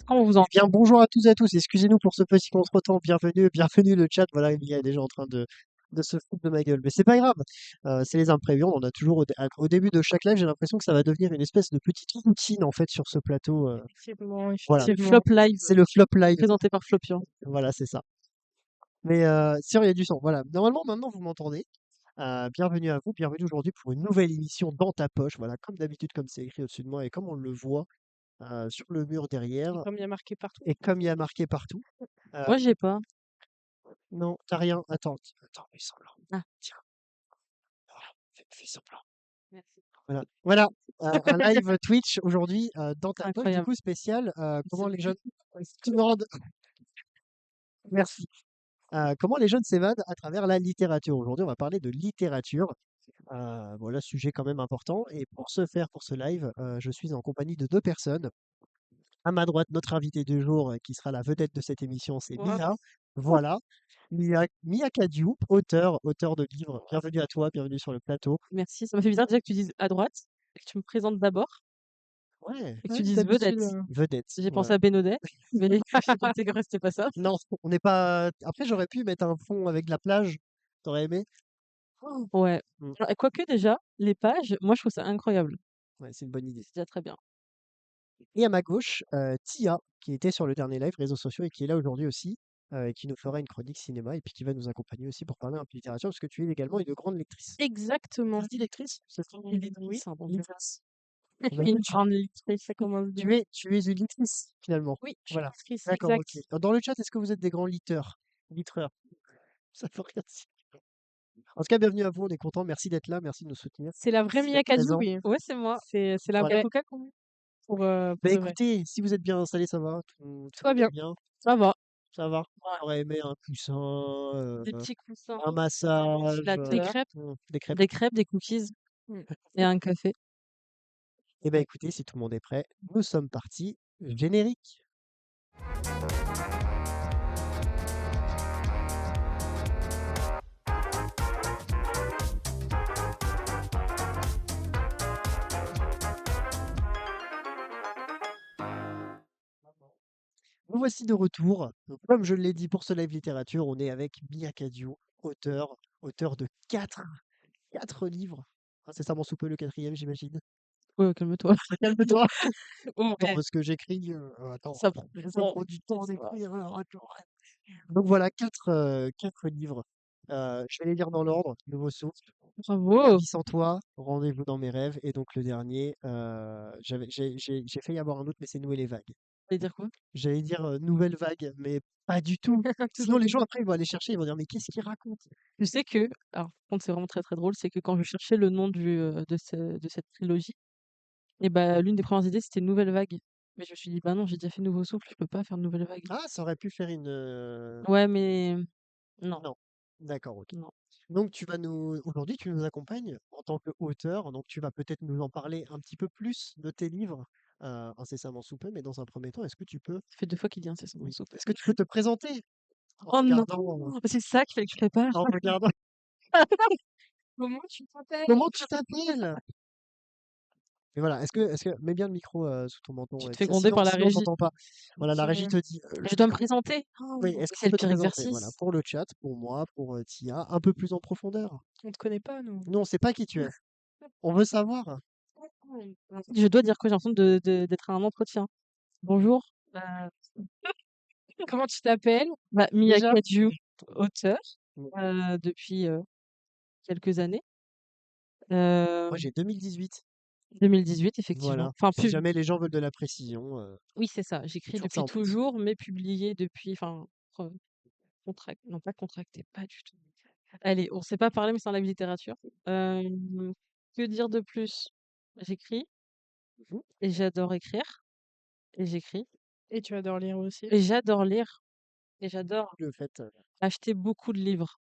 Comment vous en Eh bien, bonjour à tous et à tous. Excusez-nous pour ce petit contretemps. Bienvenue le chat. Voilà, il y a des gens en train de se foutre de ma gueule. Mais c'est pas grave. C'est les imprévus. On en a toujours au début de chaque live. J'ai l'impression que ça va devenir une espèce de petite routine en fait sur ce plateau. effectivement, Voilà, Flop Live, c'est le flop live. présenté par Flopian. Voilà, c'est ça. Mais si il y a du son. Voilà. Normalement, maintenant vous m'entendez. Bienvenue à vous. Bienvenue aujourd'hui pour une nouvelle émission dans ta poche. Voilà, comme d'habitude, comme c'est écrit au-dessus de moi et comme on le voit sur le mur derrière Comme il y a marqué partout. et comme il y a marqué partout. Euh, Moi, j'ai pas. Non, t'as rien. Attends, fais semblant. Ah, Tiens, voilà, fais semblant. merci. Voilà, un live Twitch aujourd'hui dans ta poche, du Incroyable. coup spécial. Comment C'est les jeunes s'évadent. Merci. Comment les jeunes s'évadent à travers la littérature. Aujourd'hui, on va parler de littérature. Voilà, sujet quand même important. Et pour ce faire, pour ce live, je suis en compagnie de deux personnes. À ma droite, notre invité du jour, qui sera la vedette de cette émission, c'est Wow. Mia. Voilà. Mia Kadioup, auteur de livres. Bienvenue à toi, bienvenue sur le plateau. Merci. Ça m'a fait bizarre déjà que tu dises à droite et que tu me présentes d'abord Ouais, et que ouais, tu dises d'habitude, vedette. vedette. J'ai pensé Voilà. à Bénodet, mais j'ai pensé que c'était pas ça. Non, on n'est pas. Après, j'aurais pu mettre un fond avec la plage. T'aurais aimé? Oh. Ouais. Mm. Alors, et quoique déjà, les pages, moi je trouve ça incroyable. Ouais, c'est une bonne idée. C'est déjà très bien. Et à ma gauche, Tia, qui était sur le dernier live réseaux sociaux et qui est là aujourd'hui aussi, et qui nous fera une chronique cinéma et puis qui va nous accompagner aussi pour parler un peu de littérature, parce que tu es également une grande lectrice. Exactement. Tu dis lectrice? C'est ça? Une lectrice, un bon Dieu. Lectrice. Eh ben, Une écoute, grande lectrice, ça commence bien. tu es une lectrice, finalement. Oui, je suis Voilà. lectrice, D'accord, exact. ok. Dans le chat, est-ce que vous êtes des grands liteurs? Litreurs. Ça veut rien dire. En tout cas, bienvenue à vous, on est content. Merci d'être là, merci de nous soutenir. C'est la vraie Merci Mia d'être Khadioui. présent. Oui. Ouais, c'est moi. C'est la Voilà. vraie. Coca combien Bah pour de vrai. écoutez, si vous êtes bien installé, ça va, tout Tout va va bien. bien, Ça va. ça va. Ouais. J'aurais aimé un coussin, Des petits coussins, un massage, des crêpes, des crêpes. des cookies et un café. Et ben écoutez, si tout le monde est prêt, nous sommes partis. Générique. Nous voici de retour. Donc, comme je l'ai dit pour ce live littérature, on est avec Mia Kadiou, auteur de quatre livres. Ah, c'est ça mon soupe, le quatrième, j'imagine. Ouais, calme-toi. Calme-toi. Oh, Attends, parce que j'écris. Attends, ça prend. ça prend du temps d'écrire. Attends. Donc voilà, quatre livres. Je vais les lire dans l'ordre. Nouveau souffle, La Bravo. vie sans toi, Rendez-vous dans mes rêves, et donc le dernier, j'ai failli avoir un autre, mais c'est Noël et vagues. Tu veux dire quoi? J'allais dire nouvelle vague, mais pas du tout. Sinon, les gens après, ils vont aller chercher, ils vont dire, mais qu'est-ce qu'il raconte? Tu sais que, alors, par contre, c'est vraiment très très drôle, c'est que quand je cherchais le nom de cette trilogie, et bah, l'une des premières idées, c'était Nouvelle Vague. Mais je me suis dit, bah non, j'ai déjà fait Nouveau Souffle, je peux pas faire Nouvelle Vague. Ah, ça aurait pu faire une. Ouais, mais non, Non. D'accord, ok. non. Donc, aujourd'hui, tu nous accompagnes en tant qu'auteur, donc tu vas peut-être nous en parler un petit peu plus de tes livres, incessamment sous peu, mais dans un premier temps, est-ce que tu peux, Ça fait 2 fois qu'il dit incessamment oui, sous peu. est-ce que tu peux te présenter en Oh non! regardant, C'est ça qu'il fallait que je prépare. en regardant, Comment tu t'appelles? comment tu t'appelles? Et voilà, mets bien le micro sous ton menton, Tu te fais tu sais, gronder sinon, par la sinon on régie. t'entend pas. Voilà, la régie te dit, Je dois me présenter? oui, Oh, est-ce que c'est tu le peux te pire présenter? Voilà, exercice. pour le chat, pour moi, pour Tia, un peu plus en profondeur. On te connaît pas, nous. Nous, on sait pas qui tu es. On veut savoir. Je dois dire que j'ai l'impression d'être à un entretien. Bonjour. Comment tu t'appelles? Bah, Mia Déjà? Khadioui, auteur, Bon, depuis quelques années. moi, j'ai 2018. 2018, effectivement. Voilà. Enfin, Si jamais les gens veulent de la précision, oui, c'est ça. c'est J'écris toujours ça depuis en tête. toujours, mais publié depuis, enfin, non pas contracté, pas du tout. Allez, on s'est pas parlé, mais c'est un live littérature. Que dire de plus? J'écris Mhm. et j'adore écrire et j'écris Et tu adores lire aussi. et j'adore lire et j'adore Le fait. acheter beaucoup de livres.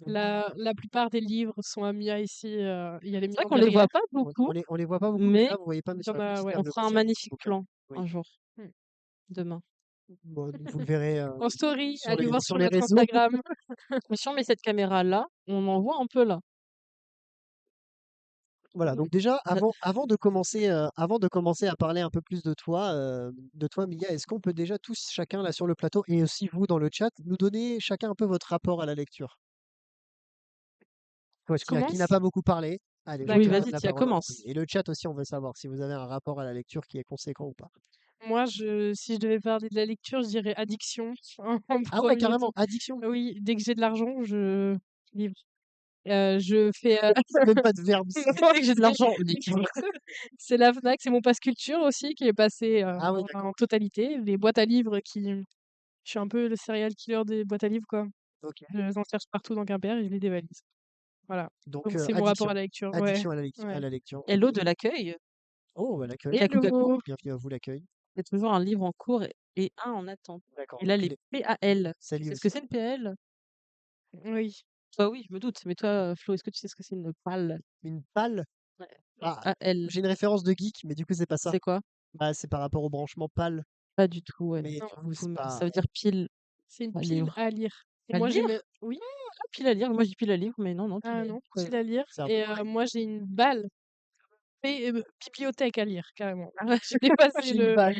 La plupart des livres sont à Mia ici. Il y a les C'est vrai miens qu'on les derrière. voit pas On, beaucoup, on les voit pas beaucoup, mais mais là, vous voyez pas, mais Il y sur en la a, petite ouais. on table fera basse, un il y a un petit magnifique bouquin. plan Oui. un jour, Hmm. demain. Bon, vous le verrez En story, sur allez voir sur sur les notre réseaux. Instagram. Mais si on met cette caméra là, on en voit un peu là. Voilà, donc déjà, Bah, avant de commencer à parler un peu plus de toi, Mia, est-ce qu'on peut déjà tous, chacun là sur le plateau, et aussi vous dans le chat, nous donner chacun un peu votre rapport à la lecture? Toi, Je qui n'a commence? pas beaucoup parlé. Allez, je oui, te D'accord. donne vas-y, la Tia, parole en premier. commence. Et le chat aussi, on veut savoir si vous avez un rapport à la lecture qui est conséquent ou pas. Moi, si je devais parler de la lecture, je dirais addiction en Ah ouais, 1er carrément, temps. addiction. Oui, dès que j'ai de l'argent, je livre. Je fais, Même pas de verbe. Dès que j'ai de l'argent, on livre. c'est la Fnac, c'est mon pass culture aussi qui est passé, Ah ouais, en d'accord. totalité. Les boîtes à livres je suis un peu le serial killer des boîtes à livres, quoi. Ok. Je les en cherche partout dans Quimper et je les dévalise. Voilà. Donc, Donc c'est mon rapport addiction. à la lecture. Ouais, Addiction à ouais. la lecture. Ok. Hello de l'accueil. Oh, bah, l'accueil. Kaku Kaku. Hello! Bienvenue à vous, l'accueil. Il y a toujours un livre en cours et un en attente. D'accord. Et là, Donc, les il est PAL. Tu salut sais ce que aussi. c'est une PAL? Oui. Toi, oui, je me doute. Mais toi, Flo, est-ce que tu sais ce que c'est une PAL? Une pâle. Ouais. Ah, PAL. j'ai une référence de geek, mais du coup, c'est pas ça. C'est quoi? Bah, c'est par rapport au branchement pâle. Pas du tout, ouais. Mais Non, du coup, c'est Ça pas. veut dire pile c'est une à pile livre. à lire. Et À moi, lire? oui? Ah, pile à lire. Moi, je dis pile à lire, mais non, non, pile Ah à lire. non, Ouais, pile à lire. c'est un peu Et pareil. moi, j'ai une balle bibliothèque à lire, carrément. Ah ouais. J'ai dépassé J'ai une le. balle.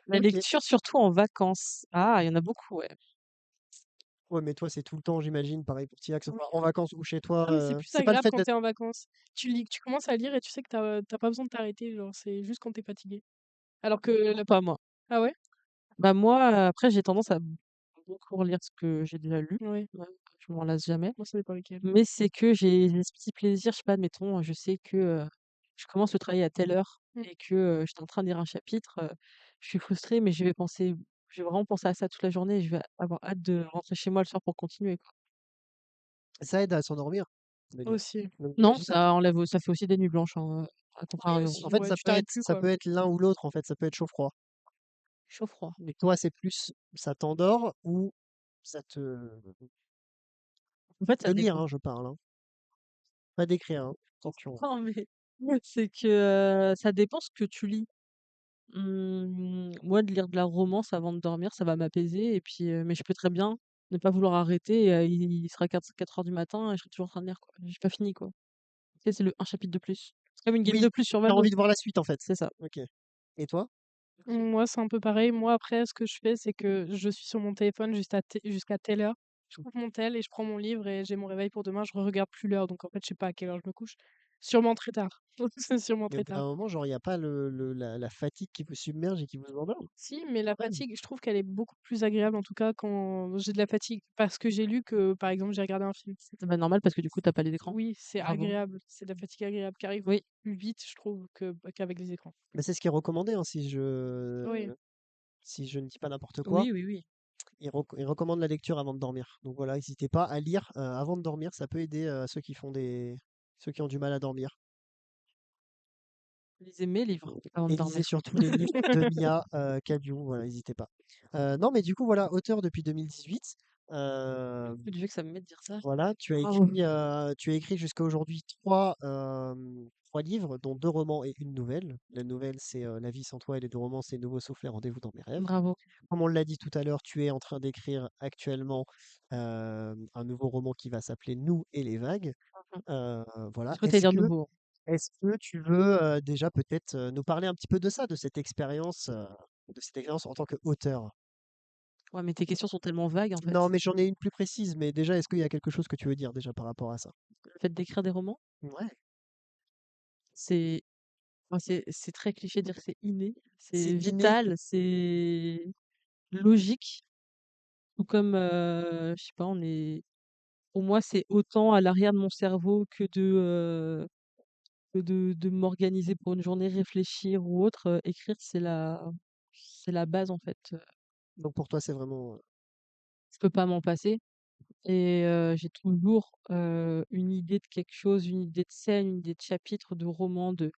La Ok. lecture, surtout en vacances. Ah, il y en a beaucoup, ouais. Ouais, mais toi, c'est tout le temps, j'imagine. Pareil pour Tia, que ce Oui. soit en vacances ou chez toi. Ah, mais c'est plus C'est pas le agréable fait quand d'être. t'es en vacances. Tu commences à lire et tu sais que t'as pas besoin de t'arrêter, genre, c'est juste quand t'es fatigué. Alors que Non, pas moi. ah ouais? Bah moi, après, j'ai tendance à beaucoup relire ce que j'ai déjà lu. Oui. Ouais, je m'en lasse jamais. Moi, ça dépend lesquels. Mais c'est que j'ai des petits plaisirs, je sais pas, admettons, je sais que je commence le travail à telle heure Mmh. et que j'étais en train de lire un chapitre, je suis frustrée, mais je vais vraiment penser à ça toute la journée et je vais avoir hâte de rentrer chez moi le soir pour continuer, quoi. Ça aide à s'endormir, de lire. Aussi. Donc, Non, j'imagine que ça fait aussi des nuits blanches, hein, à Oui, contrario. aussi, en fait, ouais, tu t'arrêtes plus, ça quoi. peut être l'un ou l'autre, en fait. Ça peut être chaud-froid. Chaud-froid. Mais toi, c'est plus, ça t'endort ou ça te. En fait, ça De lire, dépend. hein, je parle, hein. Pas d'écrire, hein. Attention. Non, mais c'est que ça dépend ce que tu lis. Moi, de lire de la romance avant de dormir, ça va m'apaiser et puis, mais je peux très bien ne pas vouloir arrêter et il sera 4 heures du matin et je serai toujours en train de lire, quoi. J'ai pas fini, quoi. Tu sais, c'est le un chapitre de plus. C'est comme une game Oui, de plus sur tu as Valo. envie de voir la suite, en fait. C'est ça. Ok. Et toi? Moi, c'est un peu pareil. Moi, après, ce que je fais, c'est que je suis sur mon téléphone jusqu'à telle heure. Je coupe mon tel et je prends mon livre et j'ai mon réveil pour demain. Je regarde plus l'heure, donc en fait, je sais pas à quelle heure je me couche. Sûrement très tard. C'est sûrement Mais au très bout tard. d'un moment, genre, il n'y a pas la fatigue qui vous submerge et qui vous endort? Si, mais la Ouais. fatigue, je trouve qu'elle est beaucoup plus agréable, en tout cas, quand j'ai de la fatigue. Parce que j'ai lu que, par exemple, j'ai regardé un film. C'est pas normal parce que du coup, tu pas les écrans. Oui, c'est Bravo. agréable. C'est de la fatigue agréable qui arrive Oui, plus vite, je trouve, qu'avec les écrans. Mais c'est ce qui est recommandé, hein, Oui. si je ne dis pas n'importe quoi. oui, oui, oui. Il recommande la lecture avant de dormir. Donc voilà, n'hésitez pas à lire avant de dormir. Ça peut aider ceux qui ont du mal à dormir. Lisez mes livres avant de Et lisez dormir. surtout les livres de Mia Kadiou. Voilà, n'hésitez pas. Non, mais du coup, voilà, auteur depuis 2018. Euh, Dieu veut que ça me mette dire ça. Voilà, Bravo. tu as écrit jusqu'à aujourd'hui trois livres, dont deux romans et une nouvelle. La nouvelle, c'est La vie sans toi, et les deux romans, c'est Nouveau souffle et Rendez-vous dans mes rêves. Bravo. Comme on l'a dit tout à l'heure, tu es en train d'écrire actuellement un nouveau roman qui va s'appeler Nous et les vagues. Mmh. Euh, voilà. Je crois que tu dire nouveau. Est-ce que tu veux déjà peut-être nous parler un petit peu de ça, de cette expérience en tant qu'auteur? Ouais, mais tes questions sont tellement vagues, en Non, fait. mais j'en ai une plus précise, mais déjà, est-ce qu'il y a quelque chose que tu veux dire déjà par rapport à ça? Le fait d'écrire des romans, Ouais, c'est enfin, c'est très cliché de dire que c'est inné. c'est C'est inné. vital, c'est logique. Tout comme, je sais pas, pour moi, c'est autant à l'arrière de mon cerveau que de m'organiser pour une journée, réfléchir ou autre, écrire, c'est la base, en fait, Donc pour toi, c'est vraiment. je peux pas m'en passer et j'ai toujours, une idée de quelque chose, une idée de scène, une idée de chapitre, de roman, de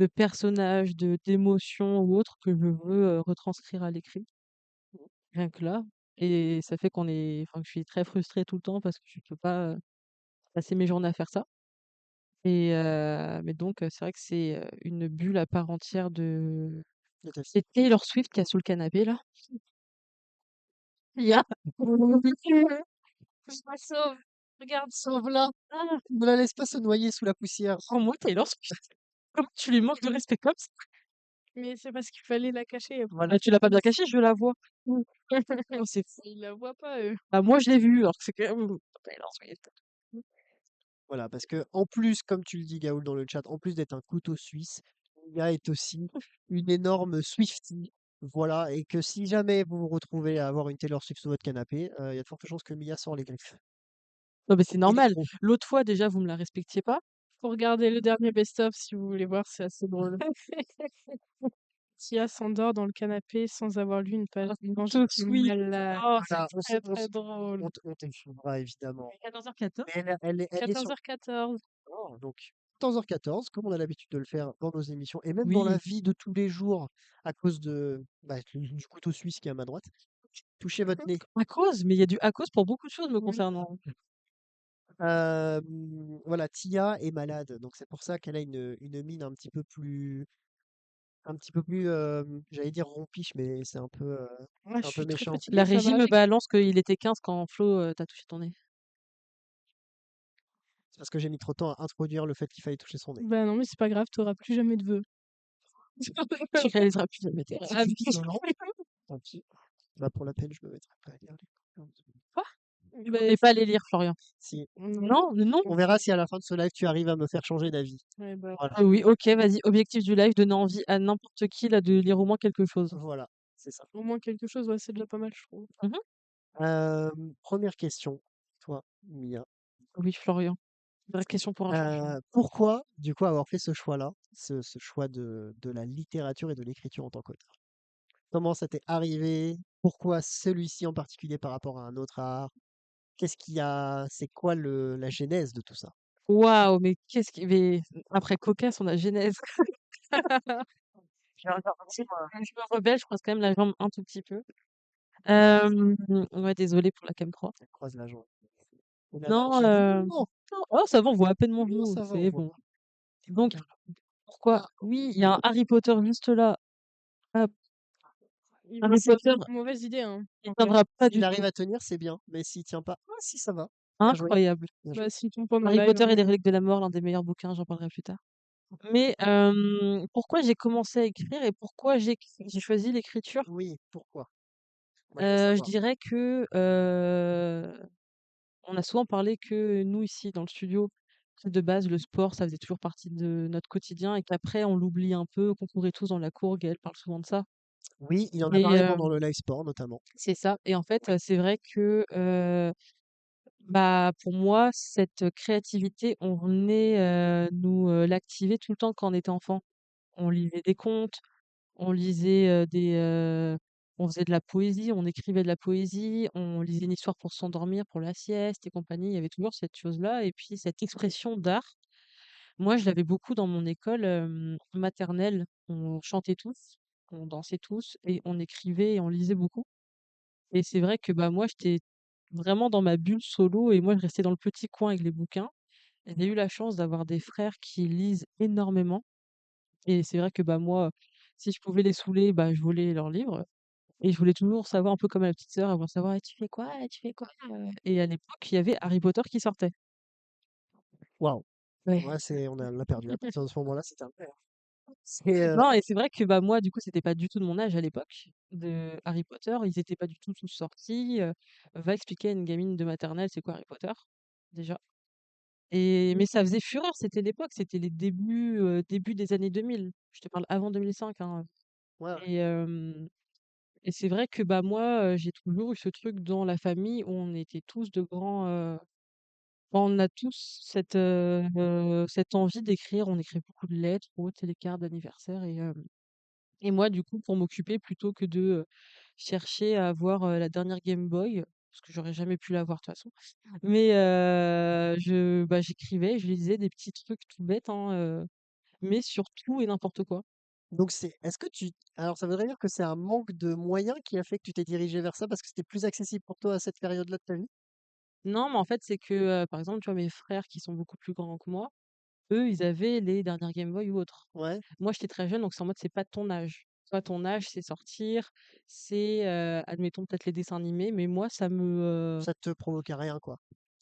personnages, d'émotions ou autres que je veux, retranscrire à l'écrit, rien que là et ça fait que je suis très frustrée tout le temps parce que je peux pas, passer mes journées à faire ça et mais donc c'est vrai que c'est, une bulle à part entière de De ta vie. c'est Taylor Swift qui a sous le canapé là. Il y a Je me sauve. Regarde, Sauve-la! Ah! Ne la laisse pas se noyer sous la poussière. Rends-moi Taylor Swift. Comment tu lui manques de respect comme ça? mais c'est parce qu'il fallait la cacher. Voilà. Bah, tu l'as pas bien cachée, je la vois. Oh, c'est fou. Ils la voient pas, eux. Bah, moi, je l'ai vue, alors que c'est quand même Taylor Swift. Voilà, parce que en plus, comme tu le dis, Gaoul, dans le chat, en plus d'être un couteau suisse, Mia est aussi une énorme Swiftie. Voilà, et que si jamais vous vous retrouvez à avoir une Taylor Swift sous votre canapé, il y a de fortes chances que Mia sort les griffes Non, mais c'est et les normal. crocs. L'autre fois, déjà, vous me la respectiez pas. Faut regarder le dernier best-of si vous voulez voir, c'est assez drôle. Tia s'endort dans le canapé sans avoir lu une page. Non, Tout je suis sweet. malade. Oh, C'est Voilà, très, très drôle. on t'écrira évidemment. 14h14. Mais elle est sur 14h14. oh, donc 14h14, comme on a l'habitude de le faire dans nos émissions et même dans la Oui. vie de tous les jours à cause de du couteau suisse qui est à ma droite. Touchez votre nez. À cause, mais il y a du à cause pour beaucoup de choses me Oui. concernant. Voilà, Tia est malade, donc c'est pour ça qu'elle a une mine un petit peu plus, j'allais dire rompiche, mais Ouais, c'est je un peu suis très méchant. La fatiguée, ça régie va, me balance qu'il était 15 quand Flo, t'a touché ton nez. C'est parce que j'ai mis trop de temps à introduire le fait qu'il fallait toucher son nez. Bah non, mais c'est pas grave, t'auras plus jamais de vœux. Tu réaliseras plus jamais tes Si rêves. tu dis non, tant pis. Bah, pour la peine, je me mettrai pas à lire les commentaires. Quoi? Bah, Et pas les lire, Florian. Si. Non, non. On verra si à la fin de ce live, tu arrives à me faire changer d'avis. Ouais, bah, Voilà, Oui, OK, vas-y. Objectif du live, donner envie à n'importe qui là de lire au moins quelque chose. voilà, c'est ça. au moins quelque chose, ouais, c'est déjà pas mal, je trouve. Mmh. 1re question, toi, Mia. Oui, Florian. Vraie question pour un champion. Pourquoi, du coup, avoir fait ce choix-là, ce choix de la littérature et de l'écriture en tant qu'auteur? Comment ça t'est arrivé? Pourquoi celui-ci en particulier par rapport à un autre art? C'est quoi la genèse de tout ça? Waouh, mais qu'est-ce qui mais après Cocasse, on a Genèse. Je me rebelle, je croise quand même la jambe un tout petit peu. Ouais, désolée pour la cam 3. Elle croise la jambe. On a Non, dit: «Non, non, oh ça va, on voit à peine mon non, genou, ça va, on c'est voit bon. pas». Donc pourquoi? Oui, il y a un Harry Potter juste là. Hop, Harry Potter, Mauvaise idée, hein. il tiendra pas S'il du arrive tout. à tenir, c'est bien, mais s'il tient pas, ah si, ça va. Bien joué, Incroyable. bien joué. Bah, s'il tombe pendant le Harry live, Potter hein. et les reliques de la mort, l'un des meilleurs bouquins, j'en parlerai plus tard. Mais pourquoi j'ai commencé à écrire et pourquoi j'ai choisi l'écriture? Oui, pourquoi? Moi, je veux Je savoir. dirais que, on a souvent parlé que nous ici dans le studio, que de base le sport, ça faisait toujours partie de notre quotidien et qu'après on l'oublie un peu, qu'on courait tous dans la cour, Gaëlle parle souvent de ça Oui, il en a et parlé pendant le live sport notamment. c'est ça et en fait, c'est vrai que, bah, pour moi, cette créativité, on venait, nous, l'activer tout le temps quand on était enfant. On lisait des contes, on lisait, on faisait de la poésie, on écrivait de la poésie, on lisait une histoire pour s'endormir, pour la sieste et compagnie. Il y avait toujours cette chose-là et puis cette expression d'art. Moi, je l'avais beaucoup dans mon école, maternelle. On chantait tous, on dansait tous et on écrivait et on lisait beaucoup et c'est vrai que, bah, moi, j'étais vraiment dans ma bulle solo et moi, je restais dans le petit coin avec les bouquins. J'ai eu la chance d'avoir des frères qui lisent énormément et c'est vrai que, bah, moi, si je pouvais les saouler, bah, je volais leurs livres et je voulais toujours savoir un peu comme ma petite sœur, avoir savoir: «Et tu fais quoi? Et tu fais quoi?» Et à l'époque, il y avait Harry Potter qui sortait. Waouh! Ouais. Ouais, on l'a perdu. À partir de ce moment-là, c'était un peu c'est, Non et c'est vrai que, bah, moi, du coup, c'était pas du tout de mon âge à l'époque, de Harry Potter. Ils étaient pas du tout tous sortis, va expliquer à une gamine de maternelle c'est quoi Harry Potter, déjà et mais ça faisait fureur, c'était l'époque, c'était les débuts des années 2000. Je te parle avant 2005, hein, ouais, ouais. et et c'est vrai que, bah, moi, j'ai toujours eu ce truc dans la famille où on était tous de grands, on a tous cette envie d'écrire. On écrit beaucoup de lettres ou autres, les cartes d'anniversaire et moi, du coup, pour m'occuper, plutôt que de, chercher à avoir, la dernière Game Boy, parce que j'aurais jamais pu l'avoir de toute façon, mais bah, j'écrivais, je lisais des petits trucs tout bêtes, hein, mais sur tout et n'importe quoi. Donc est-ce que alors ça voudrait dire que c'est un manque de moyens qui a fait que tu t'es dirigé vers ça parce que c'était plus accessible pour toi à cette période-là de ta vie? Non, mais en fait, c'est que, par exemple, tu vois, mes frères qui sont beaucoup plus grands que moi, eux, ils avaient les dernières Game Boy ou autres. Ouais, Moi, j'étais très jeune, donc c'est en mode, c'est pas ton âge. Toi, ton âge, c'est sortir, c'est, admettons, peut-être les dessins animés, mais moi, ça me, ça te provoquait rien, quoi.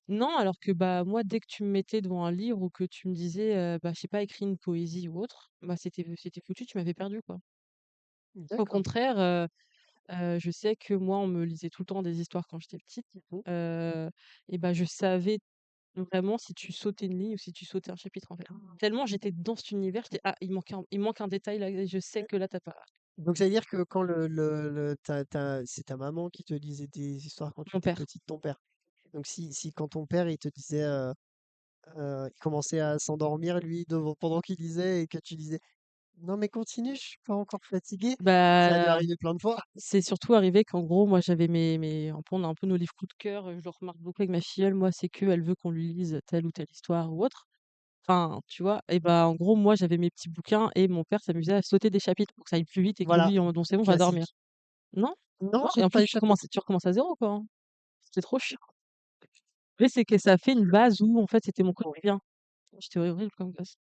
Non, alors que, bah, moi, dès que tu me mettais devant un livre ou que tu me disais, bah, je sais pas, écris une poésie ou autre, bah, c'était foutu, tu m'avais perdu, quoi. Au D'accord. contraire, je sais que moi, on me lisait tout le temps des histoires quand j'étais petite, Mmh. heu et bah, je savais vraiment si tu sautais une ligne ou si tu sautais un chapitre, en fait. Tellement j'étais dans cet univers, j'étais: «Ah, il manque un détail là et je sais Ouais. que là, t'as pas». Donc ça veut dire que quand c'est ta maman qui te lisait des histoires quand tu Mon étais père. petite, ton père. Donc si quand ton père il te disait, il commençait à s'endormir lui devant pendant qu'il lisait et que tu disais: «Non mais continue, je suis pas encore fatigué». Ça a dû Bah, arriver plein de fois? c'est surtout arrivé qu'en gros, moi, j'avais un peu on a un peu nos livres coup de cœur, je le remarque beaucoup avec ma filleule, moi, c'est qu'elle veut qu'on lui lise telle ou telle histoire ou autre. Enfin, tu vois? Et bah, en gros, moi, j'avais mes petits bouquins et mon père s'amusait à sauter des chapitres pour que ça aille plus vite et que Voilà, lui, en mode: «C'est bon, va dormir». classique. Non, Non, non j'ai et en pas plus échappé ça. tu recommences à zéro, quoi, hein. C'est trop chiant. Mais c'est que ça fait une base où, en fait, c'était mon Oui. quotidien. J'étais horrible comme gosse.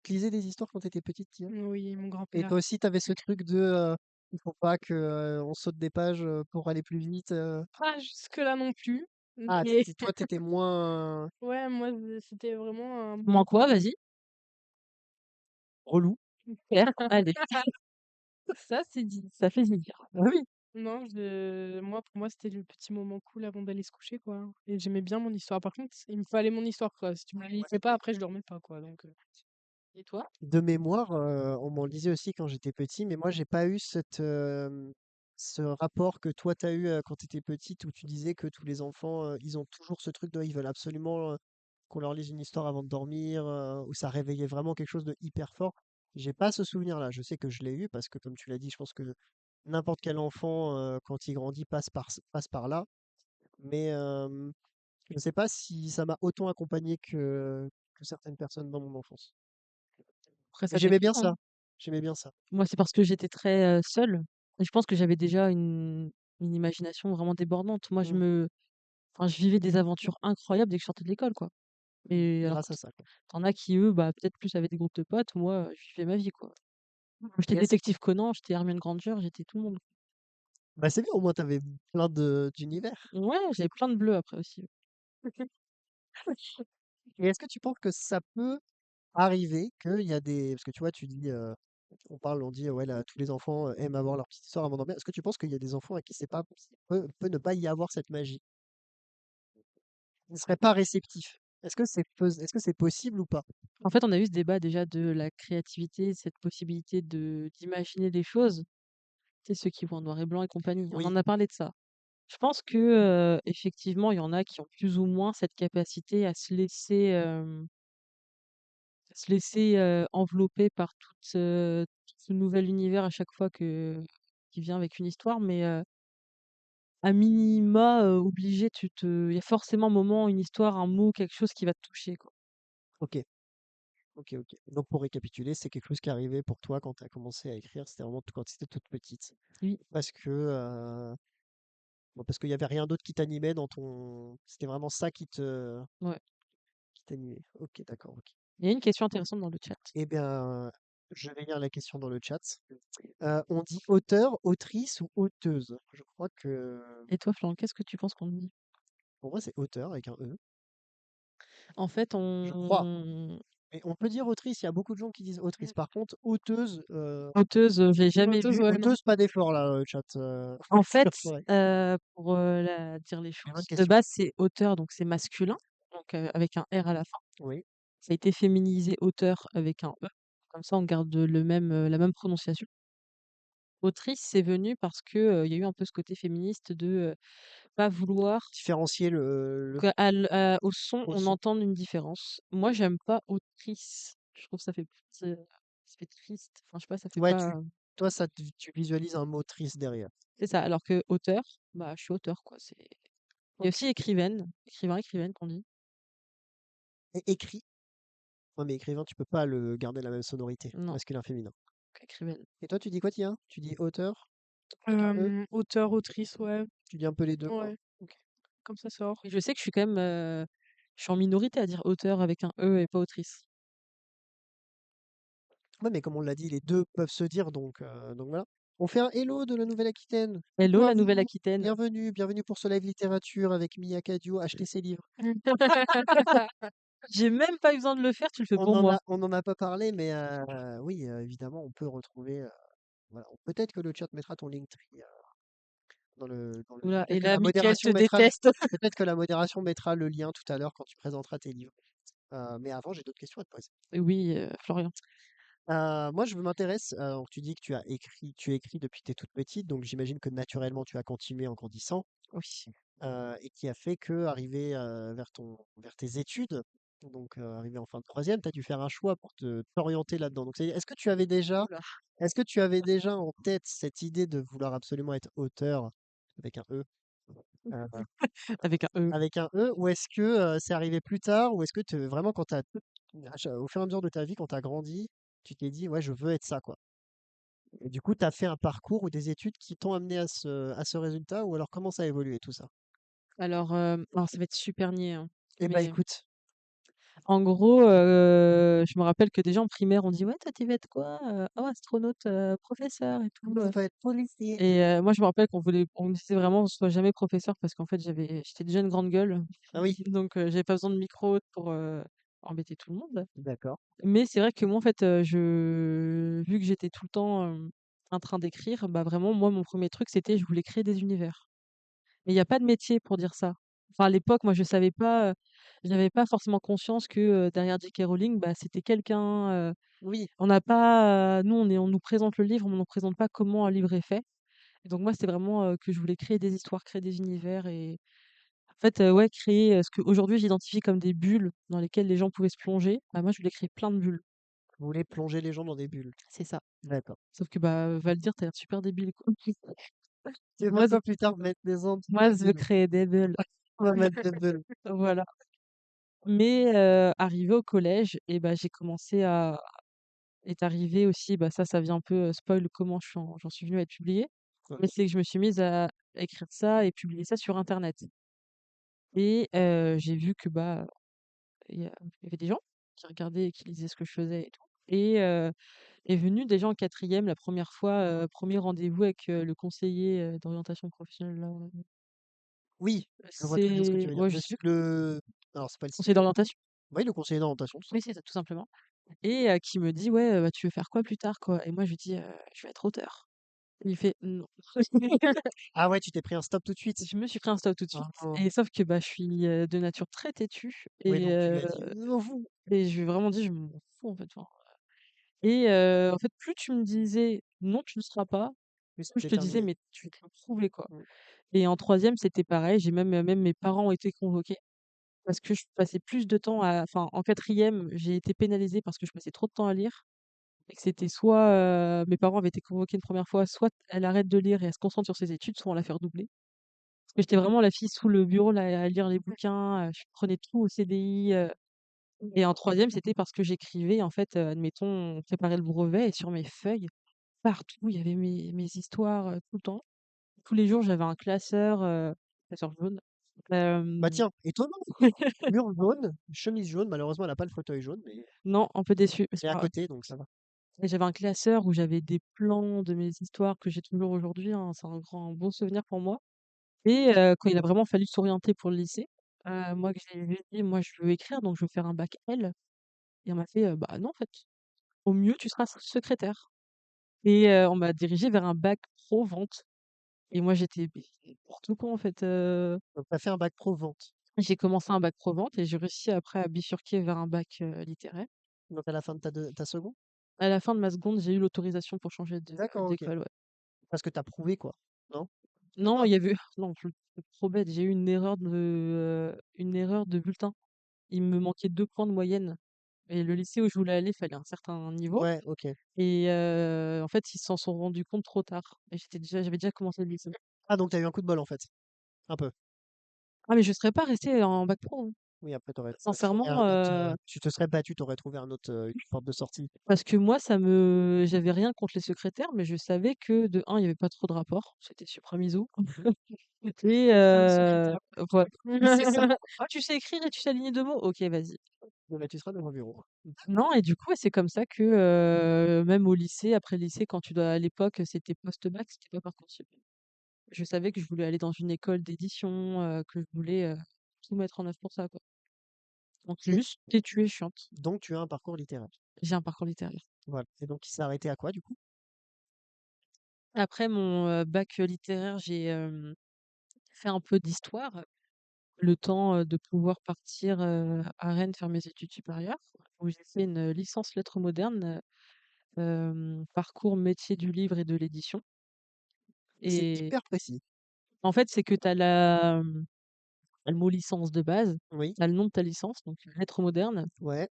Tu lisais des histoires quand tu étais petite, Tia? Oui, mon Et grand-père. toi aussi, tu avais ce truc de, il faut pas que, on saute des pages, pour aller plus vite, Pas jusque-là non plus, Ah, mais toi, tu étais moins ouais, moi, c'était vraiment un Comment quoi? Vas-y. relou? Claire, allez, ça c'est dit, ça fait dire. Ah oui. non, pour moi, c'était le petit moment cool avant d'aller se coucher, quoi, et j'aimais bien mon histoire. Par contre, il me fallait mon histoire, quoi. Si tu me la lisais pas, après, je dormais pas, quoi, donc Et toi? De mémoire, on m'en lisait aussi quand j'étais petit, mais moi j'ai pas eu ce rapport que toi tu as eu, quand tu étais petite où tu disais que tous les enfants, ils ont toujours ce truc de ils veulent absolument, qu'on leur lise une histoire avant de dormir, où ça réveillait vraiment quelque chose de hyper fort. J'ai pas ce souvenir-là. Je sais que je l'ai eu parce que comme tu l'as dit, je pense que n'importe quel enfant, quand il grandit passe par là. Mais, je sais pas si ça m'a autant accompagné que certaines personnes dans mon enfance. Après Mais ça j'aimais dépend, bien hein. ça, j'aimais bien ça. Moi, c'est parce que j'étais très, seule et je pense que j'avais déjà une imagination vraiment débordante. Moi, Mmh. je vivais des aventures incroyables dès que je sortais de l'école, quoi. Et alors Grâce à ça, quoi. tu en as qui, eux, bah, peut-être plus avec des groupes de potes. Moi, je vivais ma vie, quoi. J'étais Et est-ce détective Conan, j'étais Hermione Granger, j'étais tout le monde. bah, c'est bien, au moins tu avais plein de d'univers. Ouais, j'avais plein de bleus après aussi. Et est-ce que tu penses que ça peut arriver qu'il y a des parce que tu vois, tu dis, on dit: «Ouais, là, tous les enfants, aiment avoir leur petite histoire avant de dormir». Est-ce que tu penses qu'il y a des enfants à qui c'est pas peut ne pas y avoir cette magie? Ils ne seraient pas réceptifs? Est-ce que c'est possible ou pas? En fait, on a eu ce débat déjà de la créativité, cette possibilité d'imaginer des choses. Tu sais, ceux qui voient en noir et blanc et compagnie, on Oui, en a parlé de ça. Je pense que, effectivement, il y en a qui ont plus ou moins cette capacité à se laisser envelopper par tout ce nouvel univers à chaque fois qui vient avec une histoire, mais, à minima, obligé, il y a forcément un moment, une histoire, un mot, quelque chose qui va te toucher, quoi. OK, OK. Donc pour récapituler, c'est quelque chose qui est arrivé pour toi quand tu as commencé à écrire, c'était vraiment quand tu étais toute petite? Oui, Parce que, bon, parce qu'il y avait rien d'autre qui t'animait dans ton c'était vraiment ça ouais. qui t'animait. OK, d'accord, OK. Il y a une question intéressante dans le chat. Eh bien, je vais lire la question dans le chat. On dit auteur, autrice ou auteuse? Je crois que Et toi, Florent, qu'est-ce que tu penses qu'on dit? pour moi, c'est auteur avec un E, En fait, je crois. Mais on peut dire autrice, il y a beaucoup de gens qui disent autrice. Par contre, auteuse, auteuse, j'ai jamais auteuse, vu. ouais, non. auteuse, pas d'effort là, chat. En fait, Ouais. pour, dire les Mais bonne choses, de question. base, c'est auteur, donc c'est masculin, donc avec un R à la fin. Oui, Ça a été féminisé auteur avec un E, comme ça on garde la même prononciation. Autrice, c'est venu parce que, il y a eu un peu ce côté féministe de, pas vouloir différencier qu'à l au son, au on son. entende une différence. Moi, j'aime pas autrice, je trouve que ça fait triste, enfin, je sais pas, ça fait Ouais, pas toi, tu visualises un mot triste derrière. c'est ça, alors que auteur, bah, je suis auteur, quoi, il y a Ok. aussi écrivaine, écrivain, écrivaine qu'on dit. Et écrit. Ouais, mais écrivain, tu peux pas le garder la même sonorité, Non, masculin, féminin. écrivaine. Et toi, tu dis quoi, Tia? Tu dis auteur avec un E? Auteur, autrice, ouais, Tu dis un peu les deux, quoi. ouais, Ok. comme ça sort. Et je sais que je suis quand même, je suis en minorité à dire auteur avec un E et pas autrice. Ouais, mais comme on l'a dit, les deux peuvent se dire, donc voilà. On fait un hello de la Nouvelle-Aquitaine. Hello Coucou à la vous, Nouvelle-Aquitaine. bienvenue, bienvenue pour ce live littérature avec Mia Cadio. Achetez ses livres. J'ai même pas eu besoin de le faire, tu le fais On pour en moi. a, on en a pas parlé, mais oui, évidemment, on peut retrouver. Voilà. Peut-être que le chat mettra ton Linktree Ouh là, et peut-être que là, la Mickaël te modération mettra déteste. peut-être que la modération mettra le lien tout à l'heure quand tu présenteras tes livres. Mais avant, j'ai d'autres questions à te poser. Oui, Florian. Moi, je m'intéresse. Donc, tu dis que tu écris depuis que tu es toute petite, donc j'imagine que naturellement, tu as continué en grandissant. Oui. Et qui a fait que, arrivé vers tes études, donc arrivé en fin de troisième, tu as dû faire un choix pour t'orienter là-dedans. Donc, Ouh là. est-ce que tu avais déjà en tête cette idée de vouloir absolument être auteur avec un E, euh, Avec un E. avec un E, ou est-ce que c'est arrivé plus tard, ou est-ce que vraiment, au fur et à mesure de ta vie, quand tu as grandi, tu t'es dit, ouais, je veux être ça, quoi. Et du coup, tu as fait un parcours ou des études qui t'ont amené à ce résultat, ou alors comment ça a évolué tout ça? Alors ça va être super niais, hein, Eh ben, mais écoute, en gros, je me rappelle que déjà en primaire, on dit: «Ouais, toi, tu veux être quoi?» «Oh, astronaute, professeur et tout», on va être policier. et moi, je me rappelle qu'on me disait vraiment: «Sois jamais professeur» parce qu'en fait, j'étais déjà une grande gueule, Ah oui, donc j'avais pas besoin de micro pour, embêter tout le monde. d'accord. Mais c'est vrai que moi, en fait, vu que j'étais tout le temps, en train d'écrire, bah, vraiment, moi, mon premier truc, c'était je voulais créer des univers. Mais il y a pas de métier pour dire ça. Enfin, à l'époque, moi, je savais pas, j'avais pas forcément conscience que, derrière J.K. Rowling, bah, c'était quelqu'un, Oui, on n'a pas, nous, on nous présente le livre, mais on nous présente pas comment un livre est fait. Et donc moi, c'était vraiment, que je voulais créer des histoires, créer des univers et en fait, ouais, créer, ce qu'aujourd'hui j'identifie comme des bulles dans lesquelles les gens pouvaient se plonger. Bah, moi, je voulais créer plein de bulles. vous voulez plonger les gens dans des bulles. C'est ça. D'accord. Sauf que, bah, va le dire, tu l'air super débile, quoi. Tu veux Moi, faire je quoi plus tard? Mettre des gens dans moi, des je veux bulles. créer des bulles. On va mettre des bulles. Voilà. Mais arrivée au collège et bah, j'ai commencé à est arrivé aussi, bah, ça vient un peu, spoil comment j'en suis venue à être publiée. Mais Ok. c'est que je me suis mise à écrire ça et publier ça sur internet et j'ai vu que, bah, il y avait des gens qui regardaient et qui lisaient ce que je faisais et tout et est venu déjà en quatrième la première fois, 1er rendez-vous avec, le conseiller, d'orientation professionnelle là, Oui, je vois très bien ce que tu c'est veux dire. ouais, je sais plus, Alors, c'est pas le conseiller CPE. d'orientation? Oui, le conseiller d'orientation, tout Oui, c'est ça, tout simplement et qui me dit: «Ouais, bah, tu veux faire quoi plus tard, quoi?» et moi je lui dis: «Je vais être auteur». Il fait: «Non». Ah ouais, tu t'es pris un stop tout de suite. Je me suis pris un stop tout de Ah suite non. et sauf que, bah, je suis, de nature très têtue Oui, donc tu lui as dit non, vous. et je lui ai vraiment dit: «Je m'en fous, en fait», enfin et en fait, plus tu me disais: «Non, tu ne le seras pas», Oui, plus je c'était te disais: terminé. «Mais tu te le prouver, quoi» Mm. et en troisième c'était pareil, j'ai même mes parents ont été convoqués parce que je passais plus de temps à enfin, en quatrième j'ai été pénalisée parce que je passais trop de temps à lire et que c'était soit, mes parents avaient été convoqués une première fois, soit elle arrête de lire et elle se concentre sur ses études, soit on la fait redoubler. Parce que j'étais vraiment la fille sous le bureau là, à lire les bouquins, je prenais tout au CDI, et en troisième c'était parce que j'écrivais en fait, admettons, on préparait le brevet et sur mes feuilles, partout, il y avait mes histoires, tout le temps. Tous les jours, j'avais un classeur jaune. Bah Hem, tiens, étonnant. Mur jaune, chemise jaune. Malheureusement, elle n'a pas le fauteuil jaune, mais non, un peu déçue, mais c'est c'est à pas grave. côté, donc ça va. Et j'avais un classeur où j'avais des plans de mes histoires que j'ai toujours aujourd'hui, hein, c'est un bon souvenir pour moi et quand il a vraiment fallu s'orienter pour le lycée, moi que j'ai dit: «Moi, je veux écrire, donc je veux faire un bac L» et on m'a fait: «Bah, non, en fait, au mieux, tu seras secrétaire» et on m'a dirigée vers un bac pro vente et moi, j'étais mais n'importe quoi, en fait, Donc, tu as fait un bac pro vente. j'ai commencé un bac pro vente et j'ai réussi après à bifurquer vers un bac, littéraire. Donc, à la fin de ta seconde? À la fin de ma seconde, j'ai eu l'autorisation pour changer D'accord, ok. d'école, ouais. Parce que tu as prouvé, quoi. Non? Non, il y avait non, je suis trop bête, j'ai eu une erreur de bulletin. Il me manquait 2 points de moyenne et le lycée où je voulais aller, il fallait un certain niveau Ouais, ok. et en fait, ils s'en sont rendus compte trop tard et j'avais déjà commencé le lycée. Ah, donc tu as eu un coup de bol, en fait. Un peu. Ah mais je serais pas restée en bac pro, hein. Oui, après, tu aurais trouvé un Sincèrement, autre. Tu te serais battu, tu aurais trouvé une porte de sortie. parce que moi, j'avais rien contre les secrétaires, mais je savais que de un, il y avait pas trop de rapports, c'était Supramiso et Femme secrétaire. voilà. C'est ça. «Ah, tu sais écrire et tu sais aligner 2 mots? OK, vas-y». bah, tu seras devant le bureau. Non et du coup, ouais, c'est comme ça que, même au lycée, après le lycée, quand tu dois à l'époque, c'était post-bac, c'était pas Parcoursup. Je savais que je voulais aller dans une école d'édition, que je voulais, tout mettre en œuvre pour ça, quoi. Donc je suis Et juste têtue et chiante. donc tu as un parcours littéraire. J'ai un parcours littéraire. Voilà. Et donc il s'est arrêté à quoi du coup? Après mon, bac, littéraire, j'ai, fait un peu d'histoire, le temps, de pouvoir partir, à Rennes faire mes études supérieures, où j'ai fait une, licence lettres modernes, parcours métier du livre et de l'édition C'est et hyper précis. en fait, c'est que tu as le mot licence de base, Oui, tu as le nom de ta licence, donc lettres modernes ouais.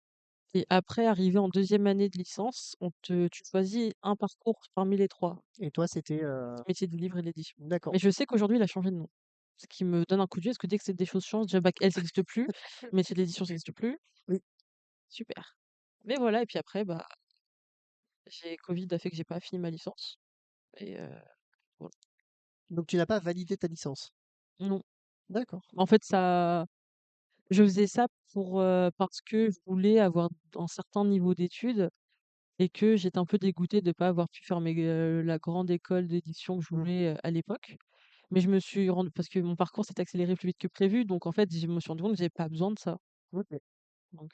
et après, arrivé en deuxième année de licence, tu choisis un parcours parmi les 3, Et toi, c'était métier du livre et de l'édition. d'accord. Mais je sais qu'aujourd'hui, il a changé de nom. Ce qui me donne un coup de vieux, parce que dès que c'est des choses changent, déjà bac L, ça existe plus, métier de l'édition, ça existe plus. Oui. Super. Mais voilà et puis après, bah, j'ai Covid a fait que j'ai pas fini ma licence et voilà. Donc tu n'as pas validé ta licence. Non. D'accord. En fait, ça je faisais ça parce que je voulais avoir un certain niveau d'études et que j'étais un peu dégoûtée de pas avoir pu faire la grande école d'édition que je Mmh. voulais, à l'époque. Mais je me suis rendue parce que mon parcours s'est accéléré plus vite que prévu, donc en fait, je me suis rendue compte que j'avais pas besoin de ça. OK. Donc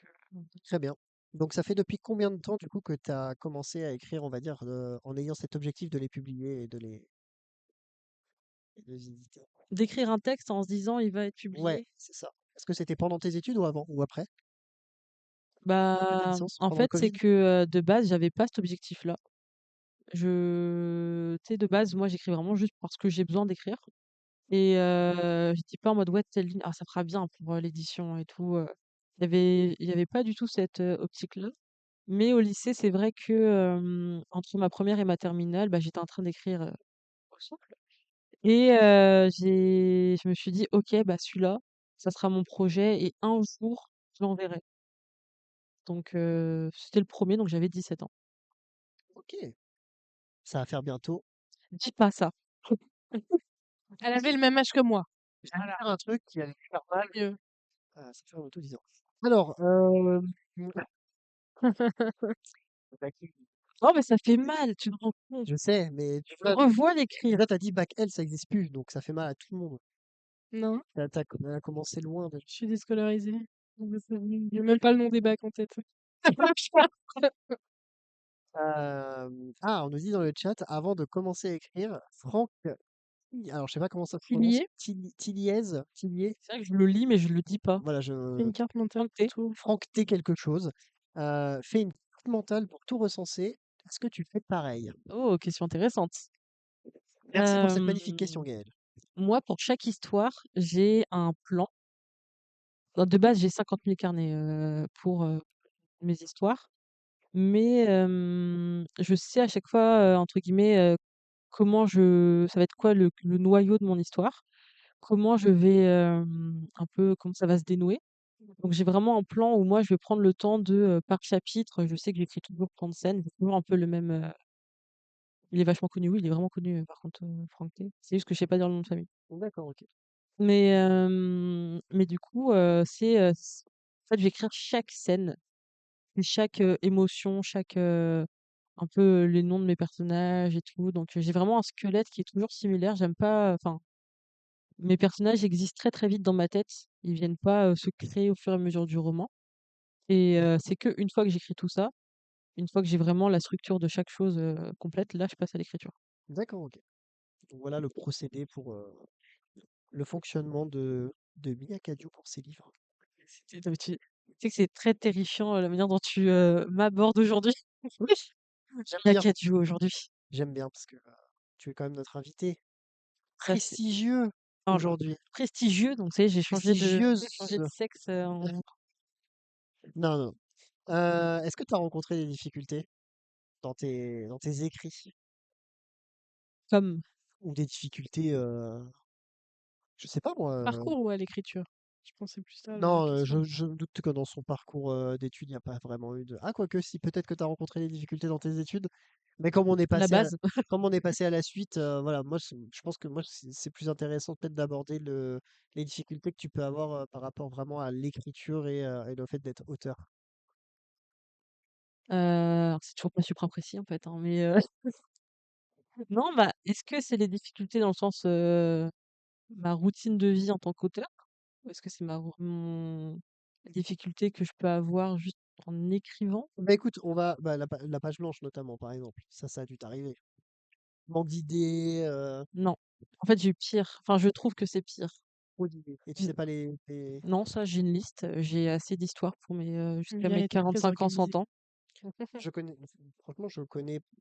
Très bien. Donc ça fait depuis combien de temps du coup que tu as commencé à écrire, on va dire, en ayant cet objectif de les publier et de les éditer? d'écrire un texte en se disant: «Il va être Ouais, publié». c'est ça. Est-ce que c'était pendant tes études ou avant ou après? Après ta Bah, licence? en Pendant le fait, c'est Covid? que, de base, j'avais pas cet objectif-là. Tu sais, de base, moi, j'écris vraiment juste parce que j'ai besoin d'écrire et j'étais pas en mode: «Ouais, telle ligne, ah ça fera bien pour, l'édition et tout». Il y avait pas du tout cette, optique-là. Mais au lycée, c'est vrai que, entre ma première et ma terminale, bah, j'étais en train d'écrire, ensemble et je me suis dit: «OK, bah, celui-là, ça sera mon projet et un jour, je l'enverrai». Donc c'était le premier, donc j'avais 17 ans. OK. Ça va faire bientôt. Dis pas ça. Elle avait le même âge que moi. J'allais faire un truc qui allait faire mal. Mieux. Ça fait bientôt 10 ans. Alors, Oh, mais ça fait mal, tu te rends compte? je sais, mais Je me revois l'écrire. déjà, tu as dit bac L, ça existe plus, donc ça fait mal à tout le monde. Non, Elle a commencé loin. je suis déscolarisée. J'ai même pas le nom des bacs en tête. On nous dit dans le chat, avant de commencer à écrire, Franck, alors je sais pas comment ça se prononce, Pilier. Tillier, C'est vrai que je le lis, mais je le dis pas. voilà, Fais une carte mentale pour Pointé. tout. Franck T quelque chose, fait une carte mentale pour tout recenser. Est-ce que tu fais pareil? Oh, question intéressante. Merci pour cette magnifique question, Hem, Gaël. moi, pour chaque histoire, j'ai un plan. Bah, de base, j'ai 50 000 carnets, pour, mes histoires, mais je sais à chaque fois, entre guillemets, ça va être quoi le noyau de mon histoire, comment je vais, un peu comment ça va se dénouer. Donc j'ai vraiment un plan où moi je vais prendre le temps de, par chapitre, je sais que j'écris toujours plan de scène, j'ai toujours un peu le même, il est vachement connu, oui, il est vraiment connu, par contre, Franck T. C'est juste que je sais pas dire le nom de famille. D'accord, ok. Mais du coup, en fait, je vais écrire chaque scène et chaque, émotion, chaque, un peu les noms de mes personnages et tout. Donc, j'ai vraiment un squelette qui est toujours similaire. J'aime pas, enfin, mes personnages existent très, très vite dans ma tête. Ils viennent pas, se créer au fur et à mesure du roman et c'est qu'une fois que j'écris tout ça, une fois que j'ai vraiment la structure de chaque chose, complète, là, je passe à l'écriture. D'accord, ok. Donc voilà le procédé pour le fonctionnement de Mia Kadiou pour ses livres. Tu sais que c'est très terrifiant, la manière dont tu, m'abordes aujourd'hui. Oui, j'aime Il y a bien. 4 duos aujourd'hui. J'aime bien parce que tu es quand même notre invité Bah, c'est prestigieux oh là, aujourd'hui. prestigieux, donc ça y est, Prestigieuse. j'ai changé de sexe, en Non, non. Est-ce que tu as rencontré des difficultés dans tes écrits? comme Ou des difficultés, je sais pas moi, Parcours ou à l'écriture? Je pensais plus ça, la non, question. je me doute que dans son parcours, d'études, il y a pas vraiment eu de quoique si, peut-être que tu as rencontré des difficultés dans tes études, mais la base. comme on est passé à la suite, voilà, moi je pense que moi c'est plus intéressant peut-être d'aborder les difficultés que tu peux avoir, par rapport vraiment à l'écriture et le fait d'être auteur. C'est toujours pas super précis en fait, hein, mais non, bah, est-ce que c'est les difficultés dans le sens, ma routine de vie en tant qu'auteur? Ou est-ce que c'est ma rou mon les difficultés que je peux avoir juste en écrivant? Bah écoute, on va bah, la page blanche notamment, par exemple. Ça a dû t'arriver. Manque d'idées, Non. En fait, j'ai pire. Enfin, je trouve que c'est pire. trop d'idées. Et tu Mmh. sais pas les... Non, ça, j'ai une liste, j'ai assez d'histoires pour jusqu'à Mia mes était très 45 ans, 100 organisée. ans. Je connais, franchement,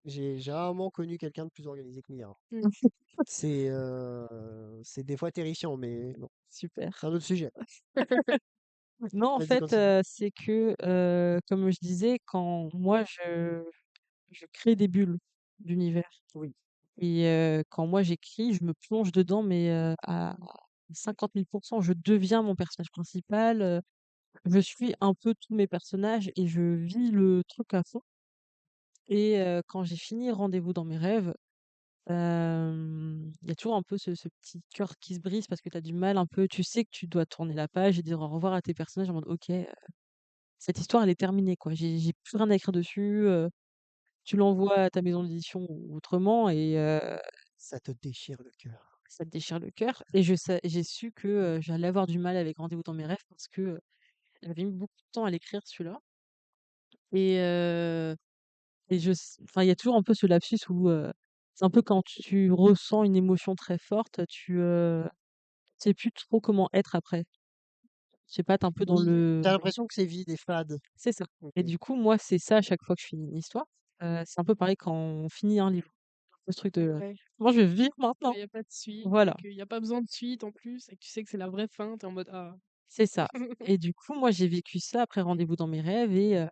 j'ai rarement connu quelqu'un de plus organisé que Mia, hein. Mmh. C'est des fois terrifiant, mais bon, Super. c'est un autre sujet. Non, en Vas-y, fait, continue. c'est que, comme je disais, quand moi je crée des bulles d'univers Oui. et quand moi j'écris, je me plonge dedans, mais à 50 000 je deviens mon personnage principal, je suis un peu tous mes personnages et je vis le truc à fond et quand j'ai fini Rendez-vous dans mes rêves, il y a toujours un peu ce petit cœur qui se brise parce que tu as du mal un peu, tu sais que tu dois tourner la page et dire au revoir à tes personnages en mode: «OK, cette histoire elle est terminée quoi, j'ai plus rien à écrire dessus», tu l'envoies à ta maison d'édition ou autrement et Ça te déchire le cœur. ça te déchire le cœur et j'ai su que, j'allais avoir du mal avec Rendez-vous dans mes rêves parce que, j'avais mis beaucoup de temps à l'écrire celui-là et enfin, il y a toujours un peu ce lapsus où, c'est un peu quand tu ressens une émotion très forte, sais plus trop comment être après. Je sais pas, tu un peu dans Oui, le t'as l'impression que c'est vide et fade. c'est ça Ok. et du coup, moi, c'est ça à chaque fois que je finis une histoire. C'est un peu pareil quand on finit un livre. Un peu ce truc de: Ouais. «Comment je vais vivre Quand maintenant?» il y a pas de suite et Voilà, qu'il y a pas besoin de suite en plus et que tu sais que c'est la vraie fin, tu es en mode: «Ah». c'est ça et du coup, moi, j'ai vécu ça après Rendez-vous dans mes rêves et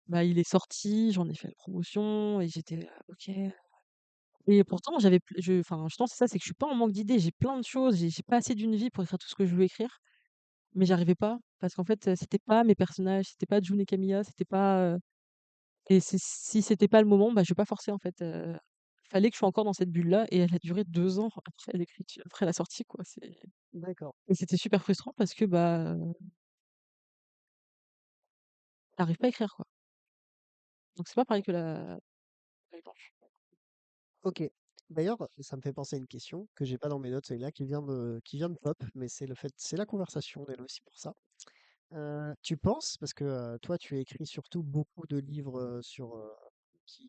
bah, il est sorti, j'en ai fait la promotion et j'étais là: «OK». Et pourtant j'avais pl je enfin, justement, c'est ça, c'est que je suis pas en manque d'idées, j'ai plein de choses, j'ai pas assez d'une vie pour écrire tout ce que je veux écrire, mais j'arrivais pas parce qu'en fait, c'était pas mes personnages, c'était pas June et Camilla, c'était pas, et si c'était pas le moment, bah, je vais pas forcer en fait, fallait que je sois encore dans cette bulle-là et elle a duré 2 ans après la sortie quoi, D'accord. et c'était super frustrant parce que, bah, tu pas à écrire quoi. Donc c'est pas pareil que la feuille blanche. Ok. D'ailleurs, ça me fait penser à une question que j'ai pas dans mes notes, c'est là qui vient de pop, mais c'est la conversation, on est là aussi pour ça. Tu penses, parce que toi, tu as écrit surtout beaucoup de livres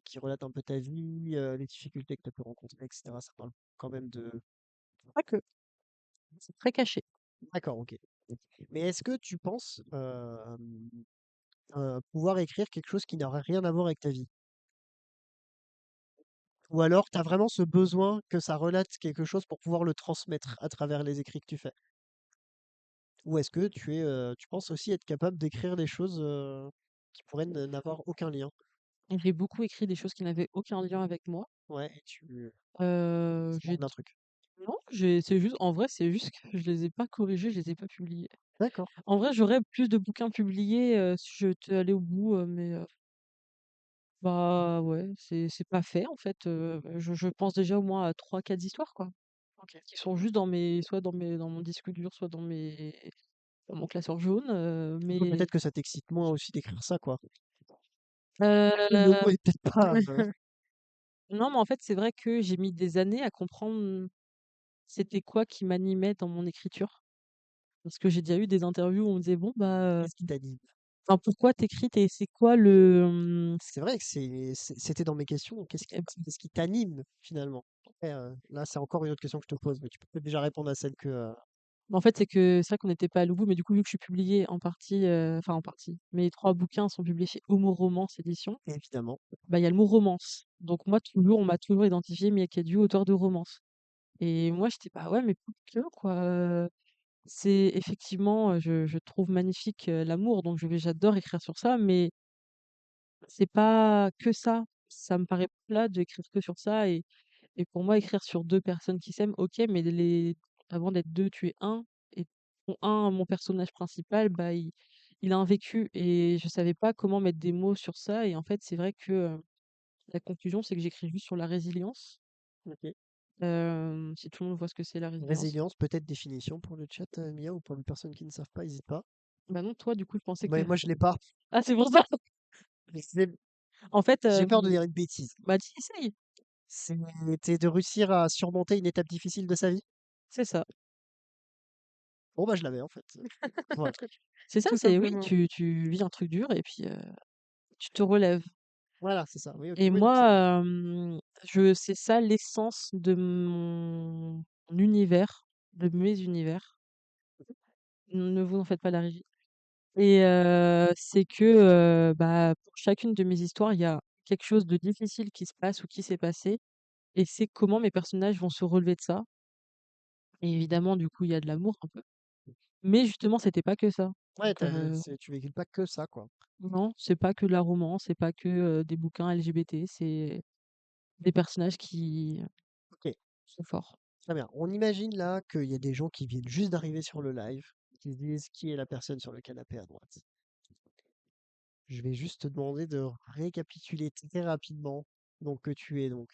qui relatent un peu ta vie, les difficultés que tu as pu rencontrer, etc. Ça parle quand même de... Pas que, c'est très caché. D'accord, ok. Mais est-ce que tu penses pouvoir écrire quelque chose qui n'aurait rien à voir avec ta vie? Ou alors, tu as vraiment ce besoin que ça relate quelque chose pour pouvoir le transmettre à travers les écrits que tu fais? Ou est-ce que tu penses aussi être capable d'écrire des choses qui pourraient n'avoir aucun lien? J'ai beaucoup écrit des choses qui n'avaient aucun lien avec moi. Ouais, et tu J'ai manques d'un truc. Non, c'est juste en vrai, c'est juste que je les ai pas corrigés, je les ai pas publiés. D'accord. En vrai, j'aurais plus de bouquins publiés, si j'étais allée au bout, mais bah, ouais, c'est pas fait en fait, je pense déjà au moins à 3 4 histoires quoi, Ok. qui sont juste dans mon disque dur, soit dans mon classeur jaune, Ouais, mais peut-être que ça t'excite moins aussi d'écrire ça, quoi. Le heu, mot est peut-être pas. non, mais en fait, c'est vrai que j'ai mis des années à comprendre c'était quoi qui m'animait dans mon écriture. Parce que j'ai déjà eu des interviews où on me disait: «Bon, bah, Qu'est-ce qui t'anime? enfin, pourquoi t'écris écris? C'est quoi le, C'est vrai que c'était dans mes questions. et b Qu'est-ce qui t'anime finalement? Après, là, c'est encore une autre question que je te pose, mais tu peux peut-être déjà répondre à celle que. en fait, c'est que c'est vrai qu'on n'était pas allé au bout, mais du coup, vu que je suis publiée en partie, enfin en partie, mes 3 bouquins sont publiés chez Homo Romance Éditions, Évidemment. bah, il y a le mot romance. Donc moi, toujours, on m'a toujours identifiée Mia Khadju, auteure de romance. Et moi, j'étais: «Bah, ouais, mais pourquoi quoi?» C'est effectivement, je trouve magnifique, l'amour, donc j'adore écrire sur ça, mais c'est pas que ça. Ça me paraît plat d'écrire que sur ça et pour moi, écrire sur 2 personnes qui s'aiment, OK, mais avant d'être 2 tu es un et ton un mon personnage principal, bah, il a un vécu et je savais pas comment mettre des mots sur ça et en fait, c'est vrai que, la conclusion, c'est que j'écris juste sur la résilience. Ok. Si tout le monde voit ce que c'est la résilience. Résilience, peut-être définition pour le chat, Mia, ou pour les personnes qui ne savent pas, n'hésite pas. Bah, non, toi, du coup, je pensais que Moi, je l'ai pas. ah, c'est pour ça! Mais En fait, J'ai peur de dire une bêtise. bah, dis essaye, C'est de réussir à surmonter une étape difficile de sa vie? c'est ça. Bon, bah, je l'avais en fait. Voilà. C'est ça, Tout c'est oui, simplement. tu vis un truc dur et puis, tu te relèves Voilà, c'est ça. Oui, OK. et Oui, donc c'est bien. moi, je c'est ça l'essence de mon univers, de mes univers. Ne vous en faites pas la régie et c'est que, bah, pour chacune de mes histoires, il y a quelque chose de difficile qui se passe ou qui s'est passé et c'est comment mes personnages vont se relever de ça et évidemment, du coup, il y a de l'amour un peu. Mais justement, c'était pas que ça. Ouais, Donc tu véhicules pas que ça, quoi. non, c'est pas que de la romance, c'est pas que, des bouquins LGBT, c'est des personnages qui OK, sont forts. très bien. On imagine là qu'il y a des gens qui viennent juste d'arriver sur le live, qui se disent qui est la personne sur le canapé à droite. Je vais juste te demander de récapituler très rapidement donc que tu es donc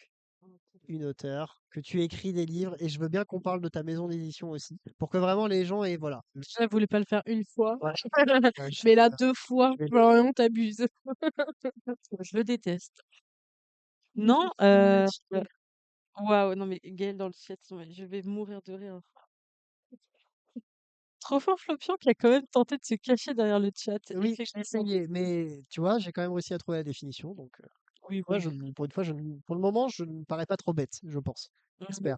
une auteure, que tu écris des livres et je veux bien qu'on parle de ta maison d'édition aussi pour que vraiment les gens aient voilà. Je voulais pas le faire une fois, Ouais, je mais vais là le 2 fois, je vais le vraiment tu abuses. Je le déteste. Non, waouh, non mais Gaël dans le chat, non mais je vais mourir de rire. Trop fort Flopion qui a quand même tenté de se cacher derrière le chat. oui, j'ai essayé, mais tu vois, j'ai quand même réussi à trouver la définition donc Oui, moi bon. pour une fois pour le moment, je ne parais pas trop bête, je pense. Mmh. J'espère.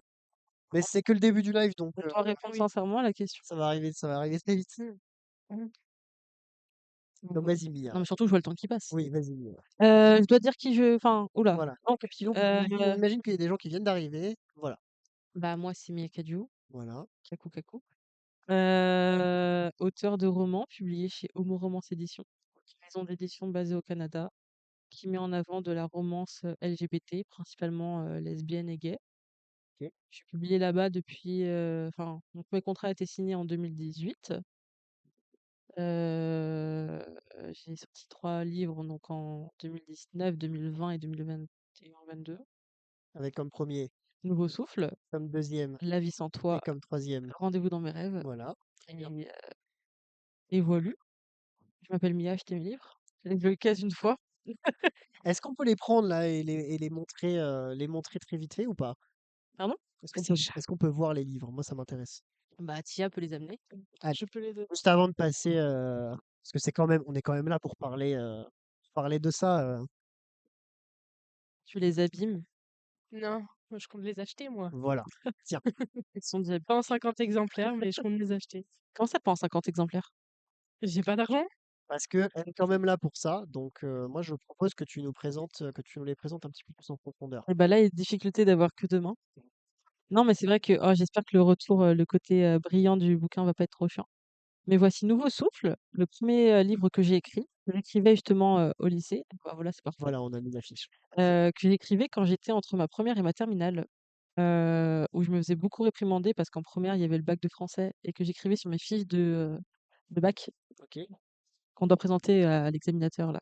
Mais c'est que le début du live donc On doit répondre Oui. sincèrement à la question. ça va arriver très vite. Mmh. Donc vas-y Mia. Non mais surtout je vois le temps qui passe. Oui, vas-y Mia. Je dois dire qui je enfin, ouh là, Voilà. Donc puis on imagine qu'il y a des gens qui viennent d'arriver. Voilà. bah, moi c'est Mia Kadiou, Voilà. Kakou Kakou, auteure de romans publiés chez Homo Romance Éditions, maison d'édition basée au Canada, qui met en avant de la romance, LGBT, principalement, lesbienne et gay. OK. Je suis publiée là-bas depuis, enfin, mon 1er contrat a été signé en 2018. Heu, j'ai sorti 3 livres donc en 2019, 2020 et 2021-22. Avec comme premier, Nouveau souffle, comme deuxième La vie sans et toi, comme troisième. Rendez-vous dans mes rêves Voilà. Très bien. et voilà. Je m'appelle Mia, acheté mes livres. Je le case une fois. Est-ce qu'on peut les prendre là et les montrer très vite fait ou pas? Pardon? C'est cher. Est-ce qu'on peut voir les livres? Moi, ça m'intéresse. Bah, Tia peut les amener. Allez, Je peux les donner. juste avant de passer, parce que c'est quand même, on est quand même là pour parler de ça. Tu les abîmes. Non, moi je compte les acheter moi. Voilà. Tiens, Ils sont déjà Pas en 50 exemplaires, mais je compte les acheter. comment ça, pas en 50 exemplaires? J'ai pas d'argent? parce que elle est quand même là pour ça. Donc, moi, je propose que tu nous présentes, que tu nous les présentes un petit peu plus en profondeur. Et bah, là, il y a difficulté d'avoir que 2 mains. Non, mais c'est vrai que oh, j'espère que le retour, le côté, brillant du bouquin va pas être trop chiant. Mais voici Nouveau souffle, le premier livre que j'ai écrit. Que j'écrivais justement, au lycée. Bah, voilà, c'est parfait. Voilà, on a mis l'affiche. Que j'écrivais quand j'étais entre ma première et ma terminale, où je me faisais beaucoup réprimander parce qu'en première il y avait le bac de français et que j'écrivais sur mes fiches de bac OK. qu'on doit présenter à l'examinateur là.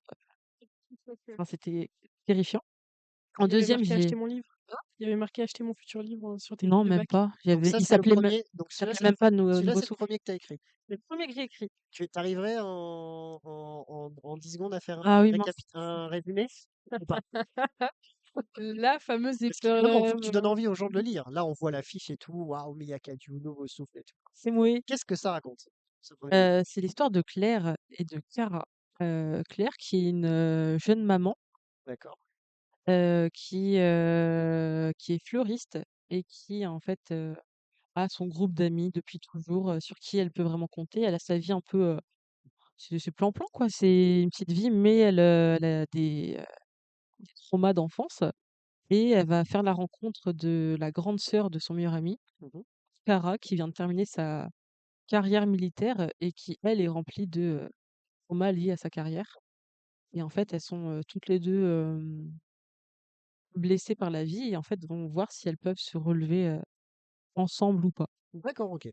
Enfin, c'était terrifiant. En Il y avait deuxième marqué j'ai acheter mon livre? Il y avait marqué acheter mon futur livre sur tes fiches non, de même bac? pas. Donc ça, c'est le premier. Donc Il s'appelait même pas celui-là, Nouveau c'est le souffle. premier que tu as écrit. C'est le premier que j'ai écrit. Tu arriverais en 10 secondes à faire Ah oui, mince. un résumé ou pas? La fameuse Parce que non, mais faut que tu donnes épreuve. envie aux gens de le lire. Là, on voit l'affiche et tout. Waouh, Miyakaju, Nouveau Souffle et tout. C'est mouais. Qu'est-ce que ça raconte, ce premier livre? C'est l'histoire de Claire et de Cara. Claire qui est une, jeune maman, D'accord. qui est fleuriste et qui en fait, a son groupe d'amis depuis toujours, sur qui elle peut vraiment compter. Elle a sa vie un peu, c'est plan-plan quoi, c'est une petite vie mais elle a des traumas d'enfance et elle va faire la rencontre de la grande sœur de son meilleur ami, Mmh. Cara, qui vient de terminer sa carrière militaire et qui elle est remplie de, traumas liés à sa carrière et en fait elles sont, toutes les 2 blessées par la vie et en fait vont voir si elles peuvent se relever, ensemble ou pas. D'accord, OK.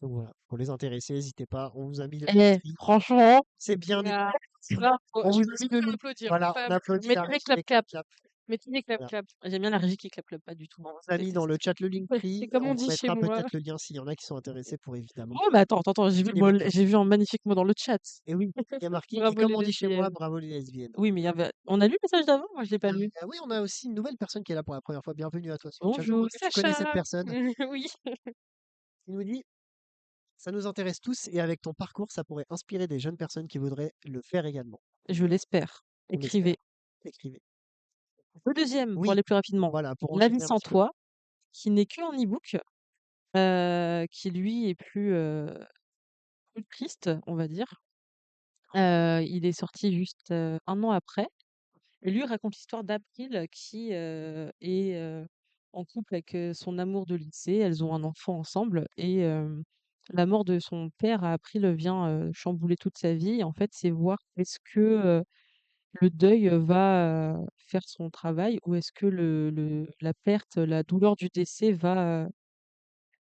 Donc voilà, pour les intéressés, n'hésitez pas, on vous a mis le Eh, prix. franchement, C'est bien Ah, écrit. bravo, On je vous peux a je mis peux applaudir. voilà, on Enfin, applaudit mais la très régie clap avec clap. clap. Mais tu dis clap Voilà. clap. J'aime bien la régie qui clap pas du tout. On vous Je a mis dans le déteste. chat le C'est Linktree. comme On on vous dit chez mettra moi. peut-être le lien s'il y en a qui sont intéressés pour évidemment Oh, mais attends, j'ai vu les bouquins. j'ai vu un magnifique mot dans le chat. Et oui, il y a marqué, et Bravo comme les on dit chez moi, lesbiennes. bravo les lesbiennes. Oui, mais on a lu le message d'avant? Moi, je l'ai pas lu. Oui, on a aussi une nouvelle personne qui est là pour la première fois. Bienvenue à toi sur le chat. Bonjour. Est-ce que tu connais cette Sacha! personne? Oui. Il nous dit, ça nous intéresse tous et avec ton parcours, ça pourrait inspirer des jeunes personnes qui voudraient le faire également. Je l'espère. On espère. Écrivez. Écrivez. Le deuxième, pour Oui, aller plus rapidement. voilà, pour La vie enchaîner un sans petit peu. toi, qui n'est que en e-book, qui lui est plus triste, on va dire. Il est sorti juste 1 an après. Et lui raconte l'histoire d'April qui est en couple avec son amour de lycée. Elles ont un enfant ensemble et la mort de son père à April vient chambouler toute sa vie. En fait, c'est voir est-ce que le deuil va faire son travail ou est-ce que la perte, la douleur du décès va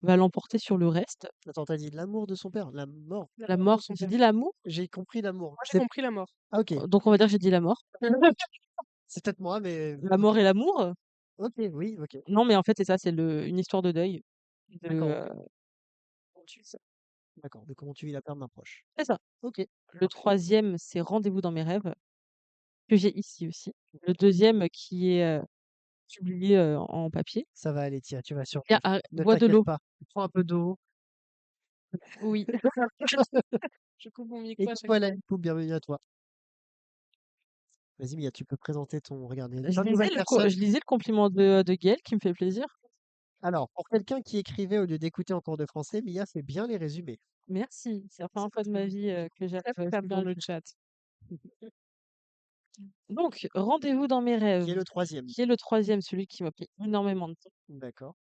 l'emporter sur le reste. Attends, t'as dit l'amour de son père? La mort? La La mort de mort, son j'ai père. dit l'amour, J'ai compris l'amour. Moi j'ai compris la mort. Ah, ok. donc on va dire que j'ai dit la mort. C'est peut-être moi, mais La ok. mort et l'amour? Ok, oui, ok. Non, mais en fait, c'est ça, c'est une histoire de deuil. De, D'accord, ok. D'accord, de comment tu vis la perte d'un proche. c'est ça. Ok, Le troisième, c'est Rendez-vous dans mes rêves, que j'ai ici aussi. Le deuxième qui est publié en papier. ça va aller, tiens, tu vas Et survivre. Ne bois de t'inquiète l'eau. pas. Prends un peu d'eau. Oui. Je coupe mon Et micro à chaque voilà, fois. coucou, bienvenue à toi. Vas-y, Mia, tu peux présenter ton. Regarde, il y a Je plein de lisais nouvelles personnes. je lisais le compliment de Gaël qui me fait plaisir. Alors, pour quelqu'un qui écrivait au lieu d'écouter en cours de français, Mia fait bien les résumés. Merci. C'est la première fois de ma vie que j'arrive Clap si clap bien dans à le le faire. chat. Donc, Rendez-vous dans mes Qui est rêves, le troisième. qui est le troisième, celui qui m'a pris énormément de temps. D'accord.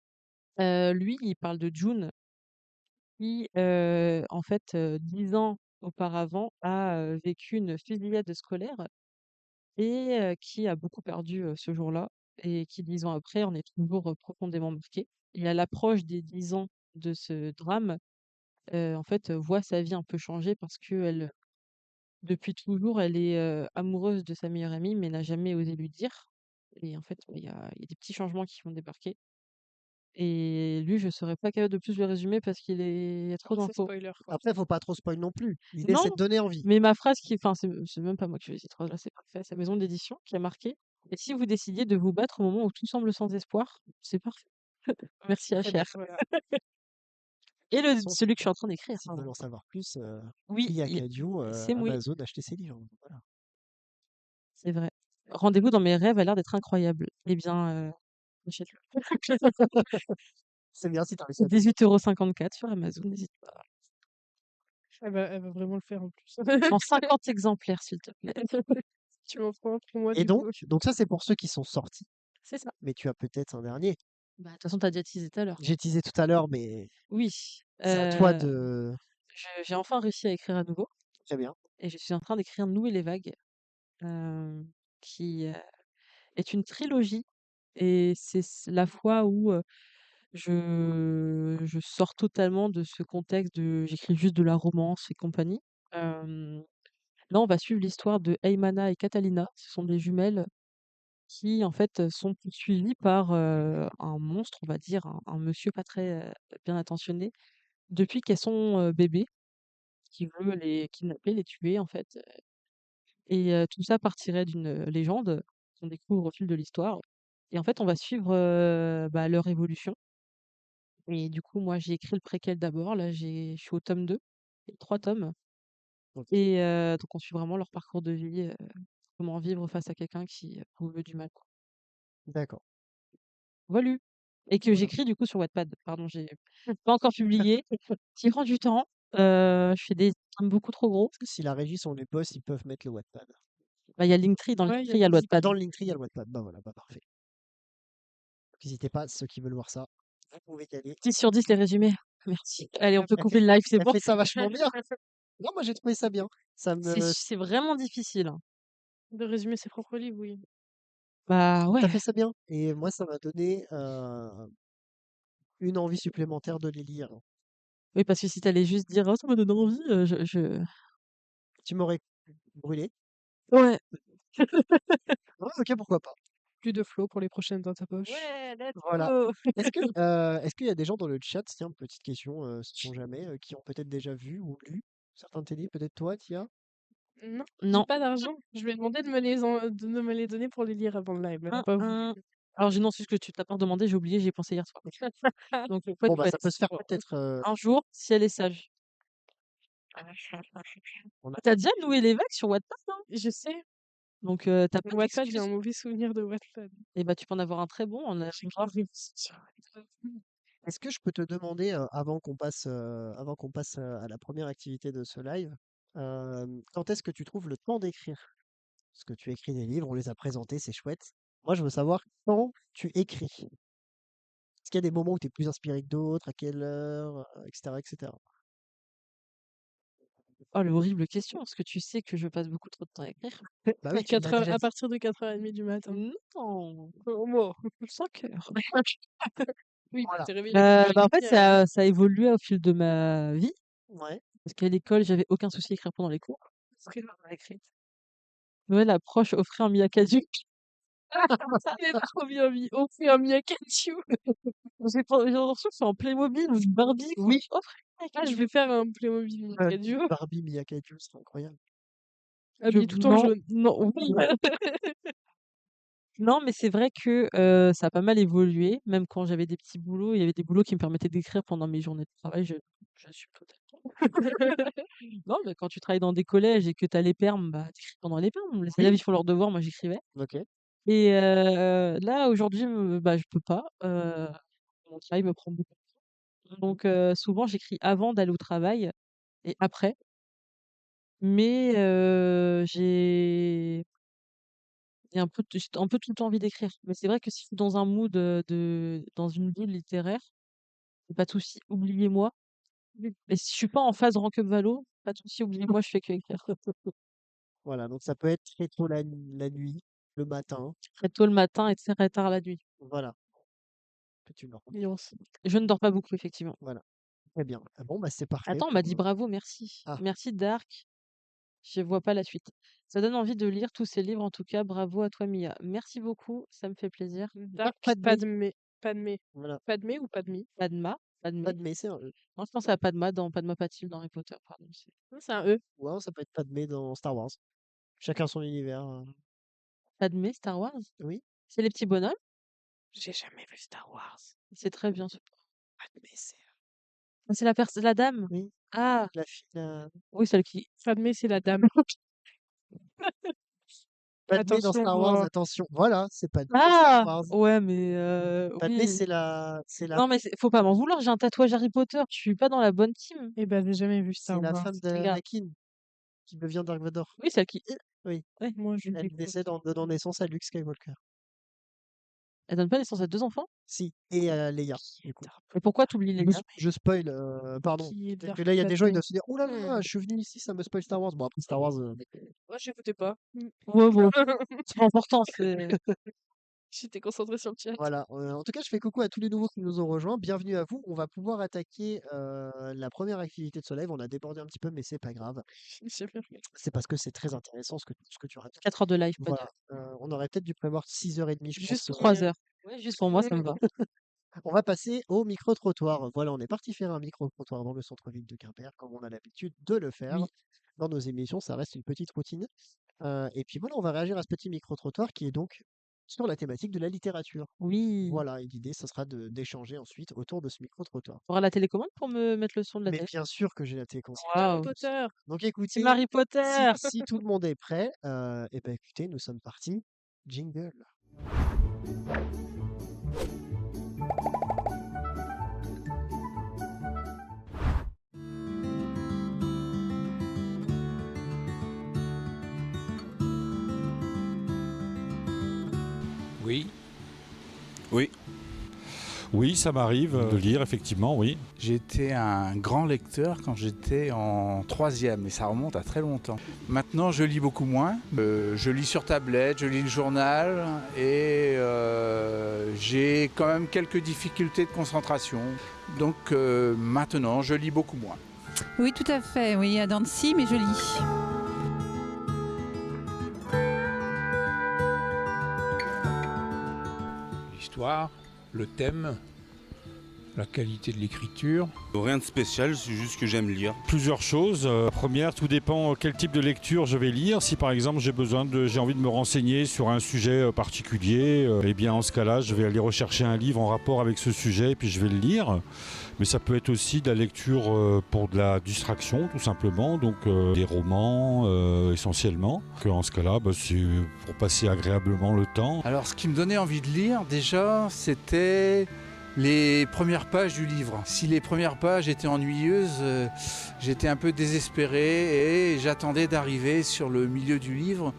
Lui, il parle de June, qui, en fait, 10 ans auparavant, a vécu une fusillade scolaire et qui a beaucoup perdu ce jour-là et qui 10 ans après en est toujours profondément marqué. Et à l'approche des 10 ans de ce drame, en fait, voit sa vie un peu changer parce que elle, depuis toujours, elle est amoureuse de sa meilleure amie, mais n'a jamais osé lui dire. Et en fait, il y a des petits changements qui vont débarquer. Et lui, je serais pas capable de plus le résumer parce il y a trop C'est d'infos. spoiler quoi. Après, faut pas trop spoil non plus. L'idée, Non, c'est de donner envie. mais ma phrase enfin, c'est même pas moi qui choisis cette phrase-là, c'est parfait. C'est la maison d'édition qui a marqué. Et si vous décidiez de vous battre au moment où tout semble sans espoir, c'est parfait. Merci Très bien. HR. Voilà. Et De toute façon, celui que je suis en train d'écrire, s'ils pardon. veulent en savoir plus, Oui, plie Cadio, c'est oui, Amazon, acheter ses livres. Voilà. c'est vrai. Rendez-vous dans mes rêves a l'air d'être incroyable. Eh bien, achète-le. C'est bien si tu as réussi C'est à trouver. 18,54 € sur Amazon, n'hésite pas. Elle va vraiment le faire en plus. En 50 exemplaires, s'il te plaît. Tu m'en prends un pour moi Et du coup. donc ça, c'est pour ceux qui sont sortis. C'est ça. Mais tu as peut-être un dernier. Bah, de toute façon, t'as déjà teasé tout à l'heure. J'ai teasé tout à l'heure, mais Oui, c'est à toi euh, de. j'ai enfin réussi à écrire à nouveau Très bien. et je suis en train d'écrire Nous et les vagues, euh, qui est une trilogie et c'est la fois où je sors totalement de ce contexte de j'écris juste de la romance et compagnie. Euh, Là, on va suivre l'histoire de Eymana et Catalina. Ce sont des jumelles qui, en fait, sont poursuivies par un monstre, on va dire, un monsieur pas très bien intentionné, depuis qu'elles sont bébés, qui veut les kidnapper, les tuer, en fait. Et tout ça partirait d'une légende qu'on découvre au fil de l'histoire. Et en fait, on va suivre leur évolution. Et du coup, moi, j'ai écrit le préquel d'abord. Là, je suis au tome 2, il y a 3 tomes. Ok. Et donc, on suit vraiment leur parcours de vie, comment vivre face à quelqu'un qui vous veut du mal, quoi. D'accord. Voilà. Et que Voilà. j'écris du coup sur Wattpad. Pardon, j'ai pas encore publié. Qui prend du temps. Je fais des tomes beaucoup trop gros. Si la régie sont les boss, ils peuvent mettre le Wattpad. Bah, il y a Linktree, dans Ouais, il y Linktree, a il y a le des Ah, Wattpad. dans le Linktree, il y a le Wattpad. Bah voilà, bah parfait. Donc, n'hésitez pas, ceux qui veulent voir ça, vous pouvez y aller. 10 sur 10 les résumés. Merci. Allez, on peut Elle couper fait, le live, c'est elle bon? fait ça vachement bien. Non, moi j'ai trouvé ça bien. Ça me, C'est vraiment difficile, hein. De résumer ses propres livres, oui. Bah ouais. t'as fait ça bien. Et moi, ça m'a donné une envie supplémentaire de les lire. Oui, parce que si t'allais juste dire: «Oh, ça m'a donné envie», Tu m'aurais brûlé. ouais. Ouais, ok, pourquoi pas. plus de flow pour les prochaines dans ta poche. Ouais, let's Voilà. go! Est-ce qu'il y a des gens dans le chat, tiens, petite question, sait-on jamais, qui ont peut-être déjà vu ou lu certains de tes livres? Peut-être toi, Tia? Non, j'ai Non. pas d'argent. Je lui ai demandé de me les donner pour les lire avant le live. Elle a pas voulu. Alors non, c'est ce que tu t'as pas demandé, j'ai oublié, j'y ai pensé hier soir. Donc faut Bon, être bah, ça chouette. peut se faire Bon. peut-être, Un jour, si elle est sage. on a Tu as déjà noué les vagues sur Wattpad, non? Je sais. Donc tu pas Wattpad, j'ai un d'excuse. mauvais souvenir de Wattpad. Et bah, tu peux en avoir un très bon, on a J'ai grave. grave sur Est-ce que je peux te demander, avant qu'on passe, à la première activité de ce live, quand est-ce que tu trouves le temps d'écrire? Parce que tu écris des livres, on les a présentés, c'est chouette. Moi, je veux savoir quand tu écris. Est-ce qu'il y a des moments où tu es plus inspiré que d'autres? À quelle heure? Et cetera, et cetera. Oh, l'horrible question, parce que tu sais que je passe beaucoup trop de temps à écrire. Bah à oui, tu me l'as 4 heures, déjà à dit. partir de 4h30 du matin. Non, Oh, moi. 5 heures. Oui, Voilà. t'es réveillé à Bah, en fait, 4h30. ça a évolué au fil de ma vie, Ouais. parce qu'à l'école, j'avais aucun souci à écrire pendant les cours. Très bien écrit. Ouais, la proche offrait un Miyakazu. Ça m'est trop bien mis. On fait un Miyakachu. J'ai l'impression que c'est en Playmobil ou Barbie qu'on Oui. offre un Ah, je Miyakazu. vais faire un Playmobil Miyakachu. Barbie Miyakazu, c'est incroyable. Habillé tout en Non, jaune. non, oui. Non, mais c'est vrai que ça a pas mal évolué. Même quand j'avais des petits boulots, il y avait des boulots qui me permettaient d'écrire pendant mes journées de travail. Je suis totalement. Non, mais quand tu travailles dans des collèges et que tu as les perms, bah, tu écris pendant les perms. Les élèves, Oui. ils font leurs devoirs, moi j'écrivais. OK. Et là, aujourd'hui, bah, je peux pas. Mon travail me prend beaucoup de temps. Donc souvent, j'écris avant d'aller au travail et après. Mais j'ai un peu tout le temps envie d'écrire. Mais c'est vrai que si je suis dans un mood, dans une bulle littéraire, pas de souci, oubliez-moi. Mais si je suis pas en phase Rancup-Valo, pas de souci, oubliez-moi, je fais que écrire. Voilà, donc ça peut être très tôt la nuit, le matin. Très tôt le matin et très tard la nuit. Voilà. Tu dors. Nuance. Je ne dors pas beaucoup, effectivement. Voilà. Très bien. Ah bon, bah, c'est parfait Attends, on m'a pour, dit bravo, merci. ah, Merci Dark. Je vois pas la suite. Ça donne envie de lire tous ces livres, en tout cas, bravo à toi, Mia. Merci beaucoup, ça me fait plaisir. Dark Padmé. Padmé. Voilà. Padmé ou Padmé? Padma, Padmé. Padmé, c'est un E. Non, je pense à Padma dans Padma Patil dans Harry Potter, pardon. Non, c'est un E. Ou ça peut être Padmé dans Star Wars. Chacun son univers. Padmé, Star Wars? Oui. C'est les petits bonhommes? J'ai jamais vu Star Wars. C'est très bien. Padmé, c'est. Ah, c'est la dame? Oui. Ah, La fille. oui, celle qui. Padmé, c'est la dame. Padmé dans Attention, Star Wars, attention. Voilà, c'est Padmé dans Ah! Star Wars. Ouais, mais Padmé, oui. c'est la Non, mais faut pas m'en vouloir, j'ai un tatouage Harry Potter, je suis pas dans la bonne team. Eh ben, j'ai jamais vu c'est Star la Wars. femme Regarde. d'Anakin qui devient Dark Vador. Oui, celle qui. Oui. Ouais. Moi, je Elle décède en donnant naissance à Luke Skywalker. Elle donne pas naissance à 2 enfants? Si, et à Leia, du coup. Et pourquoi t'oublies les gars? Je spoil, pardon. Qui est Peut-être que Dark là, il y a des gens, ils Padmé. doivent se dire: «Oh là là, je suis venu ici, ça me spoil Star Wars». Bon, après Star Wars, Moi, j'écoutais pas. Ouais, bon, c'est pas important, c'est. J'étais concentrée sur le chat. voilà. En tout cas, je fais coucou à tous les nouveaux qui nous ont rejoints. Bienvenue à vous. On va pouvoir attaquer la première activité de ce live. On a débordé un petit peu, mais c'est pas grave. J'ai bien. C'est parce que c'est très intéressant ce que tu racontes. 4 heures de live, pas Voilà. On aurait peut-être dû prévoir 6h30, je Juste pense. 3 heures. Ouais, juste pour moi, ça me va. On va passer au micro-trottoir. Voilà, on est parti faire un micro-trottoir dans le centre-ville de Quimper, comme on a l'habitude de le faire. Oui. Dans nos émissions, ça reste une petite routine. Et puis voilà, on va réagir à ce petit micro-trottoir qui est donc sur la thématique de la littérature. Oui. Voilà, et l'idée, ça sera d'échanger ensuite autour de ce micro-trottoir. Tu auras la télécommande pour me mettre le son de la Mais télé? bien sûr que j'ai la télécommande. Harry Waouh! Potter. Donc Team écoutez, Harry Potter! si tout le monde est prêt, et ben écoutez, nous sommes partis. Jingle. Oui, Oui. Oui, ça m'arrive de lire, effectivement, oui. j'étais un grand lecteur quand j'étais en troisième, et ça remonte à très longtemps. Maintenant, je lis beaucoup moins. Je lis sur tablette, je lis le journal, et j'ai quand même quelques difficultés de concentration. Donc maintenant, je lis beaucoup moins. Oui, tout à fait. Oui, à Dancy, mais je lis. l'histoire, le thème, la qualité de l'écriture. Rien de spécial, c'est juste que j'aime lire. Plusieurs choses. Première, tout dépend quel type de lecture je vais lire. Si par exemple j'ai envie de me renseigner sur un sujet particulier, eh bien en ce cas-là, je vais aller rechercher un livre en rapport avec ce sujet et puis je vais le lire. Mais ça peut être aussi de la lecture pour de la distraction, tout simplement, donc des romans essentiellement. En ce cas-là, c'est pour passer agréablement le temps. Alors, ce qui me donnait envie de lire, déjà, c'était les premières pages du livre. Si les premières pages étaient ennuyeuses, j'étais un peu désespéré et j'attendais d'arriver sur le milieu du livre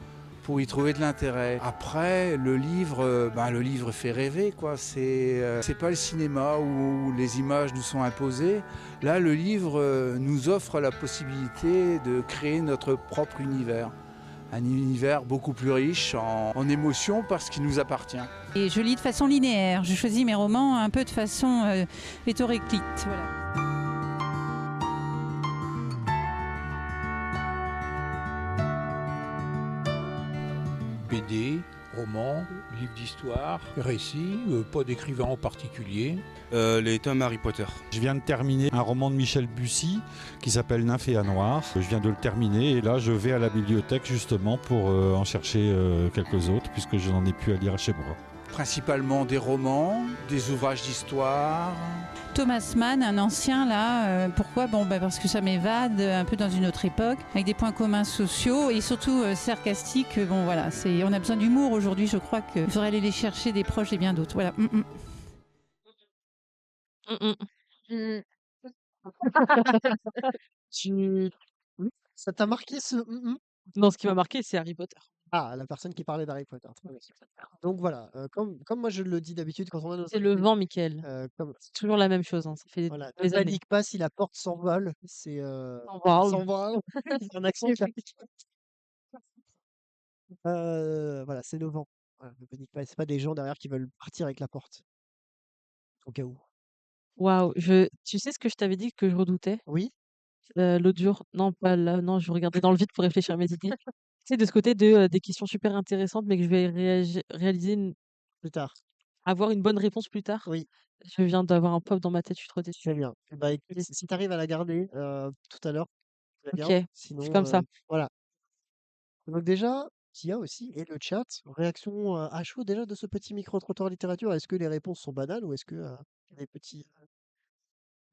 pour y trouver de l'intérêt. Après, le livre fait rêver, quoi. C'est pas le cinéma où les images nous sont imposées. Là, le livre nous offre la possibilité de créer notre propre univers. Un univers beaucoup plus riche en émotions parce qu'il nous appartient. Et je lis de façon linéaire. Je choisis mes romans un peu de façon hétéroclite. Voilà. BD, romans, livres d'histoire, récits, pas d'écrivain en particulier. Les tomes Harry Potter. Je viens de terminer un roman de Michel Bussy qui s'appelle Nymphéa Noire. Je viens de le terminer et là je vais à la bibliothèque justement pour en chercher quelques autres puisque je n'en ai plus à lire chez moi. Principalement des romans, des ouvrages d'histoire. Thomas Mann, un ancien là, pourquoi parce que ça m'évade un peu dans une autre époque, avec des points communs sociaux et surtout sarcastiques. On a besoin d'humour aujourd'hui, je crois qu'il faudrait aller les chercher des proches et bien d'autres. Voilà. Mmh. Oui, ça t'a marqué ce Non, ce qui m'a marqué, c'est Harry Potter. Ah, la personne qui parlait d'Harry Potter. Très bien. Donc voilà, comme moi je le dis d'habitude quand on a nos C'est le invités, vent, Mickaël. comme C'est toujours la même chose, hein, ça fait voilà, ne des années. panique pas si la porte s'envole, c'est Waouh! s'envole, c'est un accent qui voilà, c'est le vent. Voilà, ne panique pas, c'est pas des gens derrière qui veulent partir avec la porte, au cas où. Waouh! Tu sais ce que je t'avais dit que je redoutais? Oui? L'autre jour, non pas là, non, je regardais dans le vide pour réfléchir à mes idées. Tu sais, de ce côté des questions super intéressantes, mais que je vais réaliser Plus tard. avoir une bonne réponse plus tard. Oui, Je viens d'avoir un pop dans ma tête, je suis trop déçue. très bien. Eh bah, écoute, si tu arrives à la garder, tout à l'heure, très OK, bien. je fais Sinon, comme ça. voilà. Donc déjà, Tia aussi et le chat, réaction, à chaud déjà de ce petit micro-trottoir littérature. Est-ce que les réponses sont banales ou est-ce que, il y a des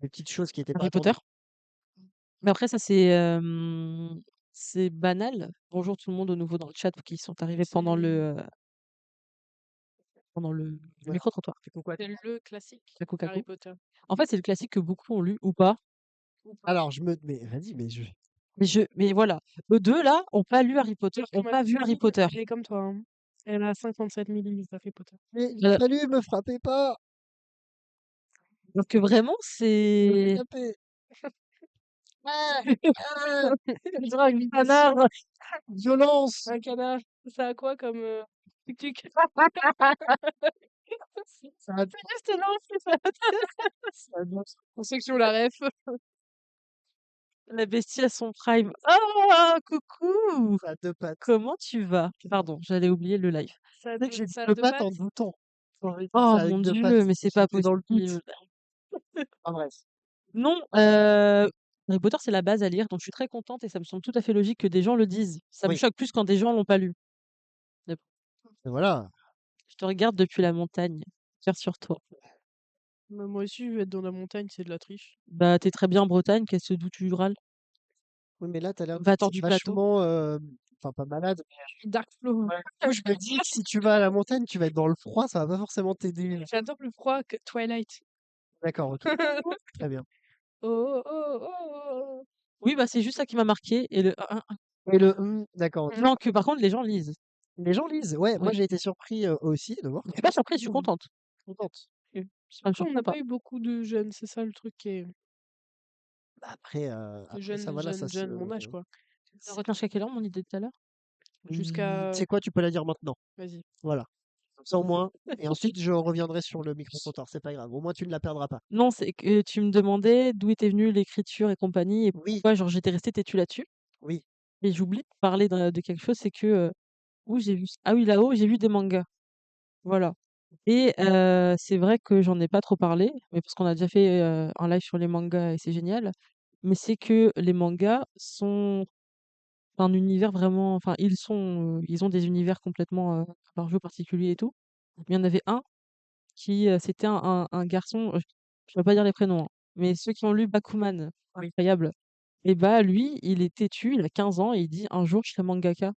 petites choses qui étaient pas Harry Potter? attendues? Mais après ça c'est banal. Bonjour tout le monde, de nouveau dans le chat qui sont arrivés pendant le Voilà, micro-trottoir. fais coucou à C'est le classique Caco, Harry caco. Potter. En fait, c'est le classique que beaucoup ont lu ou pas. alors mais vas-y, Mais voilà, eux 2 là ont pas lu Harry Potter, ont Ma pas vu Harry cousine, Potter. elle est comme toi, hein. Elle a 57 000 livres Harry Potter. mais Heu, salut, me frappez pas! donc vraiment Me c'est frappez! Ah! Ah! on dirait un canard. Violence! Un canard, ça a quoi comme tuk-tuk? Ça a C'est juste non, c'est ça. ça a de Pour ceux qui ont la ref. La bestie à son prime. Oh! Coucou! ça a 2 pattes. Comment tu vas? Pardon, j'allais oublier le live. Ça a Tu sais que j'ai dit ça a 2 2 pattes en pattes. doutant. Quand j'ai dit Oh ça avec mon 2 Dieu, pattes, mais c'est pas j'étais dans le doute. possible. Enfin bref. Non, Harry Potter, c'est la base à lire, donc je suis très contente et ça me semble tout à fait logique que des gens le disent. Ça me Oui, choque plus quand des gens l'ont pas lu. Mais bon, et voilà. je te regarde depuis la montagne, fière sur toi. Bah, moi aussi, je vais être dans la montagne, c'est de la triche. Bah, tu es très bien en Bretagne, qu'est-ce d'où tu râles? Oui, mais là, tu as l'air Va-t'en d'être du plateau. vachement, enfin pas malade, Dark Flow. mais du coup, je me dis que si tu vas à la montagne, tu vas être dans le froid, ça va pas forcément t'aider. J'adore le froid que Twilight. D'accord, OK. Très bien. Oh, oh, oh, oh. Oui, bah, c'est juste ça qui m'a marqué et le Et le d'accord, OK. non, que par contre les gens lisent. Les gens lisent, ouais, moi Oui. j'ai été surpris, aussi de voir Je que suis pas surprise, je suis contente. contente. Ça me Après, on surprend n'a pas. pas eu beaucoup de jeunes, c'est ça le truc qui est Bah, après, de ça voilà, ça se jeunes, mon âge, quoi. Tu retenir jusqu'à quelle heure mon idée de tout à l'heure? tu Jusqu'à... sais quoi? Tu peux la dire maintenant. Vas-y. Voilà, comme ça au moins et ensuite je reviendrai sur le micro-trottoir, c'est pas grave. Au moins tu ne la perdras pas. Non, c'est que tu me demandais d'où était venue l'écriture et compagnie et Oui, pourquoi genre j'étais restée têtue là-dessus oui, et j'oublie de parler de quelque chose, c'est que, où j'ai vu ç ah oui, là-haut, j'ai vu des mangas. Voilà. Et c'est vrai que j'en ai pas trop parlé, mais parce qu'on a déjà fait, un live sur les mangas et c'est génial. Mais c'est que les mangas sont un univers vraiment enfin, ils ont des univers complètement, jeu particuliers et tout. Mais il y en avait un qui, c'était un garçon, je vais pas dire les prénoms, hein, mais ceux qui ont lu Bakuman, incroyable. Et bah, lui, il est têtu, il a 15 ans et il dit: «Un jour, je serai mangaka».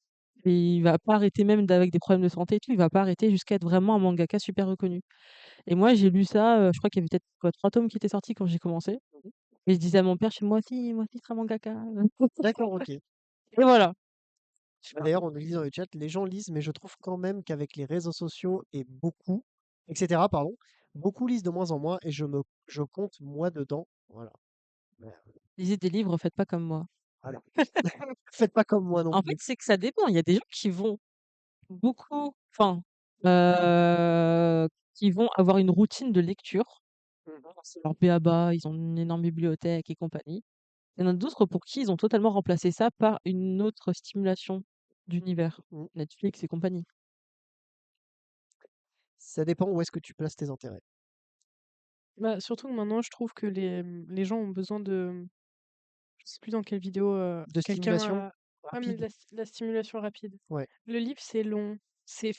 Et il va pas arrêter même avec des problèmes de santé et tout, il va pas arrêter jusqu'à être vraiment un mangaka super reconnu. Et moi, j'ai lu ça, je crois qu'il y avait peut-être quoi, 3 tomes qui étaient sortis quand j'ai commencé et je disais à mon père: «Chez moi aussi, je serai mangaka». D'accord, OK. Et voilà. D'ailleurs, on nous dit dans le chat, les gens lisent, mais je trouve quand même qu'avec les réseaux sociaux etc., pardon, beaucoup lisent de moins en moins et je compte moi dedans. Voilà. Ouais, Lisez des livres, faites pas comme moi. voilà. Faites pas comme moi non En fait, plus. c'est que ça dépend. Il y a des gens qui vont beaucoup heu, qui vont avoir une routine de lecture. C'est leur b.a-ba, ils ont une énorme bibliothèque et compagnie. Il y en a d'autres pour qui ils ont totalement remplacé ça par une autre stimulation d'univers, Mmh. Netflix et compagnie. Ça dépend où est-ce que tu places tes intérêts. Bah, surtout que maintenant, je trouve que les gens ont besoin de je sais plus dans quelle vidéo, De quelqu'un stimulation a ouais, mais de rapide. la stimulation rapide. Ouais. Le livre, c'est long, c'est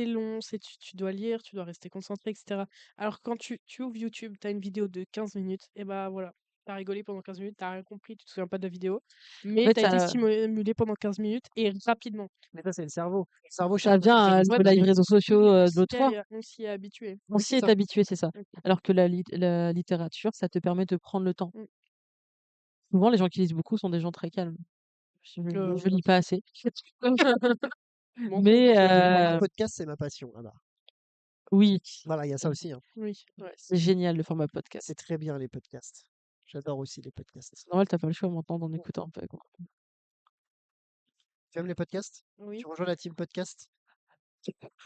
long, tu dois lire, tu dois rester concentré et cetera. Alors quand tu ouvres YouTube, tu as une vidéo de 15 minutes et bah, voilà, tu as rigolé pendant 15 minutes, tu as rien compris, tu te souviens pas de la vidéo, En mais fait, tu as été stimulé pendant 15 minutes et rapidement. Mais ça, c'est le cerveau. Le cerveau ça cherche vient, des Ouais, de bah, les réseaux sociaux, de l'autre fois. on s'y est habitué. On Oui, s'y c'est est ça. habitué, c'est ça. Mmh. Alors que la littérature, ça te permet de prendre le temps. Mmh. Souvent, les gens qui lisent beaucoup sont des gens très calmes. Je lis pas assez. M'en fous. Mais Le podcast, c'est ma passion. Ah bah, oui, voilà, il y a ça aussi, hein. Oui, ouais. c'est génial le format podcast. C'est très bien les podcasts. J'adore aussi les podcasts. C'est normal, tu pas le choix maintenant d'en écouter un peu, quoi. Tu aimes les podcasts? Oui. Tu rejoins la team podcast?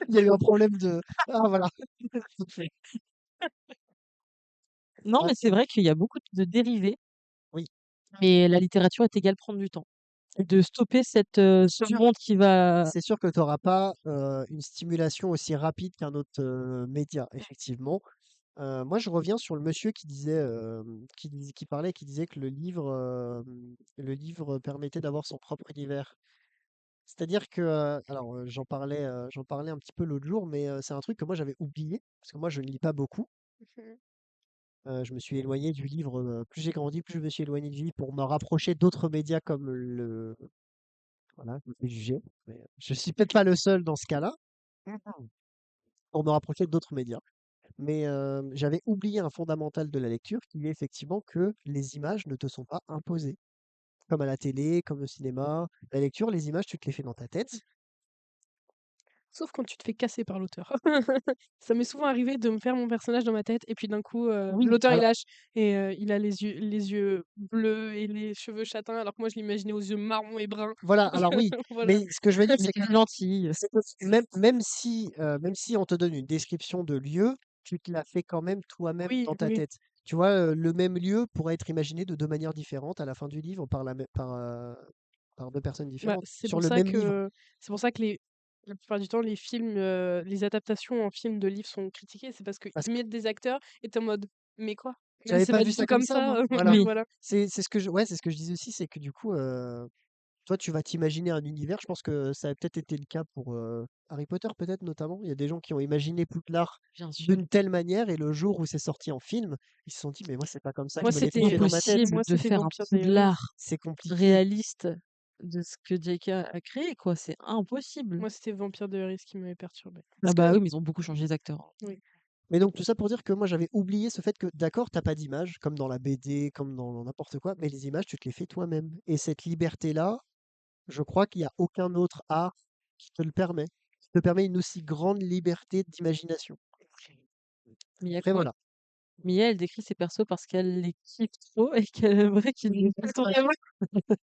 Il y a eu un problème de ah voilà. Non, Ah, mais c'est vrai qu'il y a beaucoup de dérivés, oui, mais la littérature est égale prendre du temps et de stopper ce sûr. monde qui va C'est sûr que tu auras pas, une stimulation aussi rapide qu'un autre, média, effectivement. Moi, je reviens sur le monsieur qui disait, qui disait que le livre permettait d'avoir son propre univers. C'est-à-dire que, alors, j'en parlais un petit peu l'autre jour, mais, c'est un truc que moi j'avais oublié, parce que moi je ne lis pas beaucoup. Mmh. Je me suis éloigné du livre, plus j'ai grandi, plus je me suis éloigné du livre pour me rapprocher d'autres médias comme voilà, je me fais juger, mais, je suis peut-être pas le seul dans ce cas-là, pour me rapprocher d'autres médias. Mais, j'avais oublié un fondamental de la lecture qui est effectivement que les images ne te sont pas imposées. Comme à la télé, comme au cinéma. La lecture, les images, tu te les fais dans ta tête. Sauf quand tu te fais casser par l'auteur. Ça m'est souvent arrivé de me faire mon personnage dans ma tête et puis d'un coup, Oui, l'auteur il alors lâche et il a les yeux bleus et les cheveux châtains alors que moi je l'imaginais aux yeux marrons et bruns. voilà, alors oui, Voilà. mais ce que je veux dire, mais c'est tu que gentil. même si on te donne une description de lieu, tu te la fais quand même toi-même Oui, dans ta oui. tête. Tu vois, le même lieu pourrait être imaginé de 2 manières différentes à la fin du livre par 2 personnes Bah, différentes, sur le même livre. c'est pour ça que la plupart du temps les films, les adaptations en film de livres sont critiquées, c'est parce qu'ils Parce que mettent des acteurs et tu es en mode: «Mais quoi? Mais j'avais c'est pas pas vu du tout ça comme comme ça ça». moi, voilà. Oui. Voilà. C'est ce que je ouais, c'est ce que je disais aussi, c'est que du coup, toi, tu vas t'imaginer un univers. Je pense que ça a peut-être été le cas pour, Harry Potter, peut-être, notamment. Il y a des gens qui ont imaginé Poudlard Bien sûr. d'une telle manière et le jour où c'est sorti en film, ils se sont dit: «Mais moi, c'est pas comme ça que Moi je me C'est l'imaginais dans ma tête». impossible moi de c'était faire un Vampire Diaries. Poudlard C'est compliqué. réaliste de ce que J.K. a créé, quoi, c'est impossible. Moi c'était Vampire Diaries qui m'avait perturbée. Ah Parce bah que oui, mais ils ont beaucoup changé les acteurs, hein. Oui. mais donc tout ça pour dire que moi, j'avais oublié ce fait que, d'accord, t'as pas d'image, comme dans la BD, comme dans n'importe quoi, mais les images, tu te les fais toi-même et cette liberté-là, je crois qu'il y a aucun autre art qui te le permet. Qui te permet une aussi grande liberté d'imagination. Mais il y a Après quoi voilà. Mia, elle décrit ses persos parce qu'elle les kiffe trop et qu'elle aimerait qu'ils les fassent vraiment.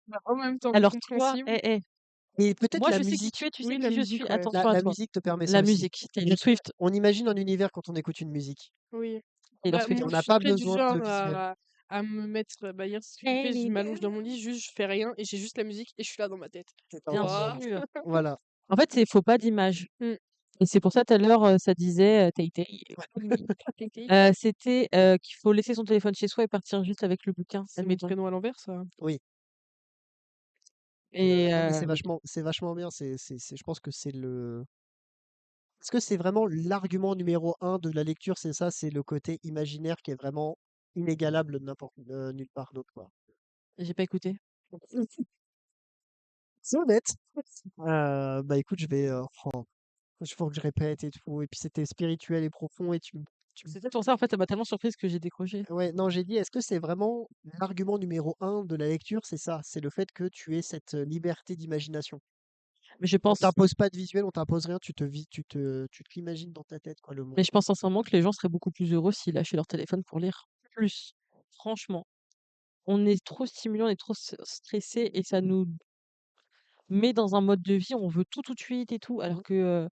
Bah, en même temps, Alors toi, compréhensible. Et peut-être moi la je sais qui musique. tu es, tu sais Oui, qui la je suis, musique, ouais. attention à La toi. musique te permet ça La aussi. musique, Taylor Swift. On imagine un univers quand on écoute une musique Oui. Taylor Bah, et Swift. moi, on je n'a suis pas très du besoin de genre visuel. à me mettre bah, hier, c'est ce que j'ai fait, je m'allonge dans mon lit, juste je fais rien et j'ai juste la musique et je suis là dans ma tête. C'est un Bien Waouh! moment. sûr. Voilà. En fait, c'est faut pas d'image. Mmh. Et c'est pour ça, tout à l'heure, ça disait, Tay Tay, c'était, qu'il faut laisser son téléphone chez soi et partir juste avec le bouquin, C'est mes admettons. prénoms à l'envers, ça. Oui. Et Non, mais oui. c'est vachement bien. Je pense que est-ce que c'est vraiment l'argument numéro un de la lecture, c'est ça, c'est le côté imaginaire qui est vraiment inégalable nulle part d'autre, quoi. J'ai pas écouté. C'est honnête. Bah écoute, il faut que je répète et tout. Et puis c'était spirituel et profond et C'est peut-être pour ça, en fait, ça m'a tellement surprise que j'ai décroché. Ouais, non, j'ai dit, est-ce que c'est vraiment l'argument numéro un de la lecture, c'est ça, c'est le fait que tu aies cette liberté d'imagination. Mais je On pense t'impose pas de visuel, on t'impose rien, tu te l'imagines dans ta tête, quoi, le monde. mais je pense sincèrement que les gens seraient beaucoup plus heureux s'ils lâchaient leur téléphone pour lire plus. Franchement, on est trop stimulé, on est trop stressé et ça nous met dans un mode de vie, on veut tout de suite et tout, alors que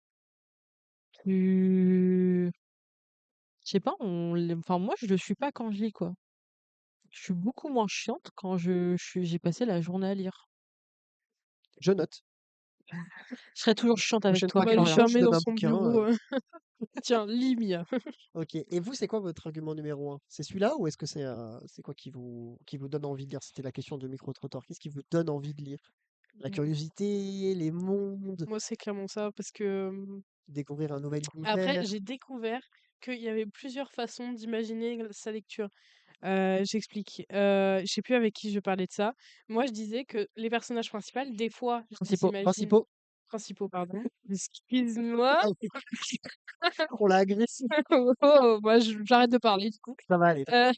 tu... Je sais pas, enfin, moi, je le suis pas quand je lis, quoi. Je suis beaucoup moins chiante quand j'ai passé la journée à lire. Je note. Je serais toujours chiante avec Prochaine toi, fois On va que lui je Florian. viens, je fermer donne dans un son bouquin. bureau. Tiens, lis, Mia. Ok. Et vous, c'est quoi votre argument numéro un? C'est celui-là ou est-ce que c'est quoi qui vous donne envie de lire? C'était la question de micro-trottoir. Qu'est-ce qui vous donne envie de lire? La curiosité, les mondes, Moi, c'est clairement ça, parce que découvrir un nouvel après, univers. j'ai découvert qu'il y avait plusieurs façons d'imaginer sa lecture. J'explique. Je sais plus avec qui je parlais de ça. Moi, je disais que les personnages principaux, des fois, je les Principaux. imagine Principaux. principaux, pardon. Excuse-moi. Ah, on l'a agressé. Oh, moi, j'arrête de parler, du coup. Ça va aller. Heu,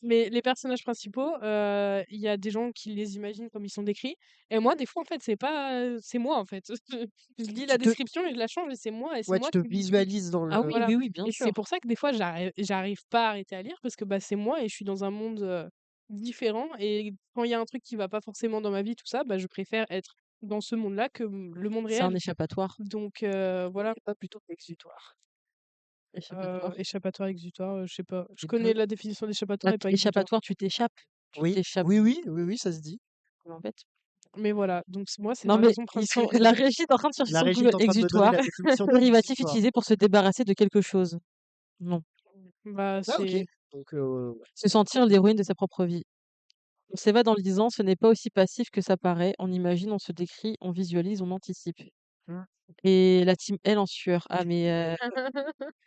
mais les personnages principaux, il y a des gens qui les imaginent comme ils sont décrits et moi, des fois, en fait, c'est pas, c'est moi, en fait. Je lis la Tu te, description et je la change et c'est ouais, tu moi te qui vis le truc. visualises dans Ah oui, le. Voilà oui, oui, bien et c'est sûr. pour ça que des fois, j'arrive pas à arrêter à lire parce que, bah, c'est moi et je suis dans un monde, différent et quand il y a un truc qui va pas forcément dans ma vie, tout ça, bah, je préfère être dans ce monde-là que, le monde C'est un réel. échappatoire. Donc voilà. Pas plutôt exutoire. Échappatoire. Échappatoire, exutoire, je sais pas. Je Les connais deux. la définition d'échappatoire Bah, et pas exutoire. échappatoire, tu t'échappes. Tu Oui, t'échappes, oui, oui, oui, oui, ça se dit. en fait. Mais voilà, donc moi, c'est Non, ma mais raison ils sont... principale. la régie est en train de chercher La sur régie Google est en train de me donner exutoire, la définition dérivatif d'exutoire. utilisé pour se débarrasser de quelque chose. Non. Bah, Ah, ok. c'est Donc, ouais. Se sentir l'héroïne de sa propre vie. On s'évade en le disant, ce n'est pas aussi passif que ça paraît. On imagine, on se décrit, on visualise, on anticipe. Mm. Et la team L en sueur. Ah, mais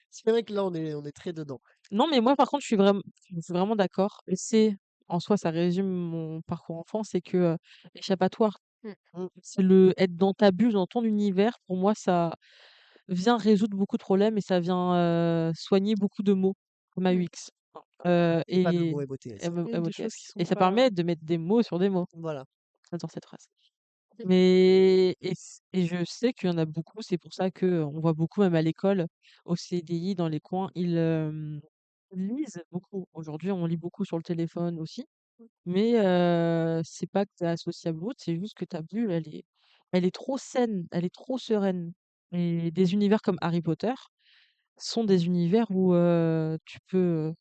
C'est vrai que là, on est très dedans. non, mais moi, par contre, je suis vraiment d'accord. Et c'est, en soi, ça résume mon parcours enfant, c'est que échappatoire, Mmh. Mm. c'est le être dans ta bulle, dans ton univers. Pour moi, ça vient résoudre beaucoup de problèmes et ça vient soigner beaucoup de maux, comme Mmh. AUX. Et pas de Et mots MOTS. Oui, des choses qui MOTS. Et sont ça pas permet de mettre des mots sur des mots. Voilà. J'adore cette phrase. Et je sais qu'il y en a beaucoup, c'est pour ça que on voit beaucoup, même à l'école, au CDI, dans les coins, ils lisent beaucoup. Aujourd'hui, on lit beaucoup sur le téléphone aussi, mais c'est pas que tu es associable ou autre, c'est juste que ta bulle, elle est trop saine, elle est trop sereine. Et des univers comme Harry Potter sont des univers où tu peux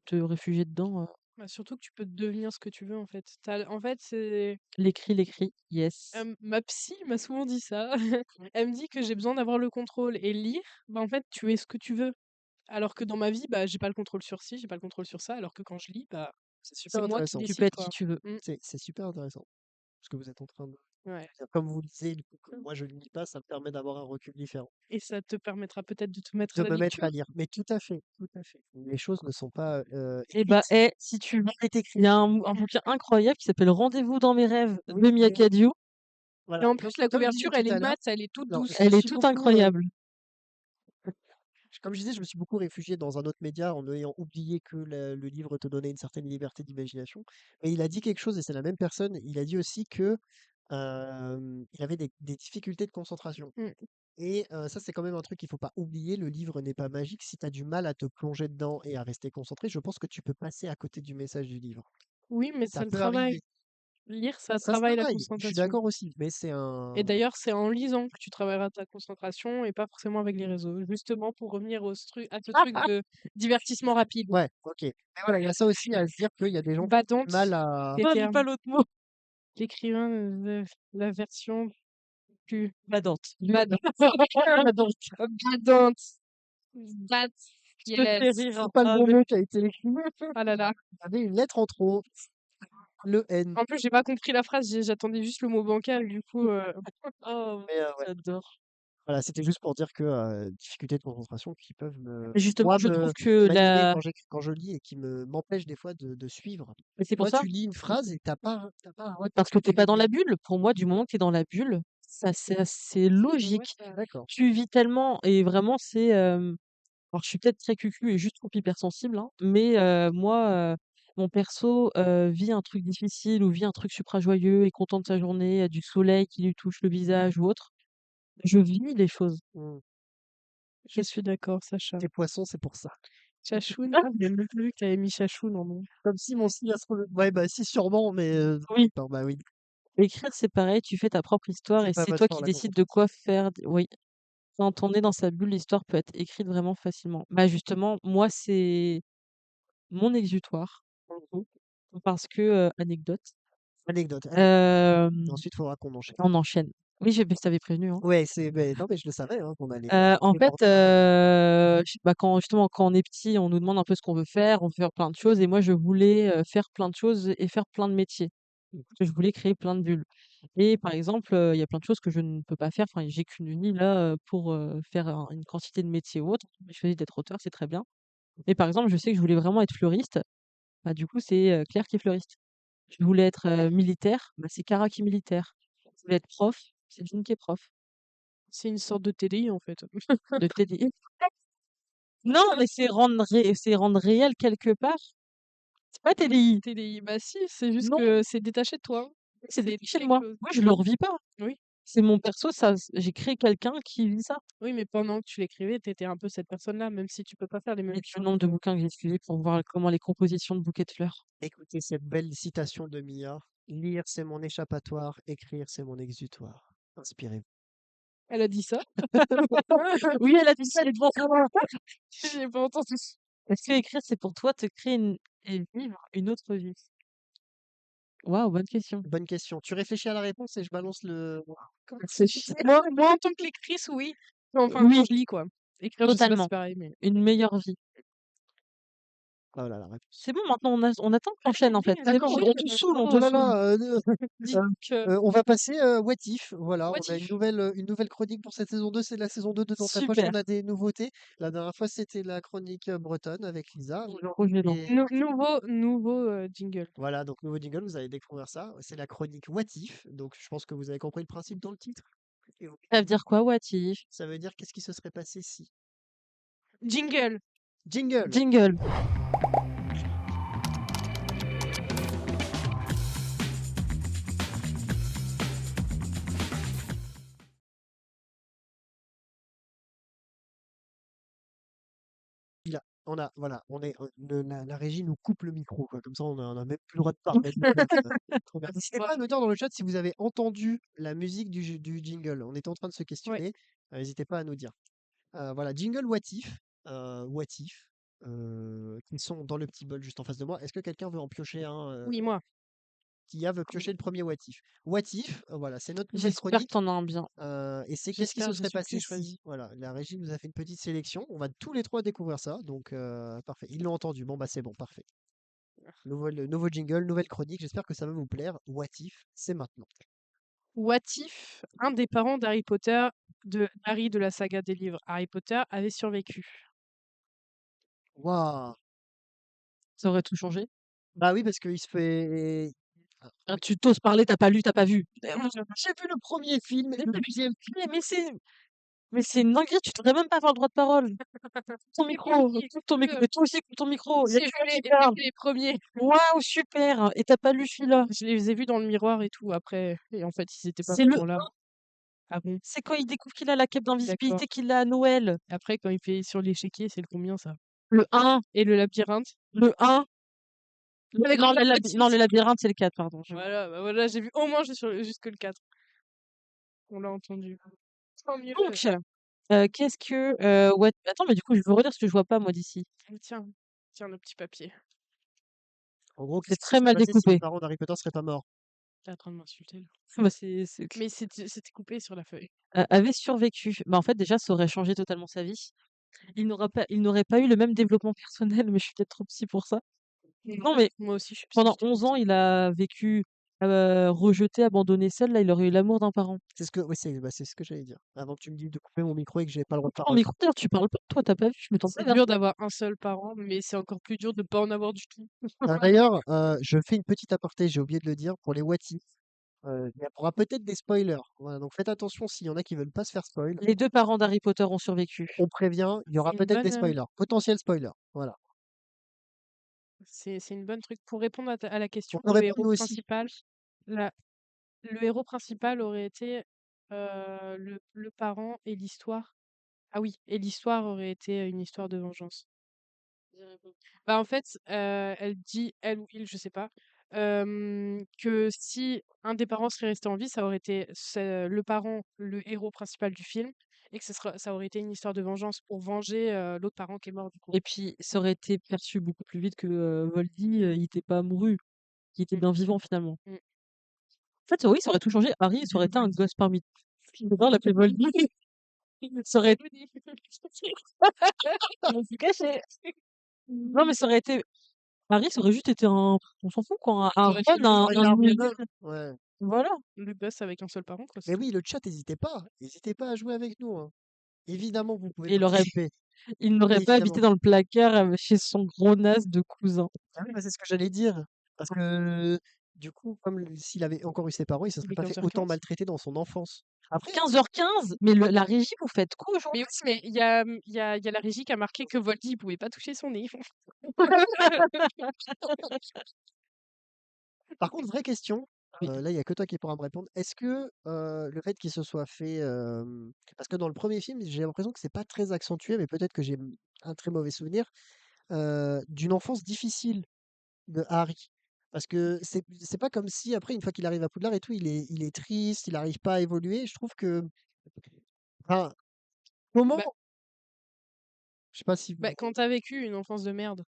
te réfugier dedans. bah, surtout que tu peux devenir ce que tu veux, en fait. En fait, c'est L'écrit, yes. ma psy m'a souvent dit ça. Elle me dit que j'ai besoin d'avoir le contrôle et lire, bah, en fait, tu es ce que tu veux. Alors que dans ma vie, bah, j'ai pas le contrôle sur ci, j'ai pas le contrôle sur ça, alors que quand je lis, bah, C'est c'est super moi qui intéressant. Tu peux décide, être qui quoi. tu veux. Mmh, C'est super intéressant. Ce que vous êtes en train de ouais. dire. Comme vous le disiez, du coup, que moi je ne lis pas, ça me permet d'avoir un recul différent. Et ça te permettra peut-être de te mettre De à la me mettre à lecture? lire. Mais tout à fait, tout à fait. Les choses ne sont pas Et bah, écrites. si tu veux, il y a un bouquin incroyable qui s'appelle Rendez-vous dans mes rêves de Oui, Mia Khadiou. Et voilà. en plus, la Comme je disais couverture, tout elle est à l'heure, mate, elle est toute non, douce. je me Elle est suis toute beaucoup, incroyable. comme je disais, je me suis beaucoup réfugié dans un autre média en ayant oublié que le livre te donnait une certaine liberté d'imagination. Mais il a dit quelque chose, et c'est la même personne, il a dit aussi que il avait des difficultés de concentration. Mmh. Et ça, c'est quand même un truc qu'il faut pas oublier. Le livre n'est pas magique. Si tu as du mal à te plonger dedans et à rester concentré, je pense que tu peux passer à côté du message du livre. Oui, mais Ça ça le peut travaille. arriver. Lire, ça Ça se travaille la travaille, je suis concentration. d'accord aussi, mais c'est Et un. d'ailleurs, c'est en lisant que tu travailleras ta concentration et pas forcément avec les réseaux. Justement pour revenir à ce truc de divertissement rapide. Ouais, ok. Mais voilà, il y a ça aussi à se dire qu'il y a des gens qui ont du Badante, mal à. les Oh, dis pas termes. l'autre mot. L'écrivain, la version Q. Badante. Badante. Badante. Badante. Bad. Je te fais Yes. rire. C'est pas le Ah, bon mais mot qui a été écrit. Ah là là. Il y avait une lettre en trop. Le N. En plus, j'ai pas compris la phrase, j'attendais juste le mot bancal, du coup. oh, Mais ouais. j'adore. Voilà, c'était juste pour dire que difficultés de concentration qui peuvent Mais justement, moi, je trouve que m'animer la quand je lis et qui m'empêchent des fois de suivre. mais c'est pour Toi, ça, tu lis une phrase et t'as pas un parce que texte t'es qui pas veut dans dire. la bulle. Pour moi, du moment que t'es dans la bulle, ça c'est assez logique. D'accord. Tu vis tellement et vraiment c'est alors je suis peut-être très cucu et juste trop hypersensible, hein, mais moi, mon perso, vit un truc difficile ou vit un truc supra joyeux, est content de sa journée, a du soleil qui lui touche le visage ou autre. Je vis les choses. Mmh. Je suis d'accord, Sacha. Tes poissons, c'est pour ça. Chachoun. Ah, j'ai même plus vu que t'avais mis Chachoun en nom. Comme si mon signe astrologique. Ouais, bah si, sûrement, mais Oui, non, bah oui. écrire c'est pareil, tu fais ta propre histoire C'est et pas c'est votre toi fort, qui la décides de quoi faire d oui. Quand on est dans sa bulle, l'histoire peut être écrite vraiment facilement. Bah, justement, moi, c'est mon exutoire, pour le coup, parce que, anecdote, Anecdote. hem, Ensuite, il faudra qu'on enchaîne. on enchaîne. Oui, je t'avais prévenu, hein. Ouais, non, mais je le savais, hein, qu'on allait En fait, déborder un peu. bah, quand justement, quand on est petit, on nous demande un peu ce qu'on veut faire, on veut faire plein de choses et moi, je voulais, faire plein de choses et faire plein de métiers. Je voulais créer plein de bulles et par exemple, il y a plein de choses que je ne peux pas faire, enfin, j'ai qu'une vie là, pour, faire une quantité de métiers ou autre. J'ai choisi d'être auteur, c'est très bien. Mais par exemple, je sais que je voulais vraiment être fleuriste, bah, du coup, c'est, Claire qui est fleuriste. Je voulais être, militaire, bah, c'est Cara qui est militaire. Je voulais être prof, c'est Jean qui est prof. C'est une sorte de TDI, en fait. De TDI. Non, mais c'est rendre réel quelque part. C'est pas TDI. TDI, bah si, c'est juste Non, que c'est détaché de toi. c'est C'est détaché de quelque moi. chose. Moi, je le revis pas. Oui. C'est mon perso, ça j'ai créé quelqu'un qui vit ça. Oui, mais pendant que tu l'écrivais, t'étais un peu cette personne-là, même si tu peux pas faire les mêmes Et le choses. nombre de bouquins que j'ai suivis pour voir comment les compositions de bouquets de fleurs. Écoutez cette belle citation de Mia. Lire, c'est mon échappatoire. Écrire, c'est mon exutoire. Inspirez-vous. Elle a dit ça. Oui, elle a dit ça, elle est devant moi. J'ai pas entendu. Est-ce que écrire, c'est pour toi te créer et vivre une autre vie? Waouh, bonne question. Bonne question. Tu réfléchis à la réponse et je balance le. Moi, en tant que lectrice, oui. Enfin, Oui, quand je lis, quoi. Écrire, je sais pas si totalement. c'est pareil, mais. Une meilleure vie. Oh là, la réponse. C'est bon, maintenant on attend que tu en fait. C'est bon, D'accord, on te saoule, on oh te là saoule. là, Donc, on va passer What If. Voilà, what on a if? une nouvelle chronique pour cette saison 2. C'est la saison 2 de Dans ta poche. Super. On a des nouveautés. La dernière fois, c'était la chronique bretonne avec Lisa. Rouge et blanc. Et Nouveau jingle. voilà, donc nouveau jingle, vous allez découvrir ça. C'est la chronique What If. Donc je pense que vous avez compris le principe dans le titre. Et Ça veut dire quoi, what if? ça veut dire qu'est-ce qui se serait passé si. Jingle! Jingle! Jingle. Voilà, la régie nous coupe le micro, quoi. Comme ça, on a même plus le droit de parler. Trop bien. N'hésitez pas à me dire dans le chat si vous avez entendu la musique du jingle. On était en train de se Ouais. questionner. N'hésitez pas à nous dire. Voilà, jingle What If. What If. Qui sont dans le petit bol juste en face de moi. Est-ce que quelqu'un veut en piocher un Oui, moi. qui veut piocher le premier What If? What If, voilà, c'est notre nouvelle J'espère que chronique. t'en as un bien. Et c'est qu'est-ce qui J'espère, se je serait suis que passé j'ai choisi. si? Voilà, la régie nous a fait une petite sélection. On va tous les trois découvrir ça. Donc, parfait. Ils l'ont entendu. Bon, bah, c'est bon, parfait. Nouveau jingle, nouvelle chronique. J'espère que ça va vous plaire. What If, c'est maintenant. What if un des parents d'Harry Potter, de Harry de la saga des livres Harry Potter, avait survécu? Waouh! Ça aurait tout changé. Bah oui, parce qu'il se fait. Ah, tu t'oses parler, t'as pas lu, t'as pas vu. J'ai vu le premier film et le deuxième film. Mais c'est une dinguerie, tu devrais même pas avoir le droit de parole. Coupe ton micro, coupe ton micro. Mais toi aussi, coupe ton micro. Il y a J'ai que vu qui parle. les premiers. Waouh, super. Et t'as pas lu celui-là. Je les ai vus dans le miroir et tout après. Et en fait, ils étaient pas C'est le vraiment là. Ah bon? C'est quand il découvre qu'il a la cape D'accord. d'invisibilité qu'il a à Noël. Après, quand il fait sur l'échiquier, c'est le combien ça? Le 1, Et le labyrinthe? le 1. Avec Non, le non, le labyrinthe, c'est le 4, pardon. Voilà, bah voilà, j'ai vu au moins jusque le 4. On l'a entendu. Tant mieux. Donc, qu'est-ce que attends, mais du coup, je veux redire ce que je vois pas moi d'ici. Tiens, tiens le petit papier. En gros, C'est qu'est-ce qui très serait mal passé si les découpé. parents d'Harry Potter seraient pas morts? T'es en train de m'insulter là. Bah, c'est Mais c'était coupé sur la feuille. avait survécu. Bah, en fait, déjà, ça aurait changé totalement sa vie. Il n'aurait pas eu le même développement personnel, mais je suis peut-être trop psy pour ça. Non, mais Moi aussi, je suis pendant psy. 11 ans, il a vécu rejeté, abandonné seul. Là, il aurait eu l'amour d'un parent. C'est ce que, oui, c'est ce que j'allais dire. Avant que tu me dises de couper mon micro et que j'ai pas le droit de En parler. micro, d'ailleurs, tu parles pas, toi, t'as pas vu, je me tourne pas C'est vers dur toi. d'avoir un seul parent, mais c'est encore plus dur de pas en avoir du tout. D'ailleurs, je fais une petite aparté, j'ai oublié de le dire, pour les what if. Il y aura peut-être des spoilers. Voilà, donc faites attention s'il y en a qui veulent pas se faire spoil. Les 2 parents d'Harry Potter ont survécu. On prévient, il y aura C'est une peut-être des bonne, spoilers, potentiels spoilers. Voilà. c'est une bonne truc. Pour répondre à la On question, peut le répondre héros nous aussi. principal, la le héros principal aurait été, le parent et l'histoire. Ah oui, et l'histoire aurait été une histoire de vengeance. Bah, en fait, elle dit, elle ou il, je sais pas, que si un des parents serait resté en vie, ça aurait été le parent, le héros principal du film, et que ça aurait été une histoire de vengeance pour venger l'autre parent qui est mort du coup. Et puis, ça aurait été perçu beaucoup plus vite que Voldy, il était pas mouru, il était Mm, bien vivant finalement. mm. En fait, oui, ça aurait tout changé. Harry, ça aurait été un gosse parmi. J'adore l'appeler Voldy. Ça aurait été. Je me suis cachée. Non, mais ça aurait été. Harry, ça aurait juste été un. On s'en fout, quoi. Un Ça aurait été Ron, un nul. Ouais. Voilà. le gosse avec un seul parent, quoi, c'est Mais tout. oui, le chat, n'hésitez pas à jouer avec nous, hein. Évidemment, vous pouvez Et participer. il n'aurait pas Évidemment. habité dans le placard chez son gros naze de cousin. Ah oui, bah, c'est ce que j'allais dire. Parce que du coup, comme s'il avait encore eu ses parents, il se Il serait est pas fait autant 15h15. maltraiter dans son enfance. Après, 15h15. Mais la régie, vous faites quoi Mais aujourd'hui? oui, mais il y a, il y a la régie qui a marqué que Voldy, il pouvait pas toucher son nez. par contre, vraie question, Oui. là, il y a que toi qui pourras me répondre. Est-ce que le fait qu'il se soit fait, parce que dans le premier film, j'ai l'impression que c'est pas très accentué, mais peut-être que j'ai un très mauvais souvenir, d'une enfance difficile de Harry. Parce que c'est pas comme si après, une fois qu'il arrive à Poudlard et tout, il est triste, il arrive pas à évoluer. Je trouve que, enfin, comment, Bah, je sais pas si vous, quand t'as vécu une enfance de merde,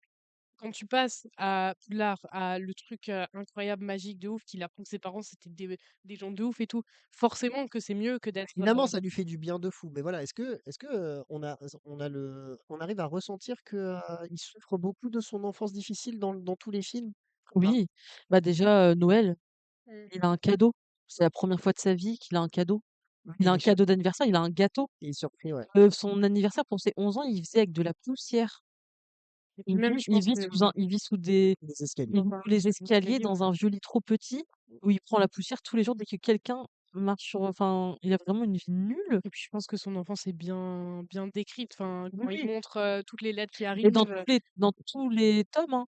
quand tu passes à Poudlard, à le truc incroyable, magique, de ouf, qu'il apprend que ses parents c'était des gens de ouf et tout, forcément que c'est mieux que d'être. évidemment, ça lui fait du bien de fou. Mais voilà, est-ce que on arrive à ressentir que il souffre beaucoup de son enfance difficile dans tous les films? Ou pas? Oui. Bah déjà, Noël, Mm. il a un cadeau. C'est la première fois de sa vie qu'il a un cadeau. Oui, Il a un bien sûr. cadeau d'anniversaire, il a un gâteau. Il est surpris, ouais. Son anniversaire pour ses 11 ans, il faisait avec de la poussière. Et puis Il même, vit je il pense vit que sous des Les escaliers. il vit sous les escaliers escaliers, dans un vieux lit trop petit où il prend la poussière tous les jours dès que quelqu'un marche sur enfin, il a vraiment une vie nulle. et puis je pense que son enfance est bien bien décrite. Enfin, Oui, quand il oui. montre toutes les lettres qui Et arrivent. dans tous les tomes, hein,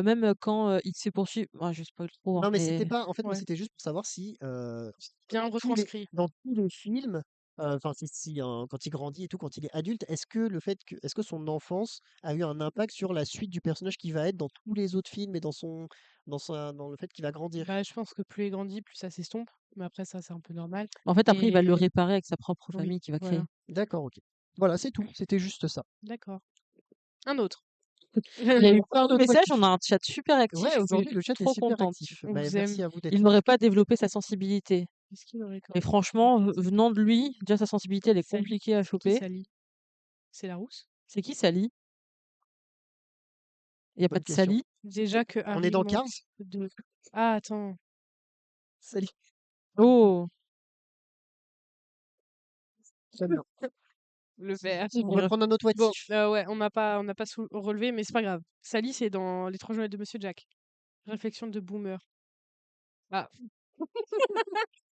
même, quand, il se fait poursuivre je spoil trop, hein, Non, mais c'était mais pas en fait, moi, Ouais, c'était juste pour savoir si, bien retranscrit. dans tous les films, enfin, si, quand il grandit et tout, quand il est adulte, est-ce que son enfance a eu un impact sur la suite du personnage qui va être dans tous les autres films et dans le fait qu'il va grandir? Bah, je pense que plus il grandit, plus ça s'estompe. Mais après ça, c'est un peu normal. en fait, après, il va le Et réparer avec sa propre oui, famille qu'il va créer. voilà, D'accord, OK. Voilà, c'est tout, c'était juste ça. d'accord. Un autre. Il y a eu Encore plein un de autre messages, motif. on a un chat super actif, Ouais, je suis aujourd'hui, le chat est trop super contente. actif. On Bah, vous aime. merci à vous d'être Il là. n'aurait pas développé sa sensibilité. Qu'est-ce qu'il aurait Mais comme franchement, venant de lui, déjà sa sensibilité, elle est Sally? compliquée à C'est qui choper. Sally? C'est la rousse? C'est qui Sally? Il y a pas Bonne de question. Sally? Déjà que On est Harry dans manque Cars? de. Ah, attends. Salut. Oh! Très bien. Le vert. On pourrait prendre un autre Bon, motif. ouais, on n'a pas relevé, mais c'est pas grave. Sally, c'est dans Les 3 journées de Monsieur Jack. Réflexion de boomer. Ah.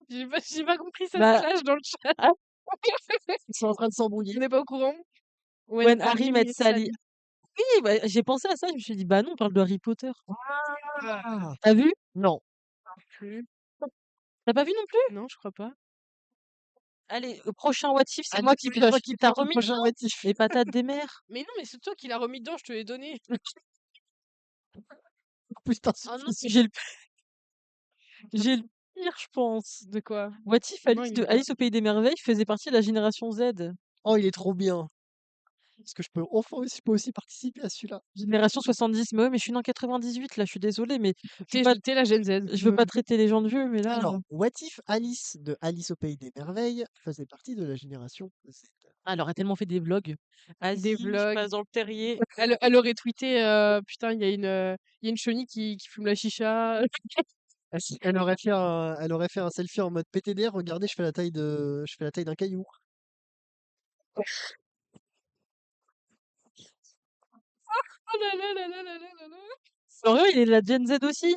J'ai pas compris cette Bah, slash dans le chat. ah, Ils sont en train de s'embrouiller. On n'est pas au courant? when When Harry Harry met met Sally. Sally. Oui, bah, j'ai pensé à ça, je me suis dit: «Bah non, on parle de Harry Potter». Ah! Tu as vu? Non. Plus. Tu as pas vu non plus? Non, je crois pas. Allez, au prochain What If, c'est Ah, moi du qui coup, c'est toi pioche. qui Tu as pioches le remis prochain dedans? motif. Les patates des mères. Mais non, mais c'est toi qui l'as remis dedans, je te l'ai donné. Putain, Ah non, suffisant. j'ai le pire, je pense. De quoi? What If Non, Alice il est de bien. Alice au pays des merveilles faisait partie de la génération Z. Oh, il est trop bien. Est-ce que je peux aussi participer à celui-là? Génération 70, mais ouais, mais je suis née en 98 là, je suis désolée, mais T'es la Gen Z. je veux pas traiter les gens de vieux, mais là, Alors, what if Alice de Alice au pays des merveilles faisait partie de la génération Z? elle aurait tellement fait des vlogs. Des Vas-y, je vlogs. passe dans le terrier. Elle aurait tweeté, putain, il y a une chenille qui fume la chicha. Elle aurait fait un selfie en mode PTDR, regardez, je fais la taille d'un caillou. Oh là là là là là là là là. Florian, il est de la Gen Z aussi.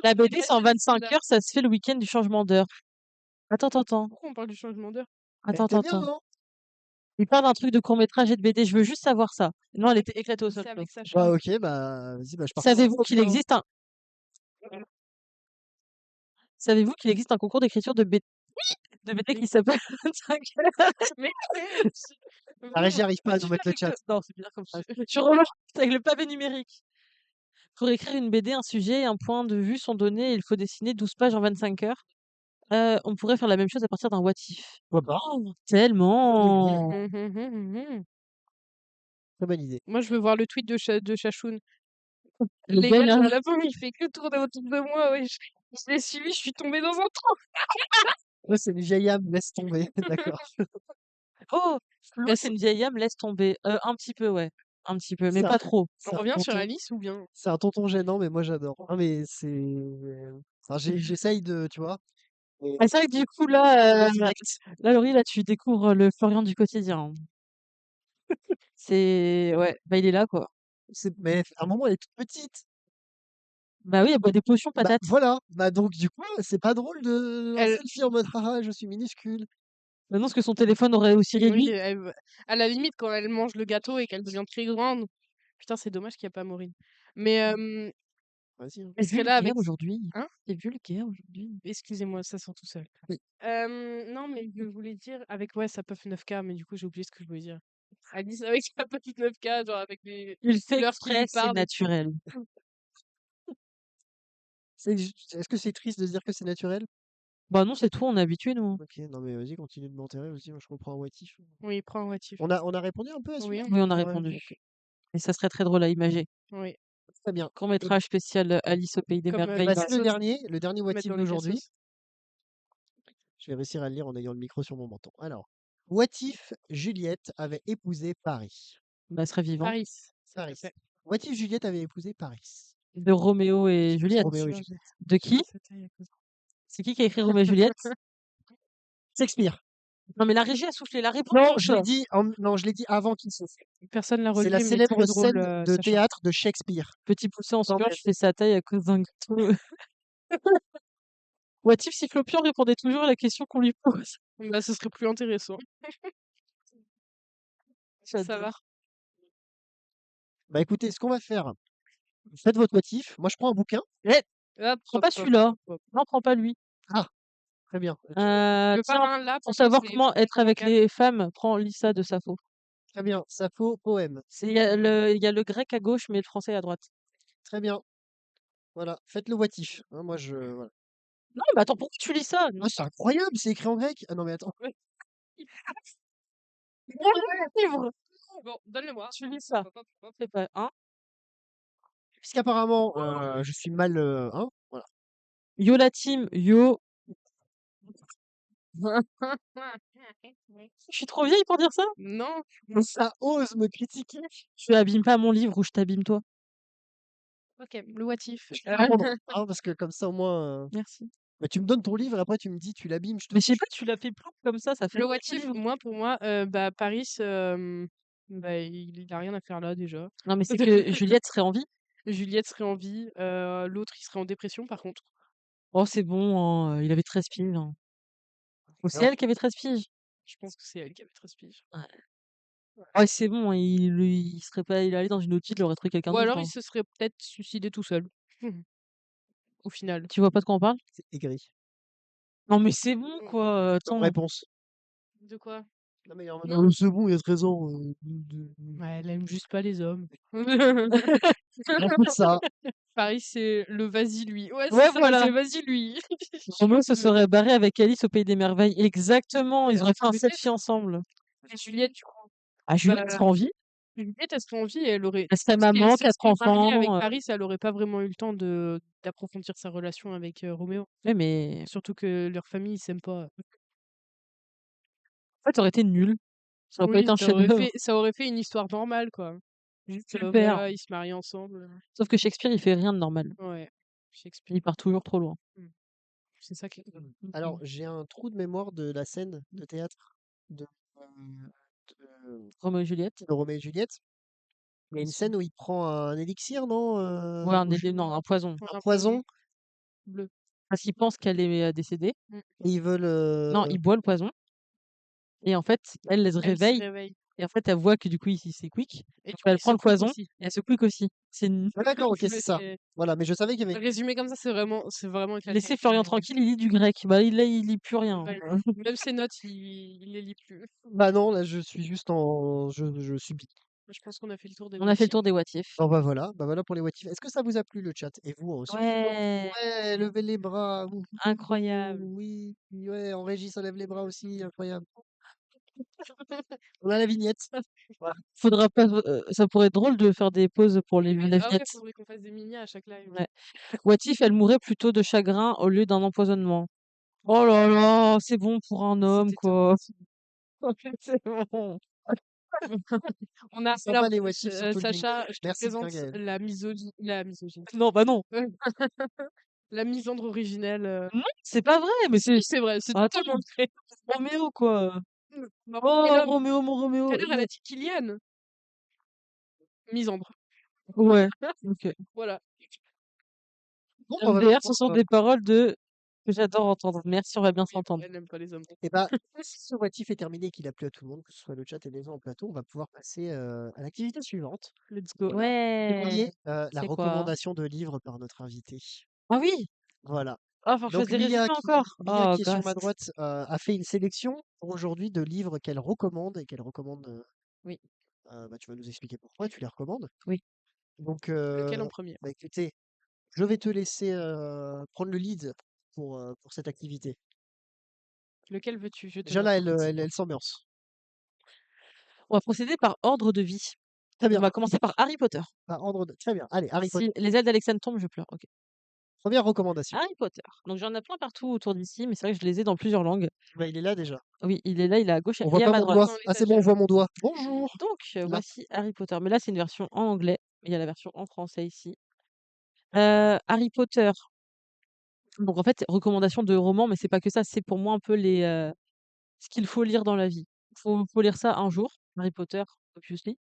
La BD, La c'est en Gen Z, 25 là. heures, ça se fait le week-end du changement d'heure. Attends. Pourquoi on parle du changement d'heure? T'es bien, Attends. non? Il parle d'un truc de court-métrage et de BD, je veux juste savoir ça. Non, elle était éclatée au sol. C'est avec Flo. Sacha. Bah ok, bah vas-y, bah je participe Savez-vous au qu'il plan. existe un... Savez-vous qu'il existe un concours d'écriture de BD qui s'appelle 25 heures? Mais La régie bon, arrive pas à nous mettre le chat. Non, c'est bien comme ça. Je relance avec le pavé numérique. Pour écrire une BD, un sujet et un point de vue sont donnés et il faut dessiner 12 pages en 25 heures. On pourrait faire la même chose à partir d'un what if. Pourquoi pas? Oh, tellement! Très bonne idée. Moi, je veux voir le tweet de Chachoun. Le Les gars, gars, là, j'ai un lapin, il fait que tourner autour de moi, wesh. Je l'ai suivi, je suis tombée dans un trou. Là, c'est une vieille âme, laisse tomber. D'accord. oh! Flo, Bah, c'est une vieille âme, laisse tomber. Un petit peu, ouais. Un petit peu, mais Ça, pas trop. on c'est un revient sur tonton, Alice ou bien? c'est un tonton gênant, mais moi j'adore. Ah, mais c'est. Enfin, j'essaye de, tu vois. Mais Ah, c'est vrai que du coup, là, direct. Laurie, là, tu découvres le Florian du quotidien. C'est... Ouais, bah il est là, quoi. Mais à un moment, elle est toute petite. Bah oui, elle boit des potions Bah patates. voilà. Bah donc, du coup, c'est pas drôle de un Elle, selfie en mode haha, je suis minuscule. Maintenant, parce que son téléphone aurait aussi oui, réduit. à la limite, quand elle mange le gâteau et qu'elle devient très grande. Putain, c'est dommage qu'il n'y a pas Maureen. Mais Vas-y, hein. elle C'est serait là avec. vulgaire aujourd'hui. Hein? C'est vulgaire aujourd'hui. Excusez-moi, ça sort tout seul. Oui. Non, mais je voulais dire avec ouais, sa puff 9K, mais du coup, j'ai oublié ce que je voulais dire. Alice avec sa petite 9K, genre avec les Il fait couleurs qui lui exprès, c'est parlent et tout. naturel. Est-ce que c'est triste de se dire que c'est naturel? Bah non, c'est tout, on est habitué, nous. Ok, non mais vas-y, continue de m'enterrer aussi. Moi, je comprends un what if. Oui, prends un motif. On a répondu un peu à Oui, celui-là? Oui, on a Ouais, répondu. ok. Et ça serait très drôle à imager. oui. Très bien. Court-métrage spécial Alice au pays des Comme merveilles. Bah, la c'est sauce, le dernier what mettre if dans les d'aujourd'hui. cassos. Je vais réussir à le lire en ayant le micro sur mon menton. Alors, what if Juliette avait épousé Paris? Bah, elle serait vivante. Paris, ça Paris. fait. What if Juliette avait épousé Paris? De Roméo et Juliette. Roméo et Celui-là, Juliette. De qui? c'était à cause. C'est qui a écrit Roméo et Juliette? Shakespeare. Non, mais la régie a soufflé la Non, réponse. non, je l'ai dit avant qu'il se fait. Personne l'a C'est la relevé, mais célèbre très drôle, scène de Sacha. théâtre de Shakespeare. Petit poussé en Quand sueur, même. je fais sa taille à cause d'un gâteau. What if Cyclopion répondait toujours à la question qu'on lui pose? Bah, ce serait plus intéressant. Ça J'adore. va. Bah écoutez, ce qu'on va faire, faites votre what if. Moi, je prends un bouquin. Eh, Hop, prends hop, pas hop, celui-là. hop. Non, prends pas lui. Ah, très bien. Je veux pas Tiens, un là pour parce que savoir c'est comment être avec calme. les femmes, prends Lisa de Sappho. Très bien. Sappho, poème. Il y a le grec à gauche, mais le français à droite. Très bien. Voilà. Faites le what if. Hein, moi, voilà. Non, mais attends, pourquoi tu lis ça? Ah, c'est incroyable, c'est écrit en grec. Ah non, mais attends. Livre. Bon, donne-le-moi. Tu lis ça. Hop, hop, hop. C'est pas, hein? Puisqu'apparemment, je suis mal. Hein, voilà. Yo la team, yo. Je suis trop vieille pour dire ça? Non. Ça ose me critiquer. Tu abîmes pas mon livre ou je t'abîme toi. Ok, le what if. Je vais répondre, hein, parce que comme ça, au moins. Merci. Bah, tu me donnes ton livre et après, tu me dis, tu l'abîmes. Je te Mais je sais pas, tu l'as fait plus comme ça fait Le mal what au if, livre. moi, pour moi, bah, Paris, bah, il a rien à faire là déjà. Non, mais c'est que Juliette serait en vie. Juliette serait en vie, l'autre, il serait en dépression par contre. Oh, c'est bon, hein, il avait 13 piges. Hein. Oh, c'est Alors, elle qui avait 13 piges. Je pense que c'est elle qui avait 13 piges. Ouais, c'est bon, hein, il serait pas, il est allé dans une autre ville, il aurait trouvé quelqu'un Ou d'autre. alors Hein. il se serait peut-être suicidé tout seul. Au final. Tu vois pas de quoi on parle? c'est aigri. Non, mais c'est bon, quoi. Bonne Attends. réponse. De quoi? Non, mais en Non. mode, c'est bon, il y a 13 ans. Ouais, elle aime juste pas les hommes. Ça. Paris, c'est le vas-y lui. Ouais, Ouais, c'est ça, voilà. c'est le vas-y lui. Roméo se serait barré avec Alice au Pays des Merveilles. Exactement, ils auraient fait un Peut-être. selfie ensemble. Et Juliette, du coup. Ah, Juliette Bah, serait en vie. Juliette, elle serait en vie et elle aurait Elle serait si elle maman, se 4 serait mariée avec enfants. Paris, elle aurait pas vraiment eu le temps d'approfondir sa relation avec Roméo. Ouais, mais Surtout que leur famille, ils s'aiment pas. en fait, ça aurait été nul. Ça aurait pas Oui, été un chef-d'œuvre. ça aurait fait une histoire normale, quoi. Juste, Super. voilà, ils se marient ensemble. Sauf que Shakespeare, il fait rien de normal. Ouais, Shakespeare. Il part toujours trop loin. Mmh. C'est ça qui est cool. Alors, j'ai un trou de mémoire de la scène de théâtre de, Roméo et Juliette. de Roméo et Juliette. Il y a une scène où il prend un élixir, non? Ouais, non, un poison. Ouais, Un un poison, bleu. Parce qu'il pense qu'elle est décédée. Mmh. et ils veulent. Non, il boit le poison. Et en fait, elle se Elle se réveille. réveille. Et en fait, elle voit que du coup, ici, c'est quick. Et Donc, du coup, elle il prend se le quick poison aussi. et elle se quick aussi. C'est une... Ah, d'accord, ok, c'est Mais ça. Voilà, mais je savais qu'il y avait. résumé comme ça, c'est vraiment éclaté. Laissez Florian tranquille, il lit du grec. Bah, là, il lit plus rien. Ouais, même ses notes, il les lit plus. Bah non, là, je suis juste en. Je subis. Je pense qu'on a fait le tour des On a fait le motifs. tour des what if. Bon, bah voilà pour les what if. Est-ce que ça vous a plu le chat? Et vous aussi? Ouais, Ouais, levez les bras. Ouh, incroyable. oui, ouais, en régie, ça lève les bras aussi, incroyable. On a la vignette. Voilà. Faudra pas, ça pourrait être drôle de faire des pauses pour la Ah ouais, vignette. faudrait qu'on fasse des mini à chaque live. Ouais. What if elle mourait plutôt de chagrin au lieu d'un empoisonnement? Oh là là, c'est bon pour un homme, C'était quoi. C'est bon. On a Sympa alors, les what if, surtout le jingle. Sacha, je te Merci bien, présente Gaël. la misogyne. Non, bah non. La misandre originelle. Non, c'est pas vrai, mais Si, c'est vrai, c'est Attends, totalement vrai. Roméo, quoi. Maman, Oh, quel homme. Roméo, mon Tout Roméo. à l'heure, elle a dit Kylian. Misandre. Ouais, ok. Voilà. Bon, bah, voilà. D'ailleurs, ce sont des paroles que j'adore entendre. Merci, on va bien Oui, s'entendre. elle n'aime pas les hommes. Et bah, si ce what if est terminé et qu'il a plu à tout le monde, que ce soit le chat et les gens en plateau, on va pouvoir passer à l'activité suivante. Let's go. Qui Ouais. est la C'est quoi? recommandation de livres par notre invité. Ah oui! Voilà. Ah, faut que je fasse Donc des résumés encore. Lia, Oh, qui est sur ma gosse. droite, a fait une sélection pour aujourd'hui de livres qu'elle recommande et qu'elle recommande. Oui. Bah, tu vas nous expliquer pourquoi tu les recommandes. Oui. Donc, Lequel en premier? bah, écoutez, je vais te laisser prendre le lead pour cette activité. Lequel veux-tu? Je te Déjà là, note. elle s'ambiance. On va procéder par ordre de vie. Très On bien. va commencer par Harry Potter. Très bien. Allez, Harry Potter. Si les ailes d'Alexandre tombent, je pleure. Ok. Première recommandation. Harry Potter. Donc j'en ai plein partout autour d'ici, mais c'est vrai que je les ai dans plusieurs langues. Bah, il est là déjà. Oui, il est là, il est à gauche On et voit à pas ma mon droite. doigt. Dans Ah, c'est bon, on l'étagère. voit mon doigt. Bonjour. Donc, Là. voici Harry Potter. Mais là, c'est une version en anglais. Il y a la version en français ici. Harry Potter. Donc en fait, recommandation de roman, mais c'est pas que ça. C'est pour moi un peu ce qu'il faut lire dans la vie. Faut lire ça un jour. Harry Potter, obviously.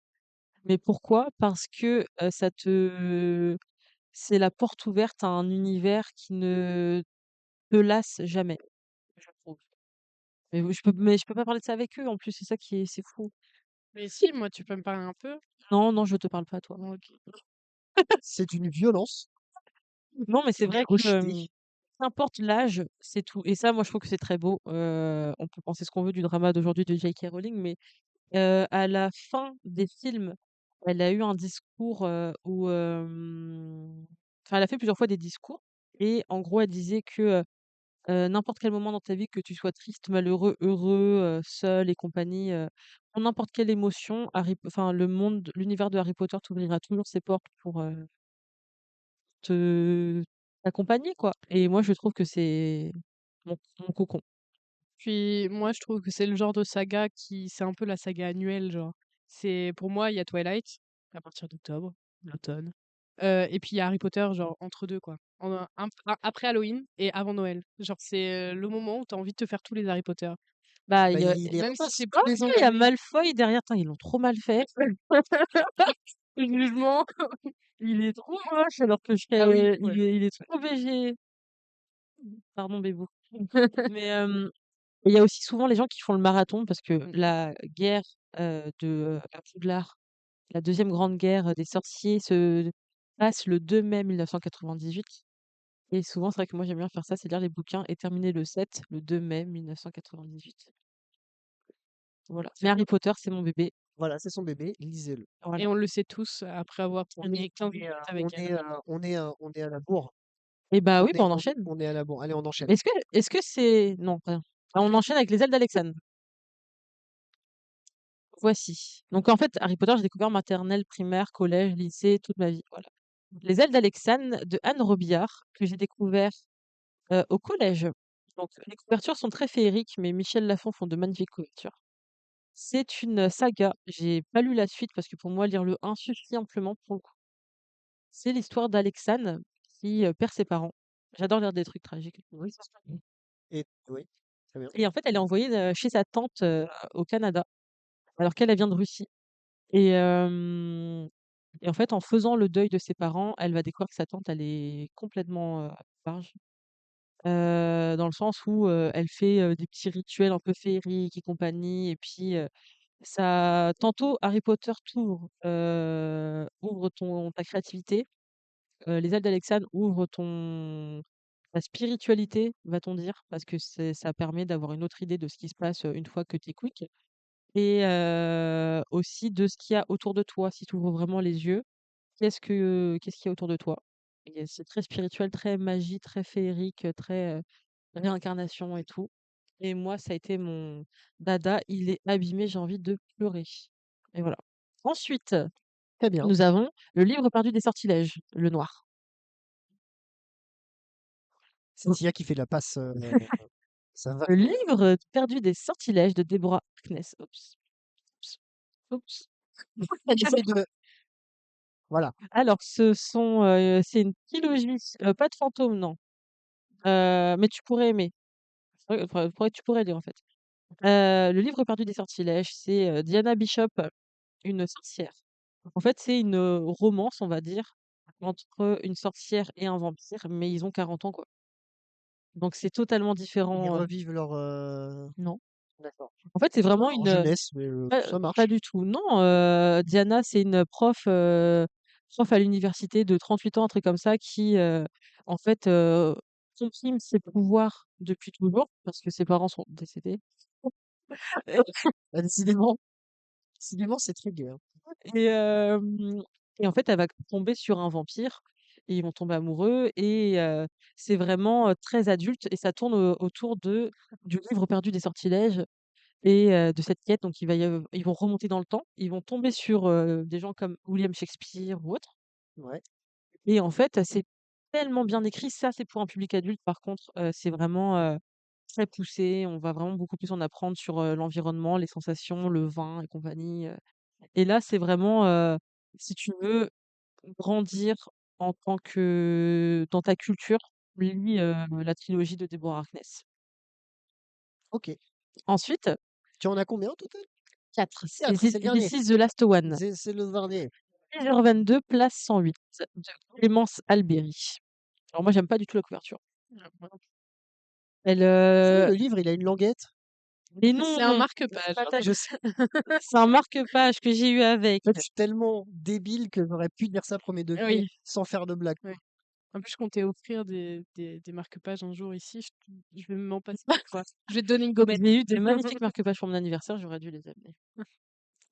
Mais pourquoi? Parce que c'est la porte ouverte à un univers qui ne te lasse jamais, je trouve. Mais je peux pas parler de ça avec eux en plus, c'est ça qui est c'est fou. Mais si, moi, tu peux me parler un peu? Non, non, je te parle pas toi. OK. C'est une violence. Non, mais c'est vrai que, Rejeté. qu'importe l'âge, c'est tout et ça, moi, je trouve que c'est très beau. On peut penser ce qu'on veut du drama d'aujourd'hui de J.K. Rowling, mais, à la fin des films, elle a eu un discours, où, enfin, elle a fait plusieurs fois des discours et en gros, elle disait que, n'importe quel moment dans ta vie, que tu sois triste, malheureux, heureux, seul et compagnie, pour n'importe quelle émotion, l'univers de Harry Potter t'ouvrira toujours ses portes pour, te t'accompagner, quoi et moi, je trouve que c'est mon cocon. Puis moi, je trouve que c'est le genre de saga c'est un peu la saga annuelle, genre. Pour moi, il y a Twilight, à partir d'octobre, l'automne. Et puis il y a Harry Potter, genre, entre deux, quoi. Après Halloween et avant Noël. Genre, c'est le moment où tu as envie de te faire tous les Harry Potter. Bah, Bah, il y a il les Même si repasse c'est tous pas les ans. il y a Malfoy derrière. Tain, ils l'ont trop mal fait. jugement. Il est trop moche alors que Ah oui, il ouais. est trop BG. Pardon, Bébou. Mais, il y a aussi souvent les gens qui font le marathon parce que Mmh. la guerre, à Poudlard, la deuxième grande guerre des sorciers se passe le 2 mai 1998 et souvent, c'est vrai que moi, j'aime bien faire ça, c'est lire les bouquins et terminer le 7, le 2 mai 1998. Voilà. Mais Harry Potter, c'est mon bébé. Voilà, c'est son bébé, lisez-le. Et Voilà. on le sait tous après avoir terminé 15 minutes avec elle. On est à la bourre. Et bah oui, bah, on On enchaîne. on est à la bourre. Allez, on enchaîne. Est-ce que c'est non, rien. Bah, on enchaîne avec les ailes d'Alexandre. voici. Donc en fait, Harry Potter, j'ai découvert maternelle, primaire, collège, lycée, toute ma vie, voilà. Les ailes d'Alexane de Anne Robillard, que j'ai découvert, au collège. Donc les couvertures sont très féeriques, mais Michel Lafon font de magnifiques couvertures. C'est une saga. J'ai pas lu la suite parce que pour moi, lire le 1 suffit amplement pour le coup. C'est l'histoire d'Alexane qui, perd ses parents. J'adore lire des trucs tragiques. Oui, c'est ça. Et oui, très bien. Et en fait, elle est envoyée, chez sa tante, au Canada, alors qu'elle, elle vient de Russie. Et et en fait, en faisant le deuil de ses parents, elle va découvrir que sa tante, elle est complètement, barge. Dans le sens où, elle fait, des petits rituels un peu féeriques et compagnie et puis, ça tantôt Harry Potter ouvre ton ta créativité, les ailes d'Alexandre ouvrent ton ta spiritualité, va-t-on dire, parce que ça permet d'avoir une autre idée de ce qui se passe, une fois que tu es quick et aussi de ce qu'il y a autour de toi. Si tu ouvres vraiment les yeux, qu'est-ce qu'il y a autour de toi? Et c'est très spirituel, très magie, très féerique, très, réincarnation et tout. Et moi, ça a été mon dada. Il est abîmé, j'ai envie de pleurer. Et voilà. Ensuite, Très bien. nous avons le livre perdu des sortilèges, le noir. C'est Tia qui fait la passe. Ça va. Le livre perdu des sortilèges de Deborah Harkness. Oups, oups, oups. Essaye de. Voilà. Alors, c'est une trilogie, pas de fantômes, non. Mais tu pourrais aimer. Tu pourrais lire en fait. Le livre perdu des sortilèges, c'est Diana Bishop, une sorcière. En fait, c'est une romance, on va dire, entre une sorcière et un vampire, mais ils ont 40 ans, quoi. Donc c'est totalement Ils différent. revivent leur. Non. D'accord. En fait, c'est vraiment En une. jeunesse, mais ça Pas marche. du tout. Non, Diana, c'est une prof à l'université de 38 ans, un truc comme ça, qui, en fait, comprime ses pouvoirs depuis toujours, parce que ses parents sont décédés. Ah, décidément, c'est très gai, hein. Et, et en fait, elle va tomber sur un vampire et ils vont tomber amoureux et c'est vraiment, très adulte et ça tourne autour du livre perdu des sortilèges et de cette quête. Donc ils vont remonter dans le temps, ils vont tomber sur, des gens comme William Shakespeare ou autre Ouais. et en fait, c'est tellement bien écrit. Ça, c'est pour un public adulte par contre, c'est vraiment, très poussé. On va vraiment beaucoup plus en apprendre sur, l'environnement, les sensations, le vin et compagnie, et là, c'est vraiment, si tu veux grandir en tant que dans ta culture, lis, la trilogie de Deborah Harkness. Ok. Ensuite, Tu en as combien au total? 4, 4, c'est le dernier. This is the last one. C'est le dernier. 6h22, place 108 de Clémence Albéry. Alors moi, j'aime pas du tout la couverture. Elle, Le livre, il a une languette. mais non, C'est un marque-page. Je sais. c'est un marque-page que j'ai eu avec. En fait, je suis tellement débile que j'aurais pu dire ça premier degré Oui. sans faire de blague. Oui. En plus, je comptais offrir des marque-pages un jour ici. Je vais m'en passer quoi. Je vais te donner une gommette. J'ai eu des magnifiques marque-pages pour mon anniversaire, j'aurais dû les amener.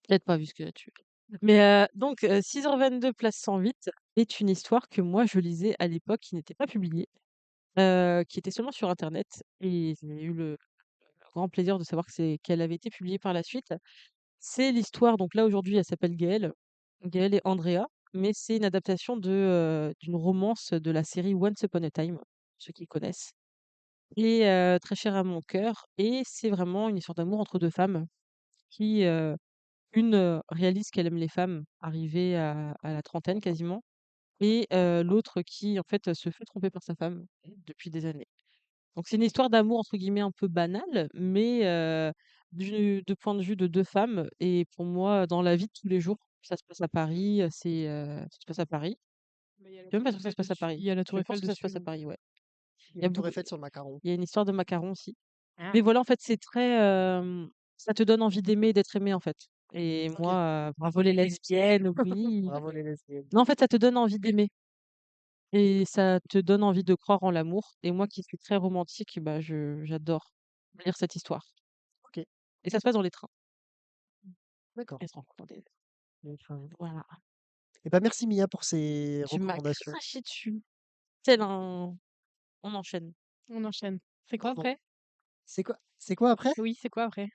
Peut-être pas vu ce que tu mais donc 6h22, place 108 est une histoire que moi je lisais à l'époque qui n'était pas publiée, qui était seulement sur internet et j'ai eu le grand plaisir de savoir qu'elle avait été publiée par la suite. C'est l'histoire donc là aujourd'hui elle s'appelle Gaëlle et Andrea, mais c'est une adaptation d'une romance de la série Once Upon a Time, ceux qui connaissent et très chère à mon cœur et c'est vraiment une histoire d'amour entre 2 femmes qui, une, réalise qu'elle aime les femmes arrivées à la trentaine quasiment et l'autre qui, en fait, se fait tromper par sa femme depuis des années. Donc c'est une histoire d'amour entre guillemets «un peu banale», mais du point de vue de 2 femmes et pour moi, dans la vie de tous les jours, ça se passe à Paris, ça se passe à Paris. Mais il y a Je la suis même tour pas sûre que ça se Eiffel passe à dessus. Paris. Il y a la tour Je Eiffel pense que ça se dessus, passe à donc. Paris, ouais. Il y Il a y a une tour beaucoup Eiffel sur le macaron. il y a une histoire de macarons aussi. Ah. Mais voilà, en fait, c'est très, ça te donne envie d'aimer et d'être aimé, en fait. Et Ok. moi, bravo les lesbiennes, oui. Bravo les lesbiennes. Non, en fait, ça te donne envie d'aimer et ça te donne envie de croire en l'amour et moi qui suis très romantique, bah, j'adore lire cette histoire Ok, et ça se passe dans les trains. d'accord. Elles se rencontrent dans des voilà. Et ben merci Mia pour ces Tu m'as recommandations. craché dessus, tel un on enchaîne. On enchaîne. C'est quoi Pardon. après? C'est quoi après? Oui, c'est quoi après?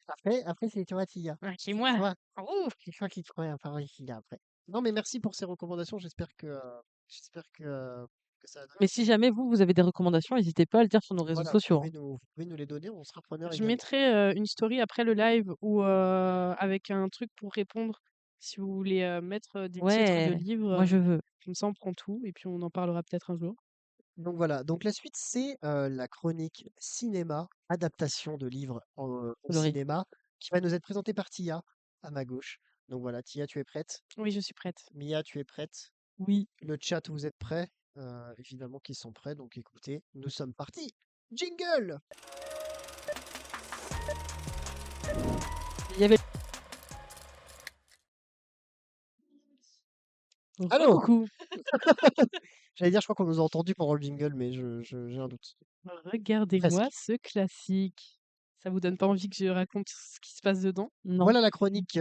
Après c'est toi, Tia. Ah, c'est C'est moi. toi. Oh! C'est toi qui te prends la parole ici, là, après. Non, mais merci pour ces recommandations. J'espère que ça a donné Mais envie. si jamais vous avez des recommandations, n'hésitez pas à le dire sur nos réseaux Voilà, vous sociaux, pouvez hein. nous les donner, on sera preneur Je également. mettrai une story après le live ou avec un truc pour répondre si vous voulez mettre des titres de Ouais, livres. moi je veux. Comme ça, on prend tout et puis on en parlera peut-être un jour. Donc voilà, donc la suite, c'est la chronique cinéma, adaptation de livres au Coloris. cinéma, qui va nous être présentée par Tia, à ma gauche. Donc voilà, Tia, tu es prête? Oui, je suis prête. Mia, tu es prête? Oui. Le chat, vous êtes prêts? Évidemment qu'ils sont prêts, donc écoutez, nous sommes partis. Jingle! Il y avait Allô? Coucou. J'allais dire, je crois qu'on nous a entendus pendant le jingle, mais j'ai un doute. Regardez-moi Presque. ce classique. Ça vous donne pas envie que je raconte ce qui se passe dedans? non. Voilà la chronique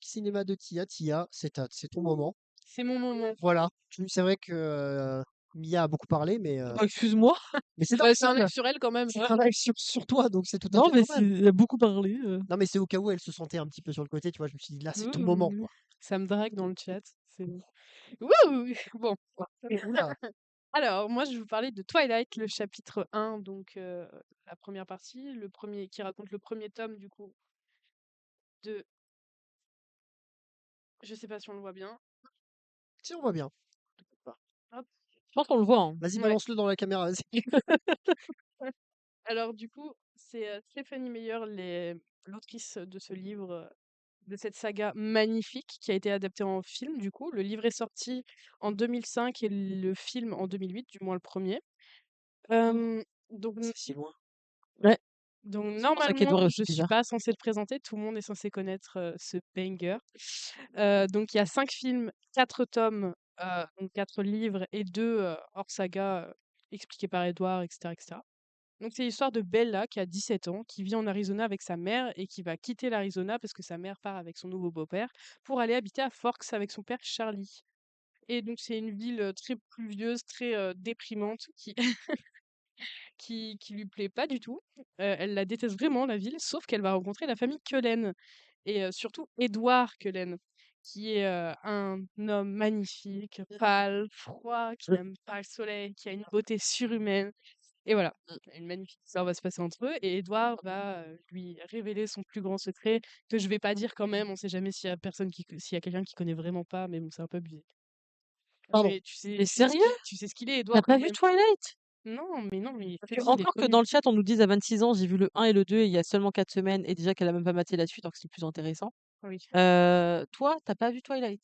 cinéma de Tia. Tia, c'est ton moment. C'est mon moment. Voilà. C'est vrai que Mia a beaucoup parlé, Excuse-moi. mais c'est Bah, c'est un normal. live sur elle quand même. C'est un live sur toi, donc c'est tout à Non, fait mais normal. elle a beaucoup parlé. Non, mais c'est au cas où elle se sentait un petit peu sur le côté, tu vois. Je me suis dit, là, c'est ton Ouh, moment, quoi. ça me drague dans le chat. C'est Wouh! Bon. Oula. Alors, moi, je vais vous parler de Twilight, le chapitre 1, donc la première partie, le premier qui raconte le premier tome, du coup, de. Je sais pas si on le voit bien. Si, on voit bien. T'inquiète pas. Hop. Je pense qu'on le voit, hein. Vas-y, Ouais. balance-le dans la caméra, vas-y. Alors, du coup, c'est Stephanie Meyer, l'autrice de ce livre, de cette saga magnifique qui a été adaptée en film, du coup. Le livre est sorti en 2005 et le film en 2008, du moins le premier. Donc, C'est si loin. Ouais. Donc C'est pour ça qu'Edouard normalement, est je aussi suis bizarre. pas censée le présenter, tout le monde est censé connaître ce banger. Donc il y a 5 films, 4 tomes, donc 4 livres et 2 hors saga expliqués par Edouard, etc., etc. Donc c'est l'histoire de Bella qui a 17 ans, qui vit en Arizona avec sa mère et qui va quitter l'Arizona parce que sa mère part avec son nouveau beau-père pour aller habiter à Forks avec son père Charlie. Et donc c'est une ville très pluvieuse, très déprimante qui lui plaît pas du tout. Elle la déteste vraiment, la ville, sauf qu'elle va rencontrer la famille Cullen et surtout Édouard Cullen, qui est un homme magnifique, pâle, froid, qui n'aime pas le soleil, qui a une beauté surhumaine. Et voilà, une magnifique histoire va se passer entre eux et Édouard va lui révéler son plus grand secret que je vais pas dire quand même. On sait jamais s'il y a quelqu'un qui connaît vraiment pas, mais bon, c'est un peu abusé. Pardon. Mais Mais sérieux? tu sais ce qu'il est, T'as Édouard, pas quand vu même. Twilight? Non, mais Parce cette que vie, il est encore que connu. dans le chat, on nous dise à 26 ans, j'ai vu le 1 et le 2 il y a seulement 4 semaines et déjà qu'elle a même pas maté la suite, donc c'est plus intéressant. Oui. Toi, t'as pas vu Twilight?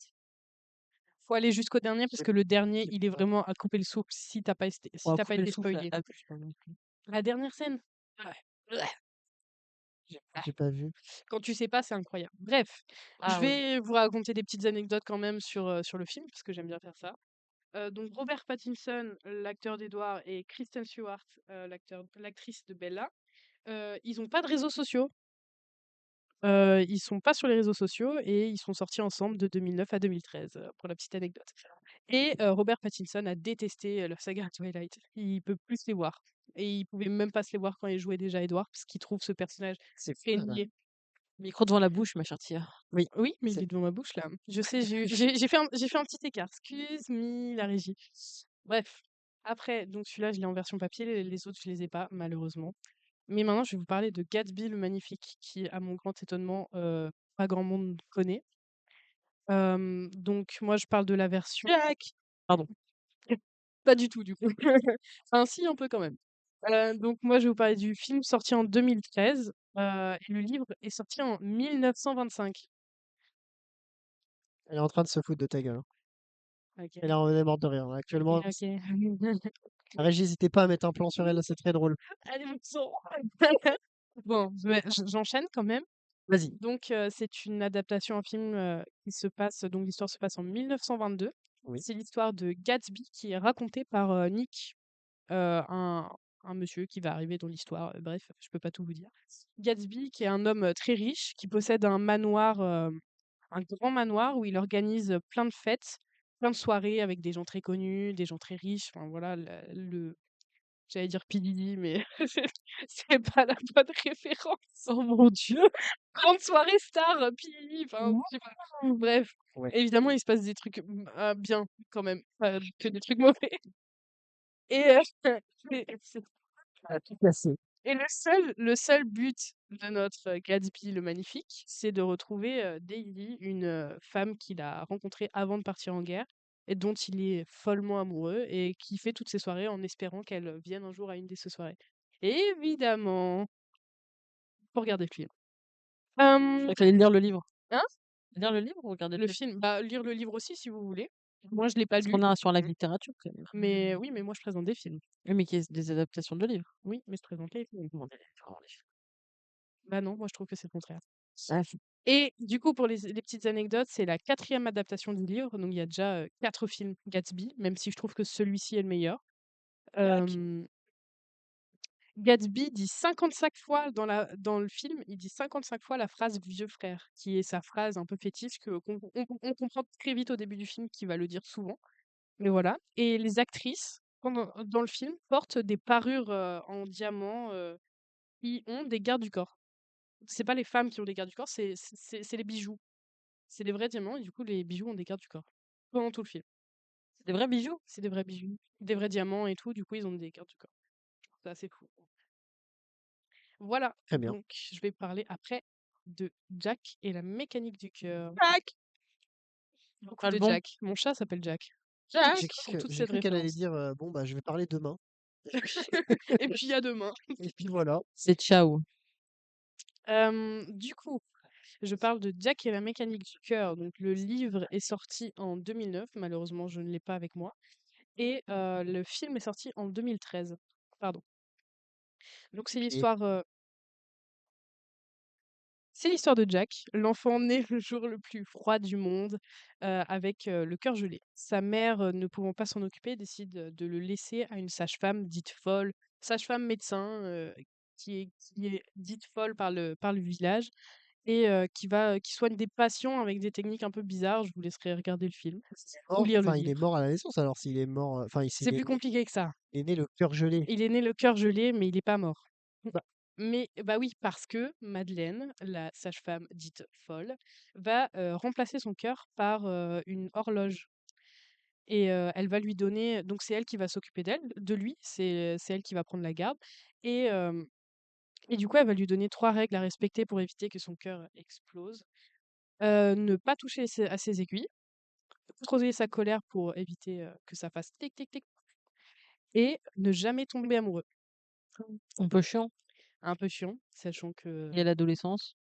Faut aller jusqu'au dernier parce J'ai que le dernier, j'ai il est pas vraiment à couper le souffle si t'as pas, si Bon, à t'as pas couper le été souffle, spoilé. abuse pas non plus. La dernière scène, ouais. Bleh. j'ai pas vu. Quand tu sais pas, c'est incroyable. Bref, je Ah oui. vais vous raconter des petites anecdotes quand même sur le film parce que j'aime bien faire ça. Donc Robert Pattinson, l'acteur d'Edward, et Kristen Stewart, l'actrice de Bella, ils ont pas de réseaux sociaux. Ils sont pas sur les réseaux sociaux et ils sont sortis ensemble de 2009 à 2013, pour la petite anecdote. Et Robert Pattinson a détesté la saga Twilight. Il peut plus se les voir. Et il pouvait même pas se les voir quand il jouait déjà Edward, parce qu'il trouve ce personnage C'est très fou, là. niais. Micro devant la bouche, ma chère Tia. Oui, Oui, mais il c'est est devant ma bouche là. Je sais, j'ai fait un petit écart. Excuse me, la régie. Bref. Après, donc celui-là, je l'ai en version papier, les autres, je les ai pas, malheureusement. Mais maintenant, je vais vous parler de Gatsby le Magnifique, qui, à mon grand étonnement, pas grand monde connaît. Donc moi, je parle de la version. Jack! Pardon. Pas du tout, du coup. Enfin, si, un peu quand même. Donc moi, je vais vous parler du film sorti en 2013, et le livre est sorti en 1925. Elle est en train de se foutre de ta gueule, hein. OK. Elle est morte de rire, là. Actuellement, OK. la régie, n'hésitez pas à mettre un plan sur elle, là, c'est très drôle. Allez, mon sang. Bon, j'enchaîne quand même. Vas-y. Donc c'est une adaptation en film, qui se passe donc l'histoire se passe en 1922. Oui. C'est l'histoire de Gatsby qui est racontée par, Nick, un monsieur qui va arriver dans l'histoire, bref, je peux pas tout vous dire. Gatsby qui est un homme, très riche, qui possède un manoir, un grand manoir où il organise, plein de fêtes, plein de soirées avec des gens très connus, des gens très riches, enfin voilà le J'allais dire P. Diddy, mais c'est pas la bonne référence. Oh mon Dieu! Grande soirée star, P. Diddy, enfin, je sais pas. Bref, Ouais. évidemment, il se passe des trucs bien quand même, pas que des trucs mauvais. Et, et, À tout casser. et le seul but de notre Gatsby le Magnifique, c'est de retrouver Daisy, une femme qu'il a rencontrée avant de partir en guerre et dont il est follement amoureux et qui fait toutes ses soirées en espérant qu'elle vienne un jour à une de ses soirées. Et évidemment, faut regarder le film. Je croyais que t'allais lire le livre. Hein? Lire le livre ou regarder le Le film? film, bah lire le livre aussi si vous voulez. Moi, je l'ai pas Parce lu, qu'on est sur la littérature quand même. mais oui, mais moi je présente des films. Oui, mais qui est des adaptations de livres. Oui, mais je présente les films. Comment on dit vraiment les films. Bah non, moi je trouve que c'est le contraire. Ah, Et du coup, pour les petites anecdotes, c'est la 4e adaptation du livre. Donc, il y a déjà 4 films Gatsby, même si je trouve que celui-ci est le meilleur. Euh, Gatsby dit 55 fois dans le film, il dit 55 fois la phrase vieux frère, qui est sa phrase un peu fétiche qu'on comprend très vite au début du film, qu'il va le dire souvent. Mais voilà. Et les actrices, dans le film, portent des parures en diamant qui ont des gardes du corps. C'est pas les femmes qui ont des gardes du corps, c'est les bijoux. C'est des vrais diamants et du coup, les bijoux ont des gardes du corps. Pendant tout le film. C'est des vrais bijoux. C'est des vrais bijoux. Des vrais diamants et tout, du coup, ils ont des gardes du corps. C'est assez fou. Voilà. Très bien. Donc, je vais parler après de Jack et la mécanique du cœur. Jack! Beaucoup Ah, de bon. Jack. Mon chat s'appelle Jack. Jack! Pour toute J'ai cette cru qu'elle allait référence. dire bon bah je vais parler demain. Et puis, à demain. Et puis voilà. C'est ciao. Du coup, je parle de Jack et la mécanique du cœur. Donc, le livre est sorti en 2009. Malheureusement, je ne l'ai pas avec moi. Et le film est sorti en 2013. Pardon. Donc, c'est Et l'histoire. C'est l'histoire de Jack, l'enfant né le jour le plus froid du monde, avec le cœur gelé. Sa mère, ne pouvant pas s'en occuper, décide de le laisser à une sage-femme dite folle, sage-femme médecin, qui est dite folle par le village et qui soigne des patients avec des techniques un peu bizarres. Je vous laisserai regarder le film ou lire le il est livre. mort à la naissance alors s'il est mort, enfin C'est plus compliqué que ça. il est né le cœur gelé. Il est né le cœur gelé, mais il est pas mort. Mais bah oui, parce que Madeleine, la sage-femme dite folle, va remplacer son cœur par une horloge. Et elle va lui donner. Donc, c'est elle qui va s'occuper de lui, c'est elle qui va prendre la garde. Et, et du coup, elle va lui donner 3 règles à respecter pour éviter que son cœur explose. Ne pas toucher à ses aiguilles, contrôler sa colère pour éviter que ça fasse tic tic tic, et ne jamais tomber amoureux. Un peu chiant. Un peu chiant, sachant que. Il y a l'adolescence.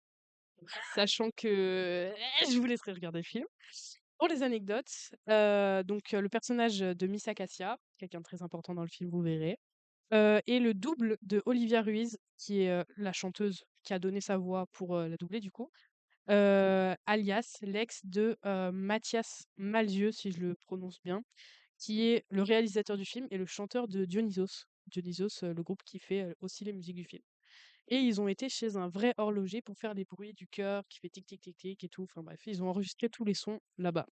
Sachant que je vous laisserai regarder le film. Pour les anecdotes, donc le personnage de Miss Acacia, quelqu'un de très important dans le film, vous verrez, est le double de Olivia Ruiz, qui est la chanteuse qui a donné sa voix pour la doubler du coup, alias l'ex de Mathias Malzieu, si je le prononce bien, qui est le réalisateur du film et le chanteur de Dionysos. Dionysos, le groupe qui fait aussi les musiques du film. Et ils ont été chez un vrai horloger pour faire les bruits du cœur qui fait tic tic tic tic et tout. Enfin bref, ils ont enregistré tous les sons là-bas.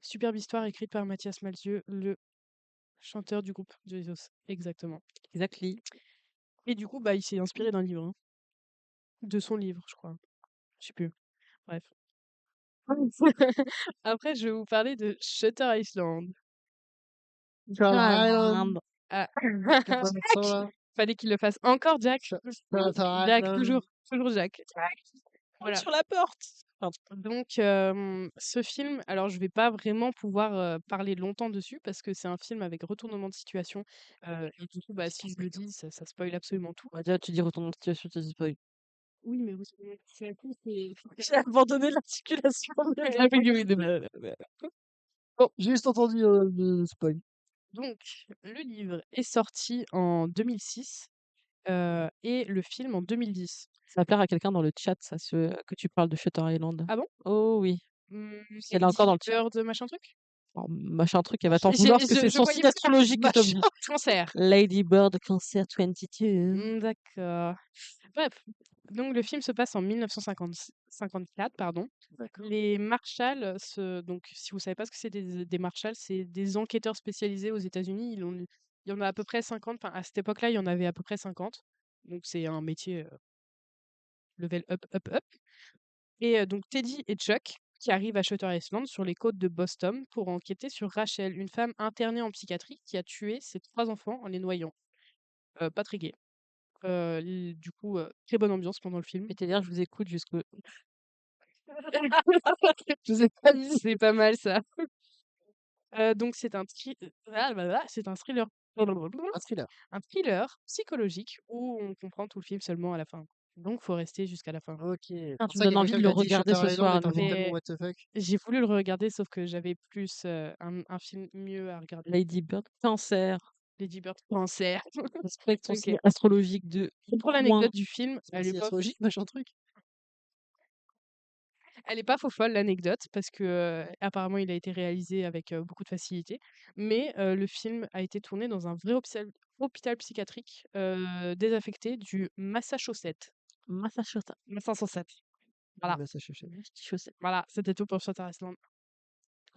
Superbe histoire écrite par Mathias Malzieu, le chanteur du groupe Dionysos. Exactement. Exactly. Et du coup, bah, il s'est inspiré d'un livre, hein. De son livre, je crois. Je sais plus. Bref. Après, je vais vous parler de Shutter Island. Ah. Fallait qu'il le fasse encore, Jack. Jack, toujours Jack. Voilà. Sur la porte. Donc, ce film, alors je vais pas vraiment pouvoir parler longtemps dessus parce que c'est un film avec retournement de situation. Et du coup, bah, si je le dis, ça spoil absolument tout. Bah, déjà, tu dis retournement de situation, tu dis spoil. Oui, mais retournement de situation, c'est. J'ai abandonné l'articulation. J'ai juste entendu le spoil. Donc, le livre est sorti en 2006 et le film en 2010. Ça va plaire à quelqu'un dans le chat, ça, que tu parles de Shutter Island. Ah bon? Oh oui. C'est Elle est encore dans le chat. de machin truc? Alors, machin truc, elle va t'en vouloir parce que c'est je son voyais signe astrologique que je te dis. Cancer. Lady Bird Cancer 22. D'accord. Bref, donc le film se passe en 1954, pardon. Les Marshals, donc si vous savez pas ce que c'est des Marshals, c'est des enquêteurs spécialisés aux États-Unis. Il y en a à peu près 50. Enfin, à cette époque-là, il y en avait à peu près 50. Donc, c'est un métier level up, up, up. Et donc, Teddy et Chuck qui arrivent à Shutter Island sur les côtes de Boston pour enquêter sur Rachel, une femme internée en psychiatrie qui a tué ses 3 enfants en les noyant. Pas très gai. Du coup, très bonne ambiance pendant le film. C'est-à-dire, je vous écoute jusque. Je vous ai pas dit. C'est pas mal ça. Donc c'est un thriller Un thriller. un thriller psychologique où on comprend tout le film seulement à la fin. Donc faut rester jusqu'à la fin. Ok. Putain, Pour tu ça, me il y donnes a envie quelqu'un de qui le a dit regarder Shutter ce Island soir et à t'as fait nouveau. tellement Mais what the fuck. j'ai voulu le regarder sauf que j'avais plus, un film mieux à regarder. Lady Bird, cancer. Lady Bird Cancer. Respecte son OK. signe astrologique de Et pour point. l'anecdote du film, C'est aussi astrologique, machin truc. elle est pas faux folle l'anecdote parce que, apparemment il a été réalisé avec, beaucoup de facilité. Mais, le film a été tourné dans un vrai hôpital psychiatrique, désaffecté du Massachusetts. Massachusetts. Massachusetts. Voilà, Massachusetts. Massachusetts. voilà, c'était tout pour Shutter Island.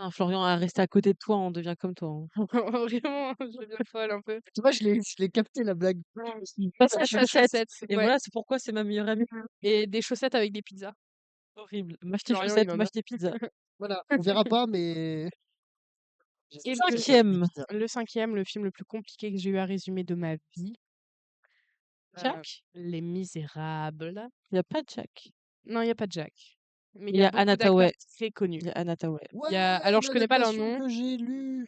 Ah, Florian, à rester à côté de toi, on devient comme toi. Hein. Vraiment, je deviens folle un peu. Tu vois, je l'ai capté la blague. Massachusetts. Massachusetts, Et ouais. voilà, c'est pourquoi c'est ma meilleure amie. Et des chaussettes avec des pizzas. Horrible. Mâche tes Florian, il chaussettes, en a. mâche tes pizzas. Voilà, on verra pas, mais. Et Cinquième. le 5e, le film le plus compliqué que j'ai eu à résumer de ma vie, Jack? Les Misérables. Il n'y a pas Jack. Non, il y a pas Jack. Mais il Il y y a a beaucoup Anna d'acteurs Thaouet. très connus. Il y a Anna Thaouet. Ouais, Alors je connais pas leur l'adaptation nom. que j'ai lu.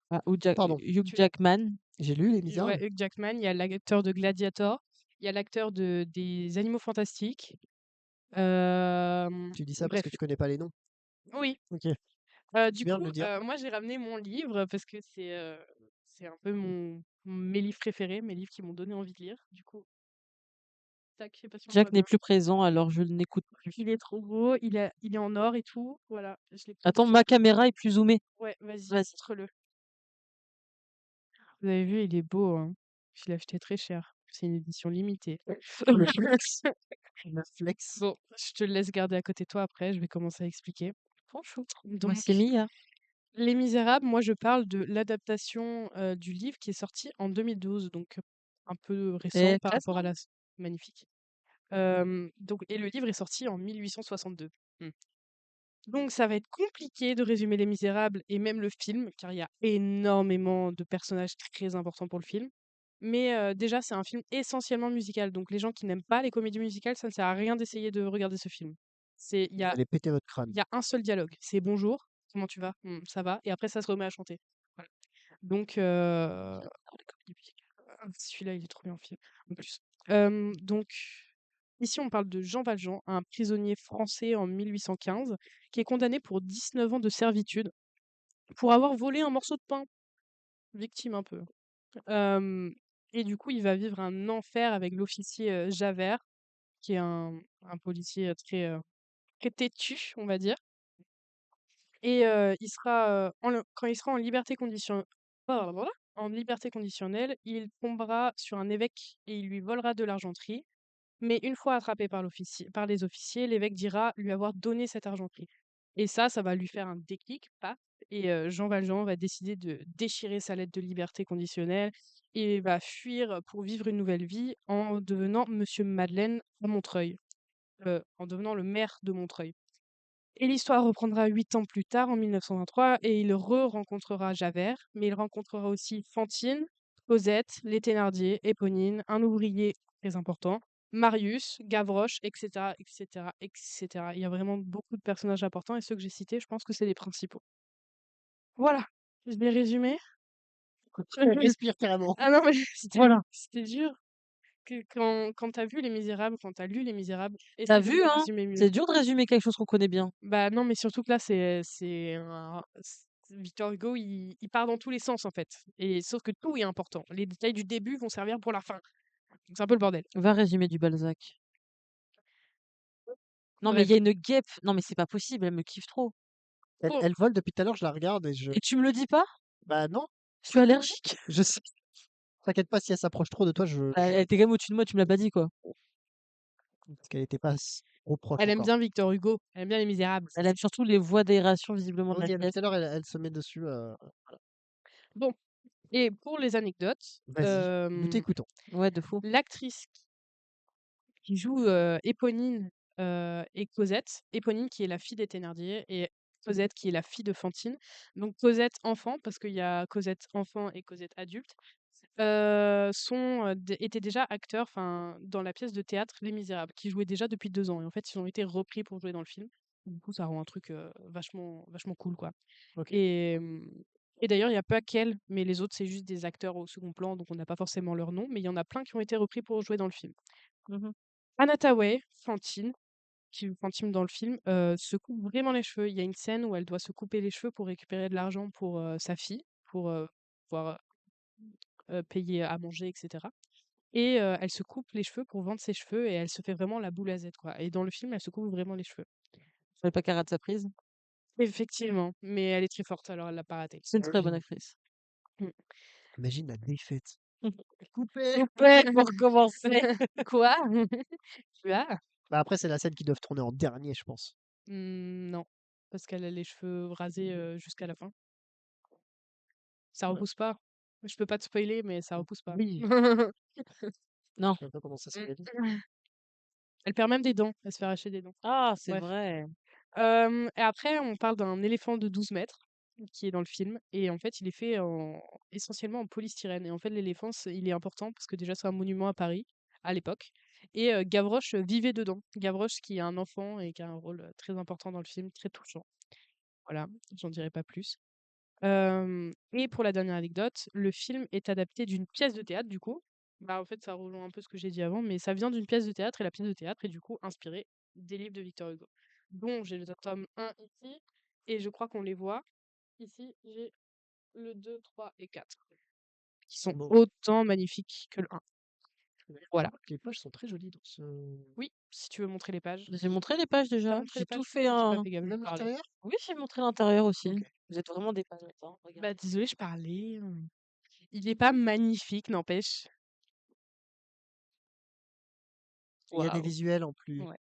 Ah, Pardon. Hugh Jackman. J'ai lu Les Ouais, Misérables. Hugh Jackman, il y a l'acteur de Gladiator, il y a l'acteur des Animaux Fantastiques. Tu dis ça parce Bref, que tu connais pas les noms. oui. Ok. Du Tu viens de coup, le dire. moi j'ai ramené mon livre parce que c'est un peu mes livres préférés, mes livres qui m'ont donné envie de lire. Du coup, tac, je sais pas si on voit Jack n'est bien. plus présent, alors je ne l'écoute plus. Il est trop beau, il est en or et tout. Voilà, je l'ai pris Attends, dessus. ma caméra est plus zoomée. Ouais, vas-y, Vas-y. montre-le. Vous avez vu, il est beau, hein. Je l'ai acheté très cher. C'est une édition limitée. Le flex. Le flex. Bon, je te le laisse garder à côté de toi après, je vais commencer à expliquer. Bonjour. Moi, Donc, c'est Mia. Les Misérables, moi je parle de l'adaptation du livre qui est sorti en 2012, donc un peu récent par rapport à la. Magnifique. Et le livre est sorti en 1862. Donc ça va être compliqué de résumer Les Misérables et même le film, car il y a énormément de personnages très importants pour le film. Mais déjà, c'est un film essentiellement musical. Donc les gens qui n'aiment pas les comédies musicales, ça ne sert à rien d'essayer de regarder ce film. Il y Vous a, allez péter votre crâne. il y a un seul dialogue. C'est bonjour, comment tu vas? Ça va. Et après, ça se remet à chanter. Voilà. Donc, celui-là, il est trop bien fait. En plus. Donc, ici, on parle de Jean Valjean, un prisonnier français en 1815, qui est condamné pour 19 ans de servitude pour avoir volé un morceau de pain. Victime un peu. Et du coup, il va vivre un enfer avec l'officier Javert, qui est un policier très têtu, on va dire. Et quand il sera en liberté conditionnelle, il tombera sur un évêque et il lui volera de l'argenterie. Mais une fois attrapé par les officiers, l'évêque dira lui avoir donné cette argenterie. Et ça va lui faire un déclic, paf. Et Jean Valjean va décider de déchirer sa lettre de liberté conditionnelle et va fuir pour vivre une nouvelle vie en devenant Monsieur Madeleine à Montreuil, en devenant le maire de Montreuil. Et l'histoire reprendra 8 ans plus tard, en 1923, et il rencontrera Javert, mais il rencontrera aussi Fantine, Cosette, les Thénardier, Éponine, un ouvrier très important, Marius, Gavroche, etc., etc., etc. Il y a vraiment beaucoup de personnages importants, et ceux que j'ai cités, je pense que c'est les principaux. Voilà, je vais résumer. Respire carrément. Ah non, mais Voilà. c'était dur. Quand t'as vu Les Misérables, quand t'as lu Les Misérables, T'as essaie de vu, le hein? résumer mieux. C'est dur de résumer quelque chose qu'on connaît bien. Bah non, mais surtout que là, Victor Hugo, il part dans tous les sens en fait. Et sauf que tout est important. Les détails du début vont servir pour la fin. Donc c'est un peu le bordel. Va résumer du Balzac. Non, mais il Bref. y a une guêpe. Non, mais c'est pas possible, elle me kiffe trop. Elle vole depuis tout à l'heure, je la regarde et je. Et tu me le dis pas? Bah non, Je suis allergique. je sais. T'inquiète pas, si elle s'approche trop de toi, Elle était quand même au-dessus de moi, tu me l'as pas dit, quoi. Parce qu'elle était pas trop proche Elle aime encore. bien Victor Hugo. Elle aime bien Les Misérables. Elle aime surtout les voies d'aération, visiblement, de Ok, la depuis pièce. tout à l'heure, elle se met dessus. Bon. Et pour les anecdotes, Vas-y, nous t'écoutons. Ouais, de fou. l'actrice qui joue Éponine et Cosette, Éponine qui est la fille des Thénardier et Cosette qui est la fille de Fantine. Donc Cosette enfant, parce qu'il y a Cosette enfant et Cosette adulte, étaient déjà acteurs dans la pièce de théâtre Les Misérables, qui jouaient déjà depuis 2 ans. Et en fait, ils ont été repris pour jouer dans le film. Du coup, ça rend un truc vachement, vachement cool, quoi. Ok. Et, et d'ailleurs, il n'y a pas qu'elle, mais les autres, c'est juste des acteurs au second plan, donc on n'a pas forcément leur nom, mais il y en a plein qui ont été repris pour jouer dans le film. Mmh. Anna Thaoué, Fantine, qui joue Fantine dans le film, se coupe vraiment les cheveux. Il y a une scène où elle doit se couper les cheveux pour récupérer de l'argent pour sa fille, pour pouvoir payer à manger, etc. Et elle se coupe les cheveux pour vendre ses cheveux et elle se fait vraiment la boule à Z, quoi. Et dans le film, elle se coupe vraiment les cheveux. Fallait pas qu'elle rate sa prise. Effectivement, mais elle est très forte, alors elle l'a pas raté. C'est une très bonne actrice. Mmh. Imagine la défaite. Mmh. Coupé. Coupé pour commencer. Quoi? Tu as? Bah après, c'est la scène qu'ils doivent tourner en dernier, je pense. Non, parce qu'elle a les cheveux rasés jusqu'à la fin. Ça Ouais. repousse pas. Je peux pas te spoiler, mais ça repousse pas. Oui. Non. Je sais pas comment ça se réalise. Elle perd même des dents. Elle se fait arracher des dents. Ah, c'est Bref. vrai. Et après, on parle d'un éléphant de 12 mètres qui est dans le film. Et en fait, il est fait essentiellement en polystyrène. Et en fait, l'éléphant, il est important parce que déjà, c'est un monument à Paris à l'époque. Et Gavroche vivait dedans. Gavroche qui est un enfant et qui a un rôle très important dans le film, très touchant. Voilà, j'en dirai pas plus. Et pour la dernière anecdote, le film est adapté d'une pièce de théâtre, du coup. Bah, en fait, ça rejoint un peu ce que j'ai dit avant, mais ça vient d'une pièce de théâtre et la pièce de théâtre est du coup inspirée des livres de Victor Hugo. Dont j'ai le tome 1 ici, et je crois qu'on les voit. Ici, j'ai le 2, 3 et 4, qui sont Bon. autant magnifiques que le 1. Voilà. Les pages sont très jolies dans ce. Oui, si tu veux montrer les pages. J'ai montré les pages T'as déjà. montré J'ai les tout pages? fait J'ai pas un. fait gaffe, je Même parlais. l'intérieur? Oui, j'ai montré l'intérieur aussi. Ok. Vous êtes vraiment des pages. Regarde. Bah, désolée, je parlais. Il est pas magnifique, n'empêche. Il y a des Waouh. visuels en plus. Ouais.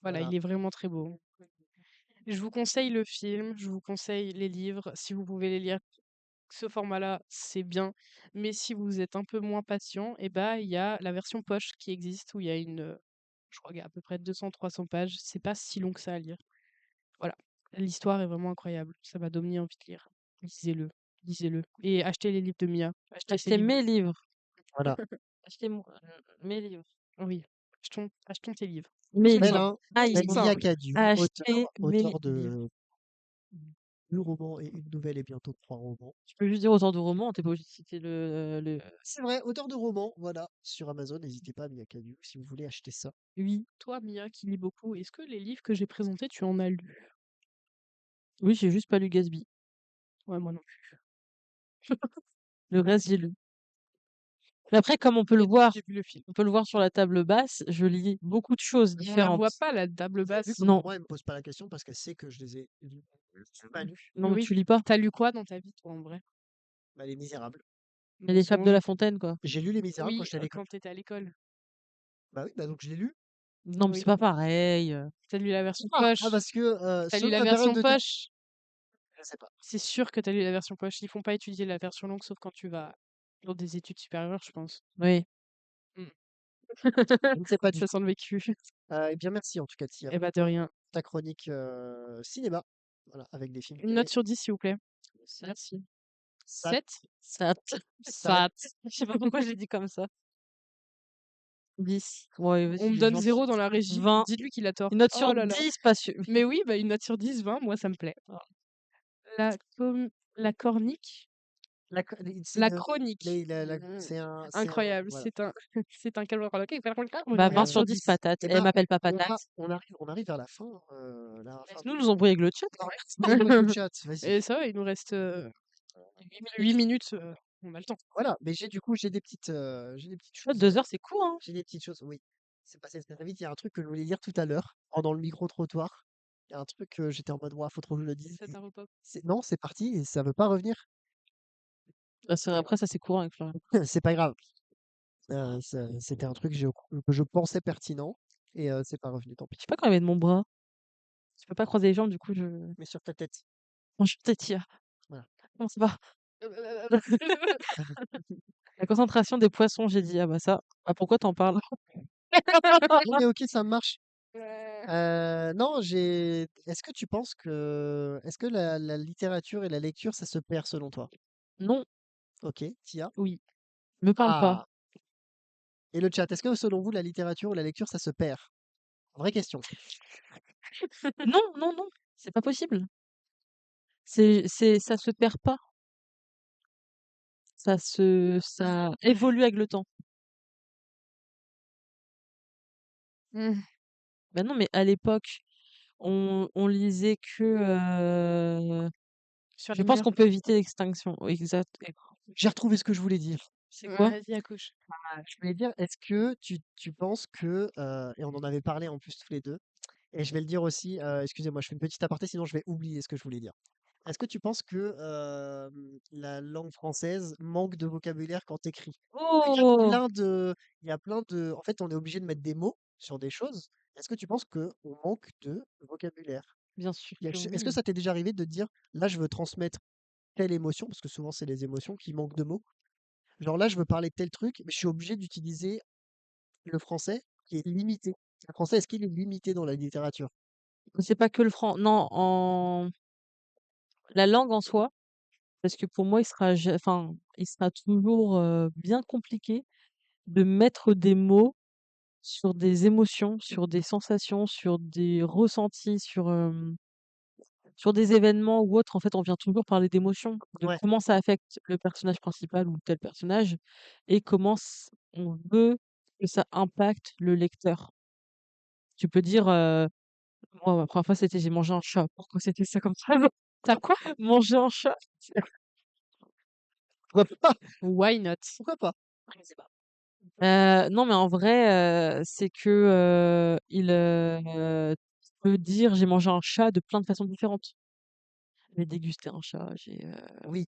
Voilà, Voilà. il est vraiment très beau. Je vous conseille le film, je vous conseille les livres, si vous pouvez les lire. Ce format-là, c'est bien. Mais si vous êtes un peu moins patient, et bah, il y a la version poche qui existe où il y a je crois qu'il y a à peu près 200-300 pages. C'est pas si long que ça à lire. Voilà. L'histoire est vraiment incroyable. Ça m'a donné envie de lire. Lisez-le. Lisez-le. Et achetez les livres de Mia. Achetez ses Achetez livres. mes livres. Voilà. Achetez mes livres. Oui. Achetons tes livres. Mes Belle, livres. hein? Ah, Belle simple. Mia Cadieux, Achetez mes auteur livres. de 2 romans et une nouvelle et bientôt 3 romans. Tu peux juste dire auteur de romans, t'es pas obligé de citer le... C'est vrai, auteur de romans, voilà, sur Amazon. N'hésitez pas, Mia Cadieux, si vous voulez acheter ça. Oui. Toi, Mia, qui lis beaucoup, est-ce que les livres que j'ai présentés, tu en as lu? Oui, j'ai juste pas lu Gatsby. Ouais, moi non plus. Le reste, j'ai lu. Mais après, comme on peut le voir, J'ai vu le film. on peut le voir sur la table basse, je lis beaucoup de choses On la différentes. voit pas, la table Vous avez vu basse. comme Non. moi, elle me pose pas la question parce qu'elle sait que je les ai lus. Je pas lus. Non, mais Oui. tu lis pas. T'as lu quoi dans ta vie, toi, en vrai? Bah, Les Misérables. Et les Fables de Mensonge. La Fontaine, quoi. J'ai lu Les Misérables quand Oui, j'étais à l'école. quand t'étais à l'école. Bah oui, bah donc je l'ai lu. Non, mais Oui. c'est pas pareil. T'as lu la version Ah, poche. parce que T'as lu selon la la période version de temps. poche. Je sais pas. C'est sûr que t'as lu la version poche. Ils font pas étudier la version longue, sauf quand tu vas dans des études supérieures, je pense. Oui. Je ne sais pas du Ça tout. sent le vécu. Eh bien, merci en tout cas, Tia, Eh bah, de pour rien. ta chronique cinéma. Voilà, avec des films. Une note sur 10, s'il vous plaît. Merci. 7? Sat. Sat. Je sais pas pourquoi j'ai dit comme ça. 10. Ouais, On me vas-y, donne j'en 0 suis dans la régie. 20. Dites-lui qu'il a tort. Une note Oh sur là là. 10, pas sûr. Mais oui, bah, une note sur 10, 20, moi, ça me plaît. La cornique? C'est La de- chronique. c'est un. Incroyable. Voilà. C'est un calvaire. Bah, 20 Euh, sur 10 patates. eh Elle ben, m'appelle pas on, patate. on arrive vers la fin. La fin Laisse-nous nous embrouiller avec le chat. avec le chat, vas-y. Et ça va, il nous reste 8 minutes. On a le temps. Voilà, mais j'ai des petites choses. 2 heures, c'est court, hein. J'ai des petites choses, oui. C'est passé très vite. Il y a un truc que je voulais dire tout à l'heure, pendant le micro-trottoir. Il y a un truc que j'étais en mode, ouais, faut trop que je le dise. Ça repop. Non, c'est parti et ça veut pas revenir. Bah, après, ça, c'est courant avec Florian. C'est pas grave. C'était un truc que je pensais pertinent et c'est pas revenu, tant pis. Je sais pas quand il met de mon bras. Je peux pas croiser les jambes, du coup, je. Mais sur ta tête. Bonjour, Tatia. Voilà. Comment ça va? La concentration des poissons, j'ai dit. Ah bah ça, ah pourquoi t'en parles? Non, mais OK, ça marche. Non, est-ce que tu penses que est-ce que la littérature et la lecture, ça se perd selon toi? Non, OK, Tia? oui, me parle pas. Ah! Et le chat, est-ce que selon vous, la littérature ou la lecture, ça se perd? Vraie question. Non, non, non, c'est pas possible. Ça se perd pas. Ça évolue avec le temps. Mmh. Bah non, mais à l'époque, on lisait que, Sur je les pense murs. qu'on peut éviter l'extinction. Oui, exact. J'ai retrouvé ce que je voulais dire. C'est quoi? Vas-y, accouche. Je voulais dire, est-ce que tu penses que, et on en avait parlé en plus tous les 2, et je vais le dire aussi, excusez-moi, je fais une petite aparté, sinon je vais oublier ce que je voulais dire. Est-ce que tu penses que, la langue française manque de vocabulaire quand tu écris? Il y a Oh! plein de il y a plein de en fait, on est obligé de mettre des mots sur des choses. Est-ce que tu penses qu'on manque de vocabulaire? Bien sûr Il y a que est-ce que oui. ça t'est déjà arrivé de te dire: «Là, je veux transmettre telle émotion», parce que souvent c'est les émotions qui manquent de mots. Genre là, je veux parler de tel truc, mais je suis obligé d'utiliser le français qui est limité. Le français, est-ce qu'il est limité dans la littérature? C'est pas que le non, la langue en soi, parce que pour moi, il sera toujours, bien compliqué de mettre des mots sur des émotions, sur des sensations, sur des ressentis, sur des événements ou autres. En fait, on vient toujours parler d'émotions, de Ouais, comment ça affecte le personnage principal ou tel personnage et comment on veut que ça impacte le lecteur. Tu peux dire, moi, ma première fois, c'était j'ai mangé un chat. Pourquoi c'était ça comme ça? Tu quoi? Manger un chat? pourquoi pas? Why not? Pourquoi pas? Je sais pas. Non, mais en vrai, c'est que, tu peux dire: «J'ai mangé un chat» de plein de façons différentes. J'ai dégusté un chat, Oui,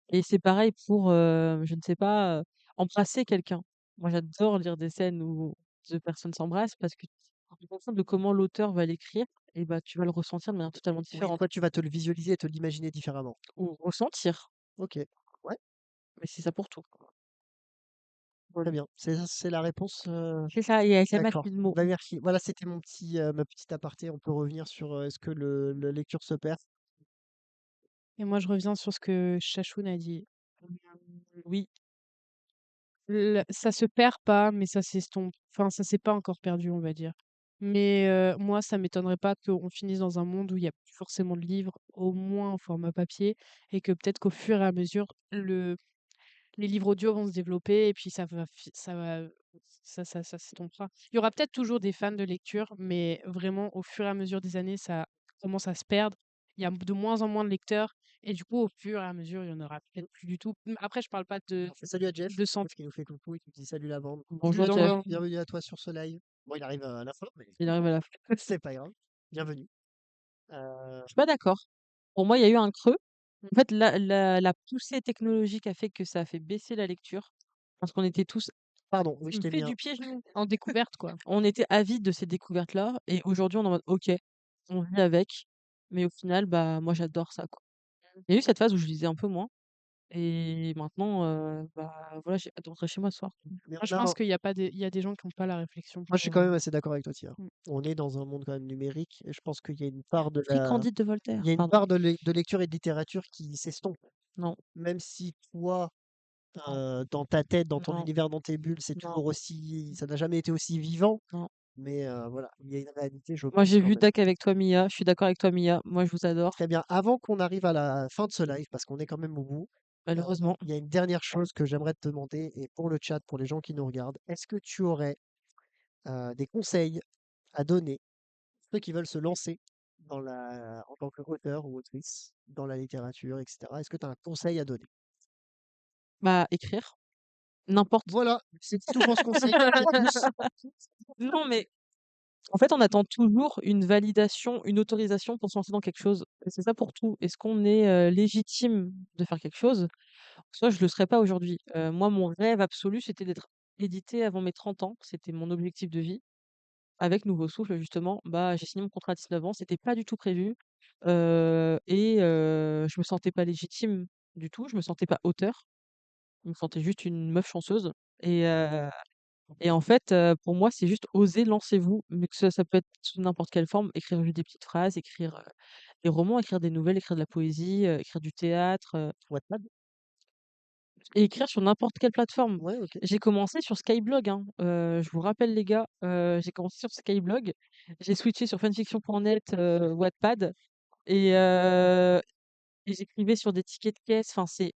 et c'est pareil pour, je ne sais pas, embrasser quelqu'un. Moi, j'adore lire des scènes où 2 personnes s'embrassent parce que en fonction de comment l'auteur va l'écrire et bah, tu vas le ressentir de manière totalement oui, différente toi, tu vas te le visualiser et te l'imaginer différemment. ou ressentir, OK. Ouais, mais c'est ça pour tout. très Voilà. bien. C'est la réponse, C'est ça, il y a jamais d'accord. plus de mots. Bah, merci. Voilà, c'était ma petite aparté. On peut revenir sur, est-ce que le la lecture se perd? Et moi, je reviens sur ce que Chachoun a dit. Oui, Ça se perd pas, mais ça s'estompe. Enfin, ça s'est pas encore perdu, on va dire. Mais moi, ça m'étonnerait pas qu'on finisse dans un monde où il y a plus forcément de livres, au moins en format papier, et que peut-être qu'au fur et à mesure, les livres audio vont se développer et puis ça s'estompera. Il y aura peut-être toujours des fans de lecture, mais vraiment, au fur et à mesure des années, ça commence à se perdre. Il y a de moins en moins de lecteurs et du coup, au fur et à mesure, il y en aura peut-être plus du tout. Après, je parle pas On fait salut à Jeff. de santé. Jeff qui nous fait coucou et qui dit salut la bande. bonjour Jeff, Jeff, bienvenue à toi sur ce live. Bon, il arrive à la fin, mais il arrive à la fin. c'est pas grave. Bienvenue. Je suis pas d'accord. Pour moi, il y a eu un creux. En fait, la poussée technologique a fait que ça a fait baisser la lecture parce qu'on était tous Pardon, oui, tu je me t'ai fais mis un du pied, genou. En découverte, quoi. On était avides de ces découvertes-là et aujourd'hui, on est en mode: «OK, on vit avec», mais au final, bah, moi, j'adore ça, quoi. Il y a eu cette phase où je lisais un peu moins et maintenant, bah, voilà, j'ai hâte de rentrer chez moi ce soir. mais Moi, je on pense a qu'il y a pas des il y a des gens qui ont pas la réflexion moi, je suis pour, quand même assez d'accord avec toi, Tia. mmh. On est dans un monde quand même numérique et je pense qu'il y a une part de Pris la Candide de il Voltaire, y a une pardon. part de lecture et de littérature qui s'estompe. Non, Même si toi, non, dans ta tête, dans ton non, univers, dans tes bulles, c'est non, toujours aussi ça n'a jamais été aussi vivant, non. mais voilà, il y a une réalité, je Moi, pense j'ai quand vu même. Dac avec toi, Mia. Je suis d'accord avec toi, Mia. Moi, je vous adore, Très bien, avant qu'on arrive à la fin de ce live, parce qu'on est quand même au bout, malheureusement. il y a une dernière chose que j'aimerais te demander et pour le chat, pour les gens qui nous regardent, est-ce que tu aurais, des conseils à donner ceux qui veulent se lancer en tant qu'auteur ou autrice dans la littérature, et cetera. Est-ce que tu as un conseil à donner? Bah, écrire, n'importe. Voilà, c'est tout pour ce conseil. À tous. Non, mais en fait, on attend toujours une validation, une autorisation pour se lancer dans quelque chose et c'est ça pour tout. Est-ce qu'on est, légitime de faire quelque chose? Soit je le serais pas aujourd'hui. Moi, mon rêve absolu, c'était d'être éditée avant mes 30 ans. C'était mon objectif de vie. Avec Nouveau Souffle, justement, bah, j'ai signé mon contrat à 19 ans. C'était pas du tout prévu, je me sentais pas légitime du tout. Je me sentais pas auteur. Je me sentais juste une meuf chanceuse et heu et en fait, pour moi, c'est juste oser, lancez-vous, mais que ça peut être sous n'importe quelle forme, écrire juste des petites phrases, écrire, des romans, écrire des nouvelles, écrire de la poésie, écrire du théâtre, Wattpad? et écrire sur n'importe quelle plateforme. Ouais, OK. J'ai commencé sur Skyblog, hein, je vous rappelle les gars, j'ai commencé sur Skyblog, j'ai switché sur fanfiction.net, Wattpad et heu et j'écrivais sur des tickets de caisse, enfin c'est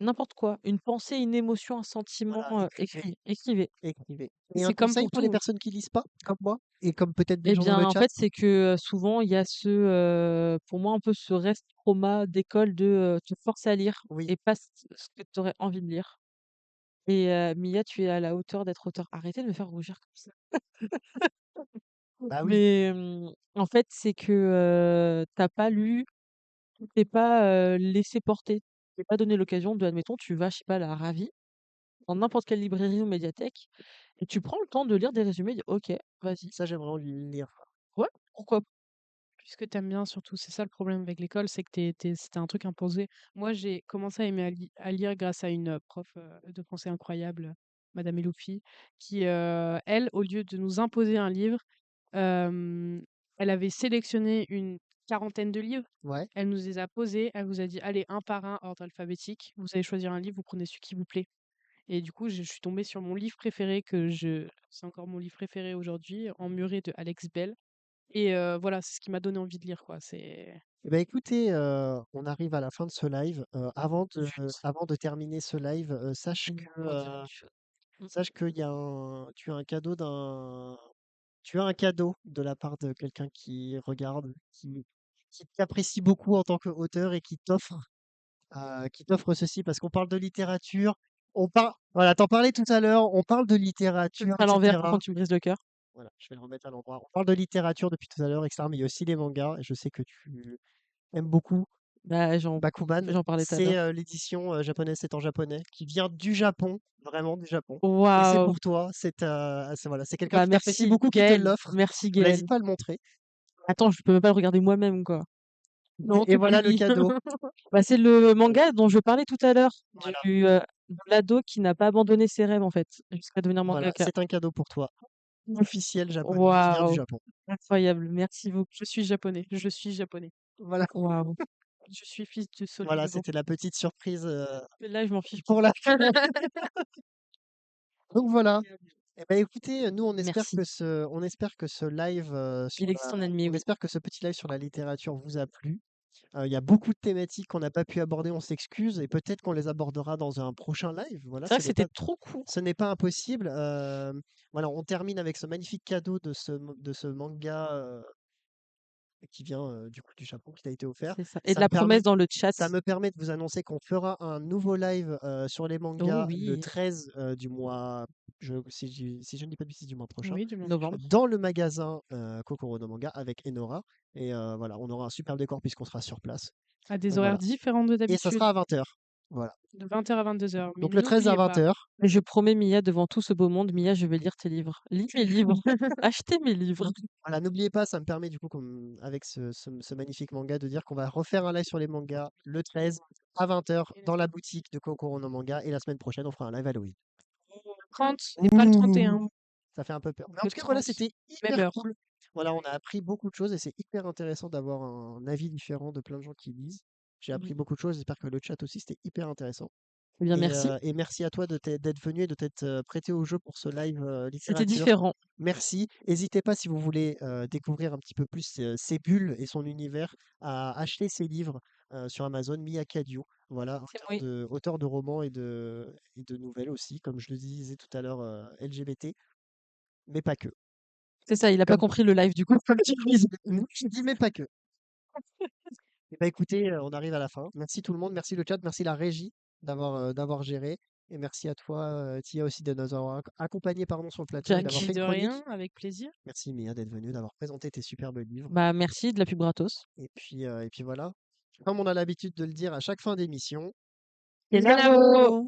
n'importe quoi, une pensée, une émotion, un sentiment, Voilà, écrivez, écrivez. écrivez. Et un C'est comme conseil pour pour les tout. personnes qui lisent pas, comme moi, et comme peut-être des Eh gens dans le bien, en chat? fait, c'est que, souvent il y a pour moi un peu ce reste trauma d'école de, te forcer à lire Oui, et pas ce que tu aurais envie de lire et Mia, tu es à la hauteur d'être auteur. Arrêtez de me faire rougir comme ça. bah oui, Mais, en fait, c'est que, tu pas lu, tu t'es pas, laissé porter. Tu t'es pas donné l'occasion de admettons, tu vas, je sais pas, à la Ravi, dans n'importe quelle librairie ou médiathèque et tu prends le temps de lire des résumés, dire: «OK, vas-y, ça j'aimerais en lire. ouais, pourquoi pas?» Puisque t'aimes bien surtout, c'est ça le problème avec l'école, c'est que c'était un truc imposé. Moi, j'ai commencé à aimer à lire grâce à une prof de français incroyable, Madame Eloufi, qui, elle, au lieu de nous imposer un livre, euh, elle avait sélectionné une quarantaine de livres. Ouais, Elle nous les a posés, elle vous a dit, allez, un par un, ordre alphabétique, vous allez choisir un livre, vous prenez celui qui vous plaît. Et du coup, je suis tombée sur mon livre préféré, c'est encore mon livre préféré aujourd'hui, Emmuré de Alex Bell. Et voilà, c'est ce qui m'a donné envie de lire, quoi. C'est eh ben écoutez, on arrive à la fin de ce live. Zut, Avant de terminer ce live, je vais encore dire une chose. Mmh. sache qu'il y a tu as un cadeau de la part de quelqu'un qui regarde, qui t'apprécie beaucoup en tant qu'auteur et qui t'offre ceci parce qu'on parle de littérature. Voilà, t'en parlais tout à l'heure, on parle de Je le littérature, ferai à l'envers pour quand etc. tu me brises le cœur. Voilà, je vais le remettre à l'endroit. On parle de littérature depuis tout à l'heure, etc. Mais il y a aussi les mangas, et je sais que tu aimes beaucoup Bah, Bakuman. j'en parlais tout à C'est l'heure. l'édition japonaise, c'est en japonais, qui vient du Japon, vraiment du Japon. Et c'est Waouh! pour toi, voilà, c'est quelqu'un Bah, qui t'apprécie merci beaucoup qui te Gaël, l'offre. merci Voilà, Gaël. n'hésite pas à le montrer. Attends, je peux même pas le regarder moi-même, quoi. Non, Et tout est voilà le dit. cadeau. Bah, c'est le manga dont je parlais tout à l'heure, Voilà, de l'ado qui n'a pas abandonné ses rêves, en fait, jusqu'à devenir voilà, mangaka. c'est un cadeau pour toi, officiel japonais, qui vient du Waouh! Japon. Incroyable, merci beaucoup. je suis japonais, je suis japonais. Voilà, Waouh! Je suis fils de voilà, Solido. c'était la petite surprise Là, je m'en fiche. pour la fin. Donc voilà. Eh ben, écoutez, nous, Merci. on espère que ce live, Il existe en ennemi, on oui. espère que ce petit live sur la littérature vous a plu. Il y a beaucoup de thématiques qu'on n'a pas pu aborder, on s'excuse, et peut-être qu'on les abordera dans un prochain live. Voilà, C'est vrai que c'était trop court. ce n'est pas impossible. Voilà, on termine avec ce magnifique cadeau de ce manga qui vient du coup du Japon, qui t'a été offert. C'est ça et de Ça me la permet, promesse dans le chat. ça me permet de vous annoncer qu'on fera un nouveau live sur les Oh mangas le oui, 13 du mois, si je ne dis pas de bêtises, du mois prochain, Oui, du moins. novembre. dans le magasin Kokoro no Manga avec Enora. Et voilà, on aura un superbe décor puisqu'on sera sur place. À des Donc horaires voilà. différents de Et ça d'habitude, sera à 20h. Voilà. de 20h à 22h. Mais Donc le 13 à n'oubliez pas, 20h. Mais je promets Mia, devant tout ce beau monde, Mia, je vais lire tes livres. Lis mes livres, achetez mes livres. Voilà, n'oubliez pas, ça me permet du coup, avec ce magnifique manga, de dire qu'on va refaire un live sur les mangas le 13 à 20h dans la boutique de Kokoro no Manga. Et la semaine prochaine, on fera un live Halloween. 30 et pas le 31. Ouh, ça fait un peu peur. Mais en Le tout cas, voilà, 30, c'était même hyper heure. cool. Voilà, on a appris beaucoup de choses et c'est hyper intéressant d'avoir un avis différent de plein de gens qui lisent. J'ai appris beaucoup de choses. J'espère que le chat aussi, c'était hyper intéressant. Eh bien, merci. Et merci à toi d'être venu et de t'être prêté au jeu pour ce live C'était littérature. différent. Merci. N'hésitez pas, si vous voulez découvrir un petit peu plus ces bulles et son univers, à acheter ses livres sur Amazon, Miyake Diou. Voilà, Oui, auteur de romans et de nouvelles aussi, comme je le disais tout à l'heure, LGBT, mais pas que. c'est ça, il a pas Comme, compris le live du coup. comme tu le disais. Je dis mais pas que. Et bah écoutez, on arrive à la fin. Merci tout le monde, merci le chat, merci la régie d'avoir géré. Et merci à toi, Tia, aussi, de nous avoir accompagnés sur le plateau et d'avoir Jack. fait Mais une de rien, chronique. avec plaisir. Merci Mia d'être venue, d'avoir présenté tes superbes livres. Bah, merci de la pub gratos. Et puis voilà. Comme on a l'habitude de le dire à chaque fin d'émission, Et là